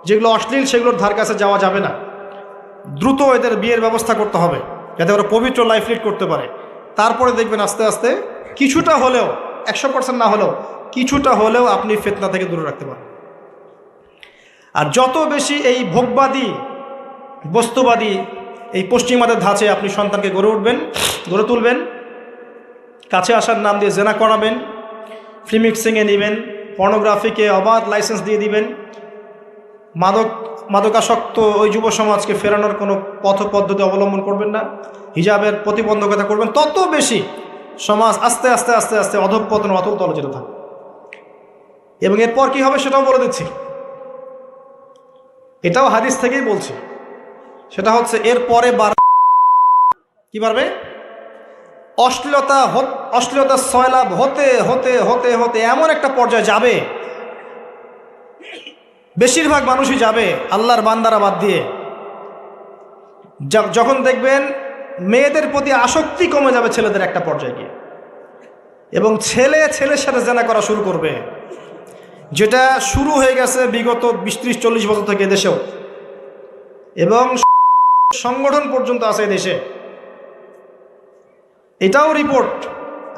যেগুলো অশ্লীল সেগুলোর ধার কাছে যাওয়া যাবে না। দ্রুত এদের বিয়ের ব্যবস্থা করতে হবে যাতে ওরা পবিত্র লাইফ লিড করতে পারে। তারপরে দেখবেন আস্তে আস্তে কিছুটা হলেও, 100% না হলেও কিছুটা হলেও আপনি ফিতনা থেকে দূরে রাখতে পারেন। আর যত বেশি এই ভোগবাদী, বস্তুবাদী, এই পশ্চিমাদের ধাঁচে আপনি সন্তানকে গড়ে তুলবেন, কাছে আসার নাম দিয়ে জেনা করাবেন, ফ্রি মিক্সিংয়ে নেবেন, পর্নোগ্রাফিকে অবাধ লাইসেন্স দিয়ে দিবেন, মাদকাসক্ত ওই যুব সমাজকে ফেরানোর কোনো পথ পদ্ধতি অবলম্বন করবেন না, হিজাবের প্রতিবন্ধকতা করবেন, তত বেশি সমাজ আস্তে আস্তে আস্তে আস্তে অধঃপতন, অতল তলে যেতে থাকবে। এবং এরপর কি হবে সেটাও বলে দিচ্ছি, এটাও হাদিস থেকেই বলছি। সেটা হচ্ছে এরপরে কি বাড়বে? অশ্লীলতা সয়লাভ হতে হতে হতে হতে এমন একটা পর্যায়ে যাবে, বেশিরভাগ মানুষই যাবে আল্লাহর বান্দারা বাদ দিয়ে, যখন দেখবেন মেয়েদের প্রতি আসক্তি কমে যাবে ছেলেদের একটা পর্যায়ে গিয়ে, এবং ছেলের সাথে জেনা করা শুরু করবে, যেটা শুরু হয়ে গেছে বিগত 20-30-40 বছর থেকে দেশেও, এবং সংগঠন পর্যন্ত আছে দেশে। এটাও রিপোর্ট,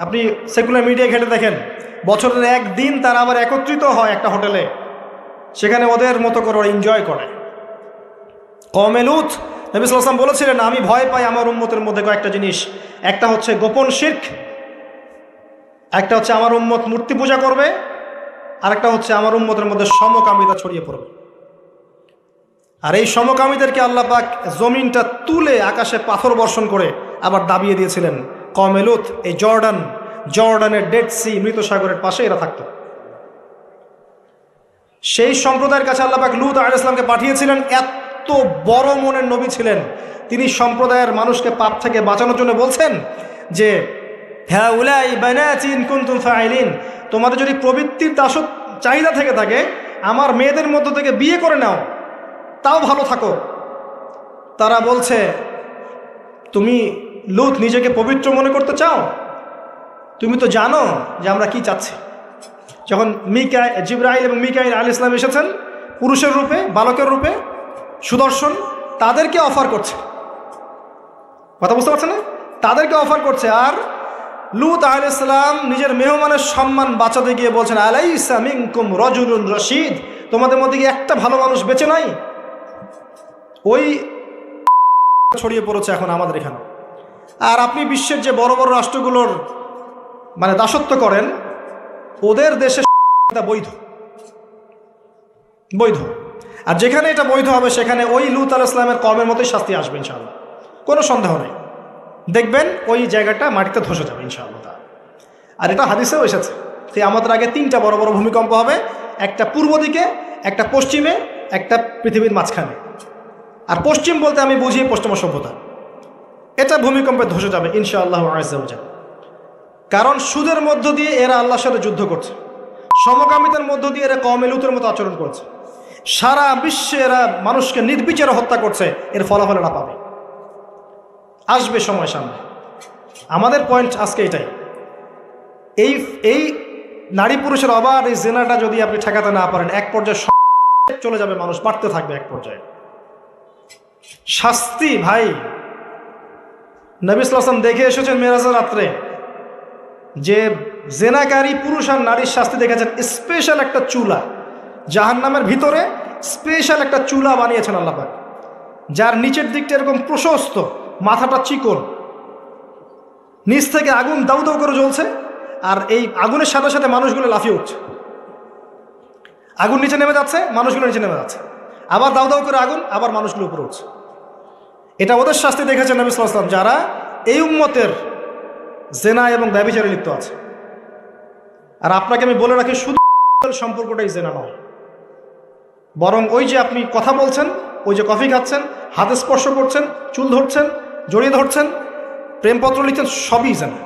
আপনি সেকুলার মিডিয়া ঘেটে দেখেন, বছরের একদিন তারা আবার একত্রিত হয় একটা হোটেলে, সেখানে ওদের মতো করে ওরা এনজয় করে। কওমে লূত, নবী সাল্লাল্লাহু আলাইহি ওয়াসাল্লাম বলেছিলেন, আমি ভয় পাই আমার উম্মতের মধ্যে কয়েকটা জিনিস। একটা হচ্ছে গোপন শিরক, একটা হচ্ছে আমার উম্মত মূর্তি পূজা করবে, আর একটা হচ্ছে আমার উম্মতের মধ্যে সমকামিতা ছড়িয়ে পড়বে। আর এই সমকামীদেরকে আল্লাহ পাক জমিনটা তুলে আকাশে পাথর বর্ষণ করে আবার দাবিয়ে দিয়েছিলেন। কওমে লূত এই জর্ডানের ডেড সি, মৃত সাগরের পাশে এরা থাকতো। সেই সম্প্রদায়ের কাছে আল্লাহ পাক লূত আলাইহিস সালামকে পাঠিয়েছিলেন। এত বড় মনের নবী ছিলেন তিনি, সম্প্রদায়ের মানুষকে পাপ থেকে বাঁচানোর জন্য বলছেন যে হ্যাঁ উলাই বানাতি ইন কুনতুম ফাইলিন, তোমাদের যদি প্রবৃত্তির চাহিদা থেকে থাকে আমার মেয়েদের মধ্য থেকে বিয়ে করে নাও, তাও ভালো থাকো। তারা বলছে তুমি লূত নিজেকে পবিত্র মনে করতে চাও? তুমি তো জানো যে আমরা কি চাচ্ছি। যখন জিবরাইল এবং মিকাইল আলাইহিস সালাম এসেছেন পুরুষের রূপে, বালকের রূপে, সুদর্শন, তাদেরকে অফার করছে, কথা বুঝতে পারছে না, তাদেরকে অফার করছে। আর লূত আলাইহিস সালাম নিজের মেহমানের সম্মান বাঁচাতে গিয়ে বলছেন আলাইসা মিনকুম রাজুলুন রশিদ, তোমাদের মধ্যে কি একটা ভালো মানুষ বেঁচে নাই? ওই ছড়িয়ে পড়েছে এখন আমাদের এখানে। আর আপনি বিশ্বের যে বড় বড় রাষ্ট্রগুলোর মানে দাসত্ব করেন, ওদের দেশে বৈধ। আর যেখানে এটা বৈধ হবে সেখানে ওই লূত আলাইহিস সালামের কওমের মতোই শাস্তি আসবে ইনশাআল্লাহ, কোনো সন্দেহ নেই। দেখবেন ওই জায়গাটা মাটিতে ধসে যাবে ইনশাআল্লাহ। আর এটা হাদিসেও এসেছে যে আমাদের আগে 3টা বড় বড় ভূমিকম্প হবে, একটা পূর্ব দিকে, একটা পশ্চিমে, একটা পৃথিবীর মাঝখানে। আর পশ্চিম বলতে আমি বুঝি পশ্চিমা সভ্যতা। এটা ভূমিকম্পে ধসে যাবে ইনশাআল্লাহ আযজা ওয়া জাল। কারণ সুদের মধ্য দিয়ে এরা আল্লাহর সাথে যুদ্ধ করছে, সমকামিতার মধ্য দিয়ে এরা কওমে লূতের মতো আচরণ করছে, সারা বিশ্বে এরা মানুষকে নির্বিচারে হত্যা করছে। এর ফলাফল এরা পাবে, আসবে সময় সামনে। আমাদের পয়েন্ট আজকে এটাই, এই নারী পুরুষের অবাধ এই জিনাটা যদি আপনি ঠেকাতে না পারেন, এক পর্যায়ে চলে যাবে, মানুষ বাড়তে থাকবে। এক পর্যায়ে শাস্তি ভাই, নবী সাল্লাল্লাহু আলাইহি ওয়াসাল্লাম দেখে এসেছেন মেরাজের রাত্রে যে জেনাকারী পুরুষ আর নারীর শাস্তি দেখেছেন। স্পেশাল একটা চুলা জাহান্নামের ভিতরে, স্পেশাল একটা চুলা বানিয়েছেন আল্লাহ পাক, যার নিচের দিকটা এরকম প্রশস্ত, মাথাটা চিকন, নিচ থেকে আগুন দাউ দাউ করে জ্বলছে, আর এই আগুনের সাথে সাথে মানুষগুলো লাফিয়ে উঠছে। আগুন নিচে নেমে যাচ্ছে, মানুষগুলো নিচে নেমে যাচ্ছে, আবার দাউ দাউ করে আগুন, আবার মানুষগুলো উপরে উঠছে। এটা ওদের শাস্তি দেখেছেন নবী সাল্লাল্লাহু আলাইহি ওয়াসাল্লাম যারা এই উম্মতের জেনা এবং ব্যভিচারে লিপ্ত আছে। আর আপনাকে আমি বলে রাখি, শুধু সম্পর্কটাই জেনা নয়, বরং ওই যে আপনি কথা বলছেন, ওই যে কফি খাচ্ছেন, হাতে স্পর্শ করছেন, চুল ধরছেন, জড়িয়ে ধরছেন, প্রেমপত্র লিখছেন, সবই জেনা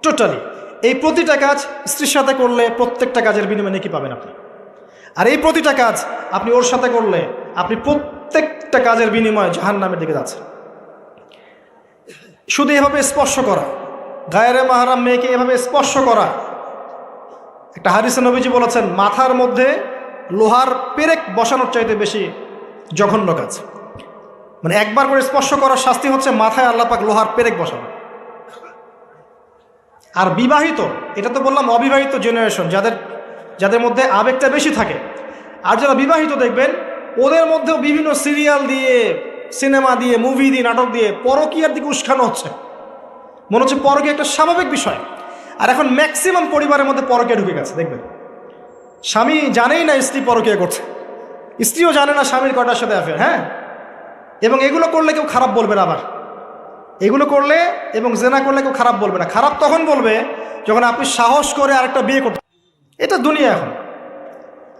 টোটালি। এই প্রতিটা কাজ স্ত্রীর সাথে করলে প্রত্যেকটা কাজের বিনিময়ে নেকি পাবেন আপনি। আর এই প্রতিটা কাজ আপনি ওর সাথে করলে আপনি প্রত্যেকটা কাজের বিনিময়ে জাহান্নামের দিকে যাচ্ছেন। শুধু এভাবে স্পর্শ করা, গায়েরে মাহরাম মেয়েকে এভাবে স্পর্শ করা, একটা হাদিসে নবীজি বলেছেন মাথার মধ্যে লোহার পেরেক বসানোর চাইতে বেশি জঘন্য কাজ। মানে একবার করে স্পর্শ করার শাস্তি হচ্ছে মাথায় আল্লাহ পাক লোহার পেরেক বসানো। আর বিবাহিত, এটা তো বললাম অবিবাহিত জেনারেশন, যাদের মধ্যে আবেগটা বেশি থাকে। আর যারা বিবাহিত দেখবেন ওদের মধ্যেও বিভিন্ন সিরিয়াল দিয়ে, সিনেমা দিয়ে, মুভি দিয়ে, নাটক দিয়ে পরকীয়ার দিকে উস্কানো হচ্ছে। মনে হচ্ছে পরকীয়া একটা স্বাভাবিক বিষয়। আর এখন ম্যাক্সিমাম পরিবারের মধ্যে পরকীয়া ঢুকে গেছে। দেখবেন স্বামী জানেই না স্ত্রী পরকীয়া করছে, স্ত্রীও জানে না স্বামীর কটার সাথে অ্যাফেয়ার। হ্যাঁ, এবং এগুলো করলে কেউ খারাপ বলবে না। আবার এগুলো করলে এবং জেনা করলে কেউ খারাপ বলবে না। খারাপ তখন বলবে যখন আপনি সাহস করে আরেকটা বিয়ে করতে। এটা দুনিয়া এখন।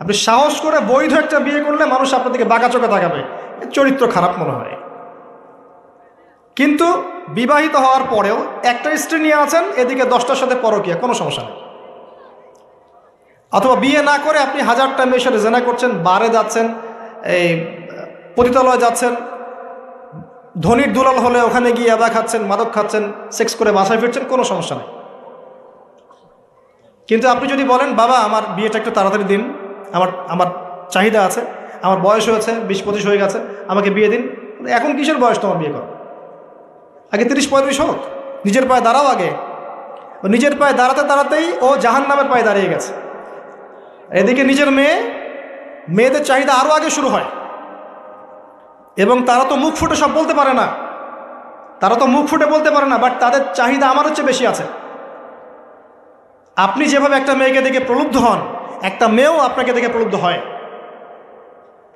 আপনি সাহস করে বৈধ একটা বিয়ে করলে মানুষ আপনার দিকে বাঁকা চোখে তাকাবে, চরিত্র খারাপ মনে হয়। কিন্তু বিবাহিত হওয়ার পরেও একটা স্ত্রী নিয়ে আছেন, এদিকে 10টার সাথে পরকীয়া, কোনো সমস্যা নেই। অথবা বিয়ে না করে আপনি 1000টা মেয়ের সাথে জেনা করছেন, বারে যাচ্ছেন, এই পতিতালয়ে যাচ্ছেন, ধনির দুলাল হলে ওখানে গিয়ে আদা খাচ্ছেন, মাদক খাচ্ছেন, সেক্স করে বাসায় ফিরছেন, কোনো সমস্যা নেই। কিন্তু আপনি যদি বলেন বাবা আমার বিয়েটা একটু তাড়াতাড়ি দিন, আমার চাহিদা আছে, আমার বয়স হয়েছে 20-25 হয়ে গেছে, আমাকে বিয়ে দিন। এখন কিসের বয়স তোমার বিয়ে করো? আগে 30-35 হোক, নিজের পায়ে দাঁড়াও আগে। নিজের পায়ে দাঁড়াতে দাঁড়াতেই ও জাহান্নামের পায়ে দাঁড়িয়ে গেছে। এদিকে নিজের মেয়েদের চাহিদা আরও আগে শুরু হয়। এবং তারা তো মুখ ফুটে সব বলতে পারে না, বাট তাদের চাহিদা আমার হচ্ছে বেশি আছে। আপনি যেভাবে একটা মেয়েকে দেখে প্রলুব্ধ হন, একটা মেয়েও আপনাকে দেখে প্রলুব্ধ হয়।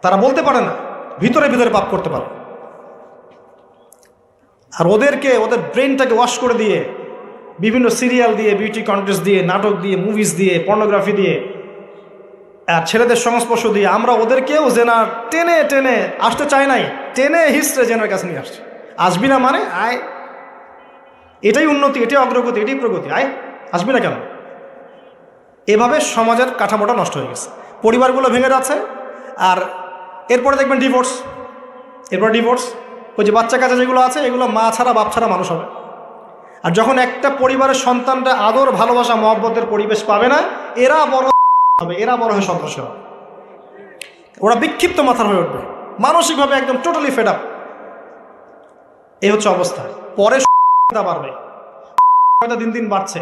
তারা বলতে পারে না, ভিতরে ভিতরে পাপ করতে পারে। আর ওদেরকে ওদের ব্রেনটাকে ওয়াশ করে দিয়ে বিভিন্ন সিরিয়াল দিয়ে, বিউটি কন্টেস্ট দিয়ে, নাটক দিয়ে, মুভিজ দিয়ে, পর্নোগ্রাফি দিয়ে, আর ছেলেদের সংস্পর্শ দিয়ে আমরা ওদেরকেও জেনার টেনে টেনে আসতে চাই নাই, টেনে হিস্ট্রে জেনার কাছে নিয়ে আসছে। আসবি না মানে আয়, এটাই উন্নতি, এটাই অগ্রগতি, এটাই প্রগতি, আয় আসবি না কেন? এভাবে সমাজের কাঠামোটা নষ্ট হয়ে গেছে, পরিবারগুলো ভেঙে যাচ্ছে। আর এরপরে দেখবেন ডিভোর্স, এরপর ডিভোর্স। ওই যে বাচ্চা কাচ্চা যেগুলো আছে এগুলো মা ছাড়া বাপ ছাড়া মানুষ হবে। আর যখন একটা পরিবারের সন্তানটা আদর, ভালোবাসা, মহব্বতের পরিবেশ পাবে না, এরা বড় হবে, এরা বড় হয়ে সন্ত্রাসী হবে। ওরা বিক্ষিপ্ত মাথার হয়ে উঠবে, মানসিকভাবে একদম টোটালি ফেড আপ। এই হচ্ছে অবস্থা। পরে বাড়বে, দিন দিন বাড়ছে।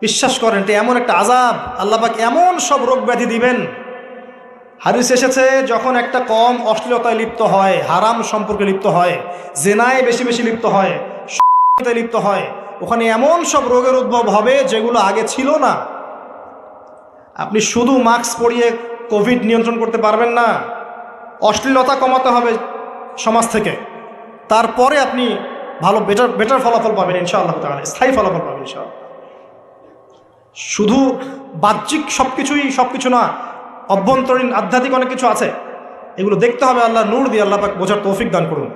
বিশ্বাস করেন এটা এমন একটা আযাব, আল্লাহ পাক এমন সব রোগ ব্যাধি দিবেন। হাদিস এসেছে যখন একটা কম অশ্লীলতায় লিপ্ত হয়, হারাম সম্পর্কে লিপ্ত হয়, জেনায় বেশি বেশি লিপ্ত হয়, লিপ্ত হয়, ওখানে এমন সব রোগের উদ্ভব হবে যেগুলো আগে ছিল না। আপনি শুধু মাস্ক পরিয়ে কোভিড নিয়ন্ত্রণ করতে পারবেন না, অশ্লীলতা কমাতে হবে সমাজ থেকে, তারপরে আপনি ভালো বেটার ফলাফল পাবেন ইনশাআল্লাহ তাআলা, স্থায়ী ফলাফল পাবেন ইনশাআল্লাহ। শুধু বাহ্যিক সবকিছু না, অভ্যন্তরীণ আধ্যাত্মিক অনেক কিছু আছে, এগুলো দেখতে হবে। আল্লাহ নূর দিয়ে আল্লাহ পাক বোঝার তৌফিক দান করুন।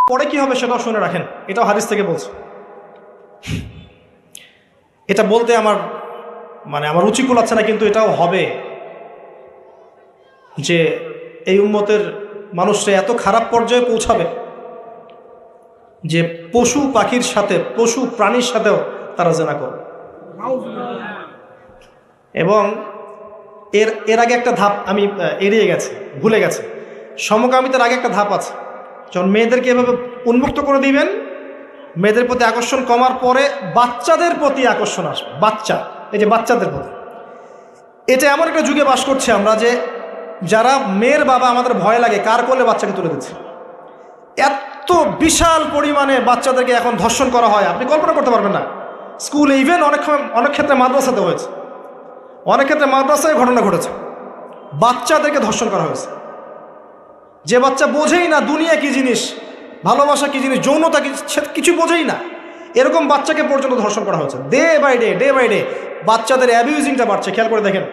পরে কি হবে সেটাও শুনে রাখেন, এটাও হাদিস থেকে বলছে। এটা বলতে আমার রুচি কুলাচ্ছে না, কিন্তু এটাও হবে যে এই উম্মতের মানুষরা এত খারাপ পর্যায়ে পৌঁছাবে যে পশু পাখির সাথে, পশু প্রাণীর সাথেও তারা জেনা করবে। এবং এর আগে একটা ধাপ আমি এড়িয়ে গেছি, ভুলে গেছি। সমকামিতার আগে একটা ধাপ আছে। যখন মেয়েদেরকে এভাবে উন্মুক্ত করে দিবেন, মেয়েদের প্রতি আকর্ষণ কমার পরে বাচ্চাদের প্রতি আকর্ষণ আসবে। এই যে বাচ্চাদের প্রতি, এটা এমন একটা যুগে বাস করছে আমরা যে যারা মেয়ের বাবা আমাদের ভয় লাগে কার কোলে বাচ্চাকে তুলে দিচ্ছে। এত বিশাল পরিমাণে বাচ্চাদেরকে এখন ধর্ষণ করা হয়, আপনি কল্পনা করতে পারবেন না। স্কুলে, ইভেন অনেক ক্ষেত্রে মাদ্রাসাতে হয়েছে, অনেক ক্ষেত্রে মাদ্রাসায় ঘটনা ঘটেছে, বাচ্চাদেরকে ধর্ষণ করা হয়েছে। যে বাচ্চা বোঝেই না দুনিয়া কি জিনিস, ভালোবাসা কি জিনিস, যৌনতা কি, সে কিছু বোঝেই না, এরকম বাচ্চাকে পর্যন্ত ধর্ষণ করা হয়েছে। ডে বাই ডে বাচ্চাদের অ্যাবিউজিংটা বাড়ছে। খেয়াল করে দেখেন,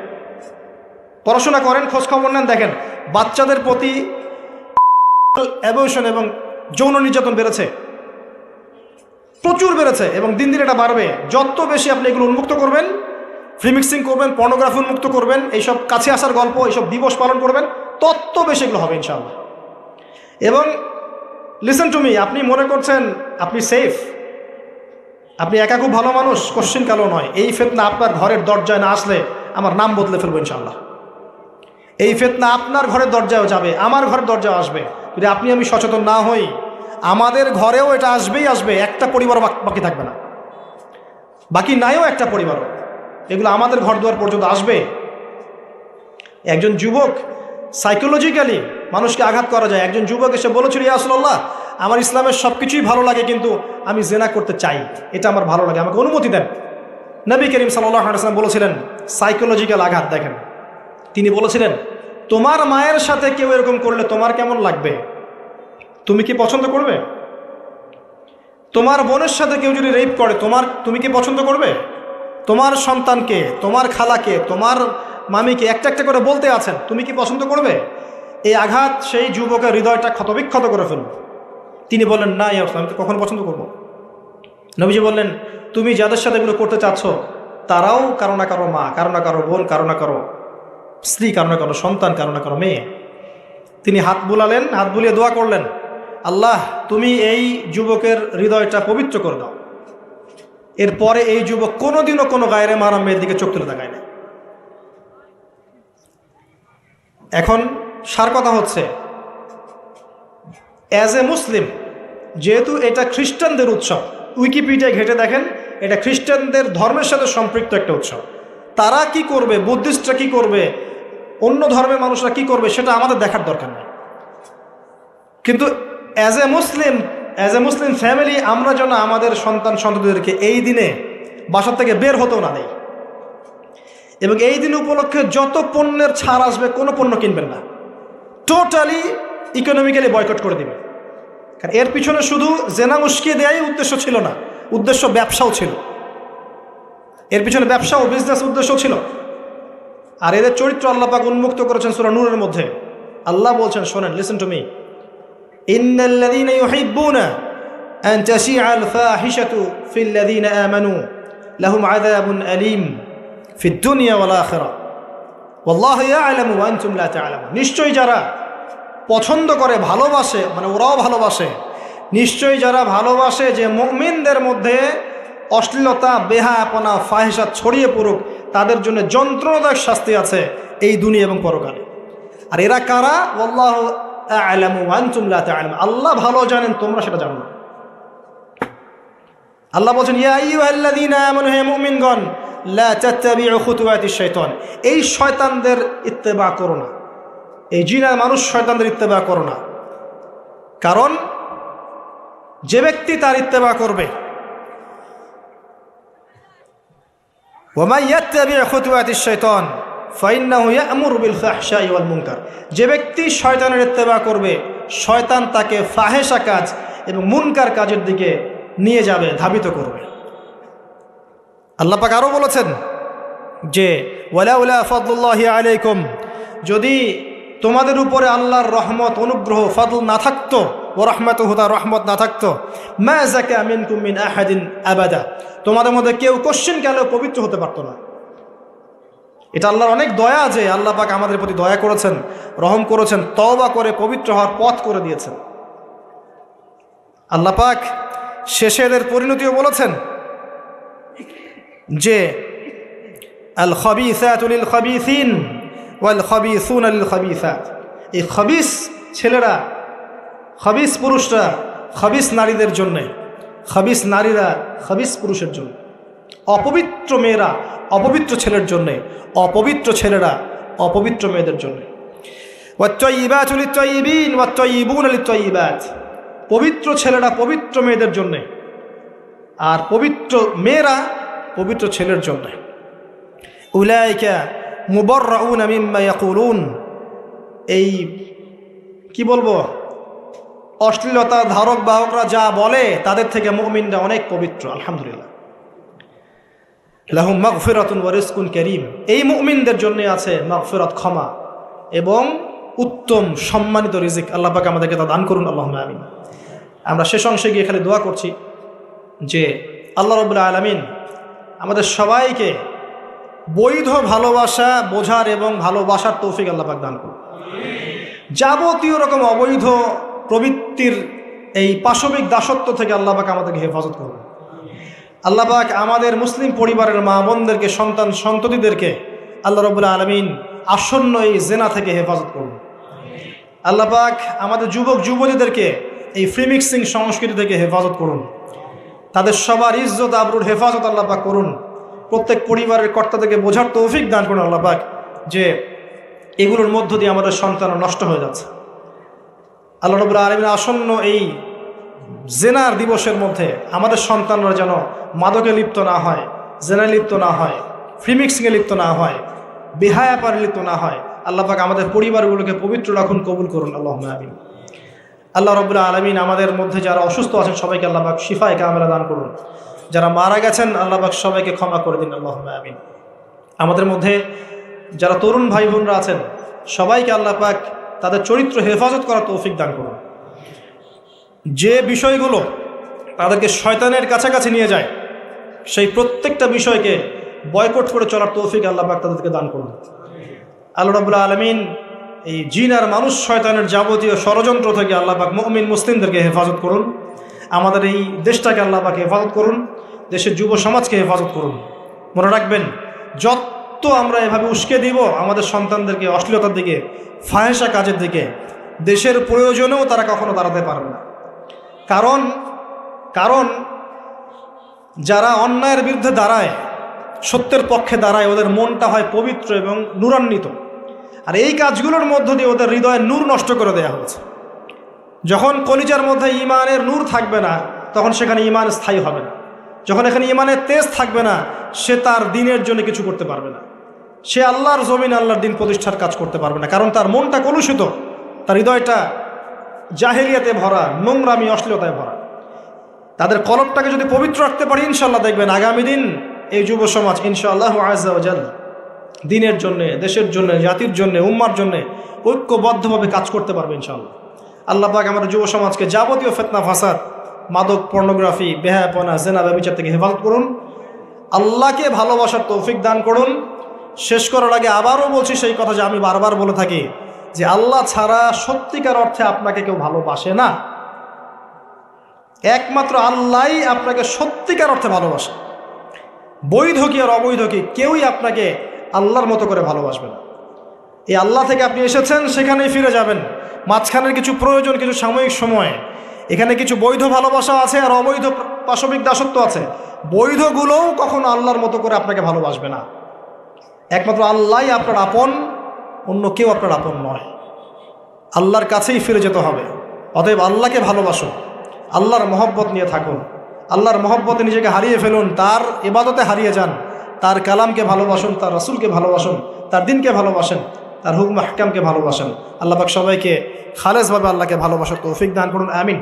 পড়াশোনা করেন, খোঁজখবর নেন, দেখেন বাচ্চাদের প্রতি অ্যাবিউশন এবং যৌন নির্যাতন বেড়েছে, প্রচুর বেড়েছে, এবং দিন দিন এটা বাড়বে। যত বেশি আপনি এগুলো উন্মুক্ত করবেন, ফ্রি মিক্সিং করবেন, পর্নোগ্রাফি উন্মুক্ত করবেন, এইসব কাছে আসার গল্প, এইসব দিবস পালন করবেন, তত বেশি এগুলো হবে ইনশাআল্লাহ। এবং লিসেন টু মি, আপনি মনে করছেন আপনি সেফ, আপনি একা খুব ভালো মানুষ, কোশ্চিন কালো নয়। এই ফিতনা আপনার ঘরের দরজায় না আসলে আমার নাম বদলে ফেলবো ইনশাআল্লাহ। এই ফিতনা আপনার ঘরের দরজায়ও যাবে, আমার ঘরের দরজায় আসবে। যদি আপনি আমি সচেতন না হই, আমাদের ঘরেও এটা আসবেই আসবে। একটা পরিবার বাকি থাকবে না, বাকি নাইও একটা পরিবারও, এগুলো আমাদের ঘর দুয়ার পর্যন্ত আসবে। একজন যুবক, সাইকোলজিক্যালি মানুষকে আঘাত করা যায়। একজন যুবক এসে বলেছিল, ইয়া রাসূলুল্লাহ, আমার ইসলামের সব কিছুই ভালো লাগে, কিন্তু আমি জেনা করতে চাই, এটা আমার ভালো লাগে, আমাকে অনুমতি দেন। নবী করিম সাল্লাল্লাহু আলাইহি ওয়াসাল্লাম বলেছিলেন, সাইকোলজিক্যাল আঘাত দেখেন, তিনি বলেছিলেন, তোমার মায়ের সাথে কেউ এরকম করলে তোমার কেমন লাগবে? তুমি কি পছন্দ করবে? তোমার বোনের সাথে কেউ যদি রেপ করে, তুমি কি পছন্দ করবে? তোমার সন্তানকে, তোমার খালাকে, তোমার মামিকে একটা একটা করে বলতে আছেন, তুমি কি পছন্দ করবে? এই আঘাত সেই যুবকের হৃদয়টা ক্ষতবিক্ষত করে ফেলবে। তিনি বললেন, না ইয়া রাসূলুল্লাহ, আমি তো কখন পছন্দ করবো। নবীজি বললেন, তুমি যাদের সাথে এগুলো করতে চাচ্ছ তারাও কারো না কারো মা, কারো না কারো বোন, কারো না কারো স্ত্রী, কারো না কারো সন্তান, কারো না কারো মেয়ে। তিনি হাত বুলালেন, হাত বুলিয়ে দোয়া করলেন, আল্লাহ তুমি এই যুবকের হৃদয়টা পবিত্র করে দাও। এরপরে এই যুবক কোনোদিনও কোনো গায়রে মাহরাম মেয়ের দিকে চোখ তুলে তাকায় না। এখন সার কথা হচ্ছে, অ্যাজ এ মুসলিম, যেহেতু এটা খ্রিস্টানদের উৎসব, উইকিপিডিয়ায় ঘেটে দেখেন, এটা খ্রিস্টানদের ধর্মের সাথে সম্পৃক্ত একটা উৎসব। তারা কি করবে, বুদ্ধিস্টরা কি করবে, অন্য ধর্মের মানুষরা কি করবে, সেটা আমাদের দেখার দরকার নেই। কিন্তু অ্যাজ এ মুসলিম ফ্যামিলি, আমরা যেন আমাদের সন্তান সন্ততিদেরকে এই দিনে বাসা থেকে বের হতেও না দেই। এবং এই দিন উপলক্ষে যত পণ্যের ছাড় আসবে কোনো পণ্য কিনবেন না, টোটালি ইকোনমিক্যালি বয়কট করে দিবেন। কারণ এর পিছনে শুধু জেনা উস্কিয়ে দেওয়াই উদ্দেশ্য ছিল না, উদ্দেশ্য ব্যবসাও ছিল, এর পিছনে ব্যবসা ও বিজনেস উদ্দেশ্য ছিল। আর এদের চরিত্র আল্লাহ পাক উন্মুক্ত করেছেন সূরা নূরের মধ্যে। আল্লাহ বলছেন, শোনেন, লিসেন টু মি, ইন্নাল্লাযীনা ইউহিব্বুনা আন তাশিআল ফাহিশাতু ফিল্লাযীনা আমানু লাহুম আযাবুন আলীম ফিদ দুনিয়া ওয়াল আখিরাহ ওয়াল্লাহু ইয়া'লামু ওয়া আনতুম লা তা'লামুন। নিশ্চয়ই যারা পছন্দ করে, ভালোবাসে, মানে ওরাও ভালোবাসে, নিশ্চয়ই যারা ভালোবাসে যে মুমিনদের মধ্যে অশ্লীলতা, বেহায়াপনা, ফাহিশা ছড়িয়ে পড়ুক, তাদের জন্য যন্ত্রণাদায়ক শাস্তি আছে এই দুনিয়া এবং পরকালে। আর এরা কারা? ওয়াল্লাহু আ'লামু ওয়া আনতুম লা তা'লামুন। আল্লাহ ভালো জানেন, তোমরা সেটা জানো না। আল্লাহ বলছেন, ইয়া আইয়ুহাল্লাযীনা আমানু, হে মুমিনগণ, লা তাত্তাবিউ খুতুওয়াতিশ শাইতান, এই শয়তানদের ইত্তেবা করো না, এই জিনের মানুষ শয়তানদের ইত্তেবা করো না। কারণ যে ব্যক্তি তার ইত্তেবা করবে, ওয়ামান ইয়াত্তাবিউ খুতুওয়াতিশ শাইতান ফাইন্নাহু ইয়া'মুরু বিল ফাহশাই ওয়াল মুনকার, যে ব্যক্তি শয়তানের ইত্তেবা করবে, শয়তান তাকে ফাহেশা কাজ এবং মুনকার কাজের দিকে নিয়ে যাবে, ধাবিত করবে। আল্লাহ পাক আরও বলেছেন যে ওয়ালাউলা ফাদলুল্লাহি আলাইকুম, যদি তোমাদের উপরে আল্লাহর রহমত, অনুগ্রহ, ফাদল না থাকতো, ও রহমাতুহু, তার রহমত না থাকতো, মা যাকা মিনকুম মিন আহাদিন আবাদা, তোমাদের মধ্যে কেউ কোশ্চিন কালেও পবিত্র হতে পারতো না। এটা আল্লাহর অনেক দয়া যে আল্লাহ পাক আমাদের প্রতি দয়া করেছেন, রহম করেছেন, তওবা করে পবিত্র হওয়ার পথ করে দিয়েছেন। আল্লাহ পাক শেষে এদের পরিণতিও বলেছেন যে আল খাবিসাতু লিল খাবিসিন ওয়াল খাবিসুনা লিল খাবিসাত, এই খাবিস ছেলেরা, খাবিস পুরুষরা খাবিস নারীদের জন্যে, খাবিস নারীরা খাবিস পুরুষের জন্য, অপবিত্র মেয়েরা অপবিত্র ছেলের জন্যে, অপবিত্র ছেলেরা অপবিত্র মেয়েদের জন্য। ওয়াত-তাইয়্যিবাতু লিত-তাইয়্যিবিন ওয়াত-তাইয়্যিবুনা লিত-তাইয়্যিবাত, পবিত্র ছেলেরা পবিত্র মেয়েদের জন্যে, আর পবিত্র মেয়েরা পবিত্র ছেলের জন্যে। উলাইকা মুবাররাউনা মিম্মা ইয়াকুলুন, এই কি বলবো, অশ্লীলতা ধারক বাহকরা যা বলে তাদের থেকে মুমিনরা অনেক পবিত্র, আলহামদুলিল্লাহ। লাহুম মাগফিরাতুন ওয়া রিজকুন কারীম, এই মুমিনদের জন্য আছে মাগফিরাত, ক্ষমা এবং উত্তম সম্মানিত রিজিক। আল্লাহ পাক আমাদেরকে তা দান করুন, আল্লাহুম্মা আমিন। আমরা শেষ অংশে গিয়ে খালি দোয়া করছি যে আল্লাহ রাব্বুল আলামিন আমাদের সবাইকে বৈধ ভালোবাসা বোঝার এবং ভালোবাসার তৌফিক আল্লাহ পাক দান করুন। যাবতীয় রকম অবৈধ প্রবৃত্তির এই পাশবিক দাসত্ব থেকে আল্লাহ পাক আমাদেরকে হেফাজত করুন। আল্লাহ পাক আমাদের মুসলিম পরিবারের মা বোনদেরকে, সন্তান সন্ততিদেরকে আল্লাহ রাব্বুল আলামিন আসন্ন এই জেনা থেকে হেফাজত করুন। আল্লাহ পাক আমাদের যুবক যুবতীদেরকে এই ফ্রি মিক্সিং সংস্কৃতি থেকে হেফাজত করুন। তাদের সবার ইজ্জত আবরুর হেফাজত আল্লাহ পাক করুন। প্রত্যেক পরিবারের কর্তা থেকে বোঝার তৌফিক দান করুন আল্লাহ পাক যে এগুলোর মধ্য দিয়ে আমাদের সন্তান নষ্ট হয়ে যাচ্ছে। আল্লাহ রাব্বুল আলামিন আসন্ন এই জেনার দিবসের মধ্যে আমাদের সন্তানরা যেন মাদকে লিপ্ত না হয়, জেনায় লিপ্ত না হয়, ফ্রি মিক্সিংয়ে লিপ্ত না হয়, বেহায়াপারে লিপ্ত না হয়। আল্লাহ পাক আমাদের পরিবারগুলোকে পবিত্র রাখুন, কবুল করুন, আল্লাহুম্মা আমিন। আল্লাহ রাব্বুল আলামিন আমাদের মধ্যে যারা অসুস্থ আছেন সবাইকে আল্লাহ পাক শিফায়ে কামেলা দান করুন। যারা মারা গেছেন আল্লাহ পাক সবাইকে ক্ষমা করে দিন, আল্লাহুম্মা আমিন। আমাদের মধ্যে যারা তরুণ ভাই বোনরা আছেন সবাইকে আল্লাহ পাক তাদের চরিত্র হেফাজত করার তৌফিক দান করুন। যে বিষয়গুলো তাদেরকে শয়তানের কাছাকাছি নিয়ে যায় সেই প্রত্যেকটা বিষয়কে বয়কট করে চলার তৌফিক আল্লাহ পাক তাদেরকে দান করুন। আল্লাহ রাব্বুল আলামিন এই জিন আর মানুষ শয়তানের যাবতীয় ষড়যন্ত্র থেকে আল্লাহ পাক মুমিন মুসলিমদেরকে হেফাজত করুন। আমাদের এই দেশটাকে আল্লাহ পাক হেফাজত করুন, দেশের যুব সমাজকে হেফাজত করুন। মনে রাখবেন, যত আমরা এভাবে উস্কে দিব আমাদের সন্তানদেরকে অশ্লীলতার দিকে, ফাহেসা কাজের দিকে, দেশের প্রয়োজনেও তারা কখনো দাঁড়াতে পারবে না। কারণ যারা অন্যায়ের বিরুদ্ধে দাঁড়ায়, সত্যের পক্ষে দাঁড়ায়, ওদের মনটা হয় পবিত্র এবং নূরান্বিত। আর এই কাজগুলোর মধ্য দিয়ে ওদের হৃদয়ের নূর নষ্ট করে দেওয়া হয়েছে। যখন কলিজার মধ্যে ঈমানের নূর থাকবে না তখন সেখানে ঈমান স্থায়ী হবে না। যখন এখানে ঈমানের তেজ থাকবে না সে তার দ্বীনের জন্য কিছু করতে পারবে না। সে আল্লাহর জমিন আল্লাহর দিন প্রতিষ্ঠার কাজ করতে পারবে না, কারণ তার মনটা কলুষিত, তার হৃদয়টা জাহেলিয়াতে ভরা, নোংরামি অশ্লীলতায় ভরা। তাদের কলবটাকে যদি পবিত্র রাখতে পারি, ইনশাআল্লাহ দেখবেন আগামী দিন এই যুব সমাজ ইনশাআল্লাহ আযজা ওয়া জাল দিনের জন্যে, দেশের জন্য, জাতির জন্যে, উম্মার জন্যে ঐক্যবদ্ধভাবে কাজ করতে পারবে ইনশাআল্লাহ। আল্লাহ পাক আমাদের যুব সমাজকে যাবতীয় ফিতনা ফাসাদ, মাদক, পর্নোগ্রাফি, বেহায়াপনা, জেনা, ব্যভিচার থেকে হেফাজত করুন। আল্লাহকে ভালোবাসার তৌফিক দান করুন। শেষ করার আগে আবারও বলছি সেই কথা যে আমি বারবার বলে থাকি যে আল্লাহ ছাড়া সত্যিকার অর্থে আপনাকে কেউ ভালোবাসে না। একমাত্র আল্লাহই আপনাকে সত্যিকার অর্থে ভালোবাসে। বৈধ কি আর অবৈধ কি, কেউই আপনাকে আল্লাহর মতো করে ভালোবাসবে না। এই আল্লাহ থেকে আপনি এসেছেন, সেখানেই ফিরে যাবেন। মাঝখানের কিছু প্রয়োজন, কিছু সাময়িক সময়, এখানে কিছু বৈধ ভালোবাসা আছে আর অবৈধ পাশবিক দাসত্ব আছে। বৈধগুলোও কখনো আল্লাহর মতো করে আপনাকে ভালোবাসবে না। একমাত্র আল্লাহই আপনার আপন, অন্য কেউ আপনার আপন নয়। আল্লাহর কাছেই ফিরে যেতে হবে। অতএব আল্লাহকে ভালোবাসুন, আল্লাহর মহব্বত নিয়ে থাকুন, আল্লাহর মহব্বতে নিজেকে হারিয়ে ফেলুন, তার ইবাদতে হারিয়ে যান, তার কালামকে ভালোবাসুন, তার রাসূলকে ভালোবাসুন, তার দিনকে ভালোবাসেন, তার হুকম আহকামকে ভালোবাসেন। আল্লাহ পাক সবাইকে খালেসভাবে আল্লাহকে ভালোবাসার তৌফিক দান করুন। আমিন।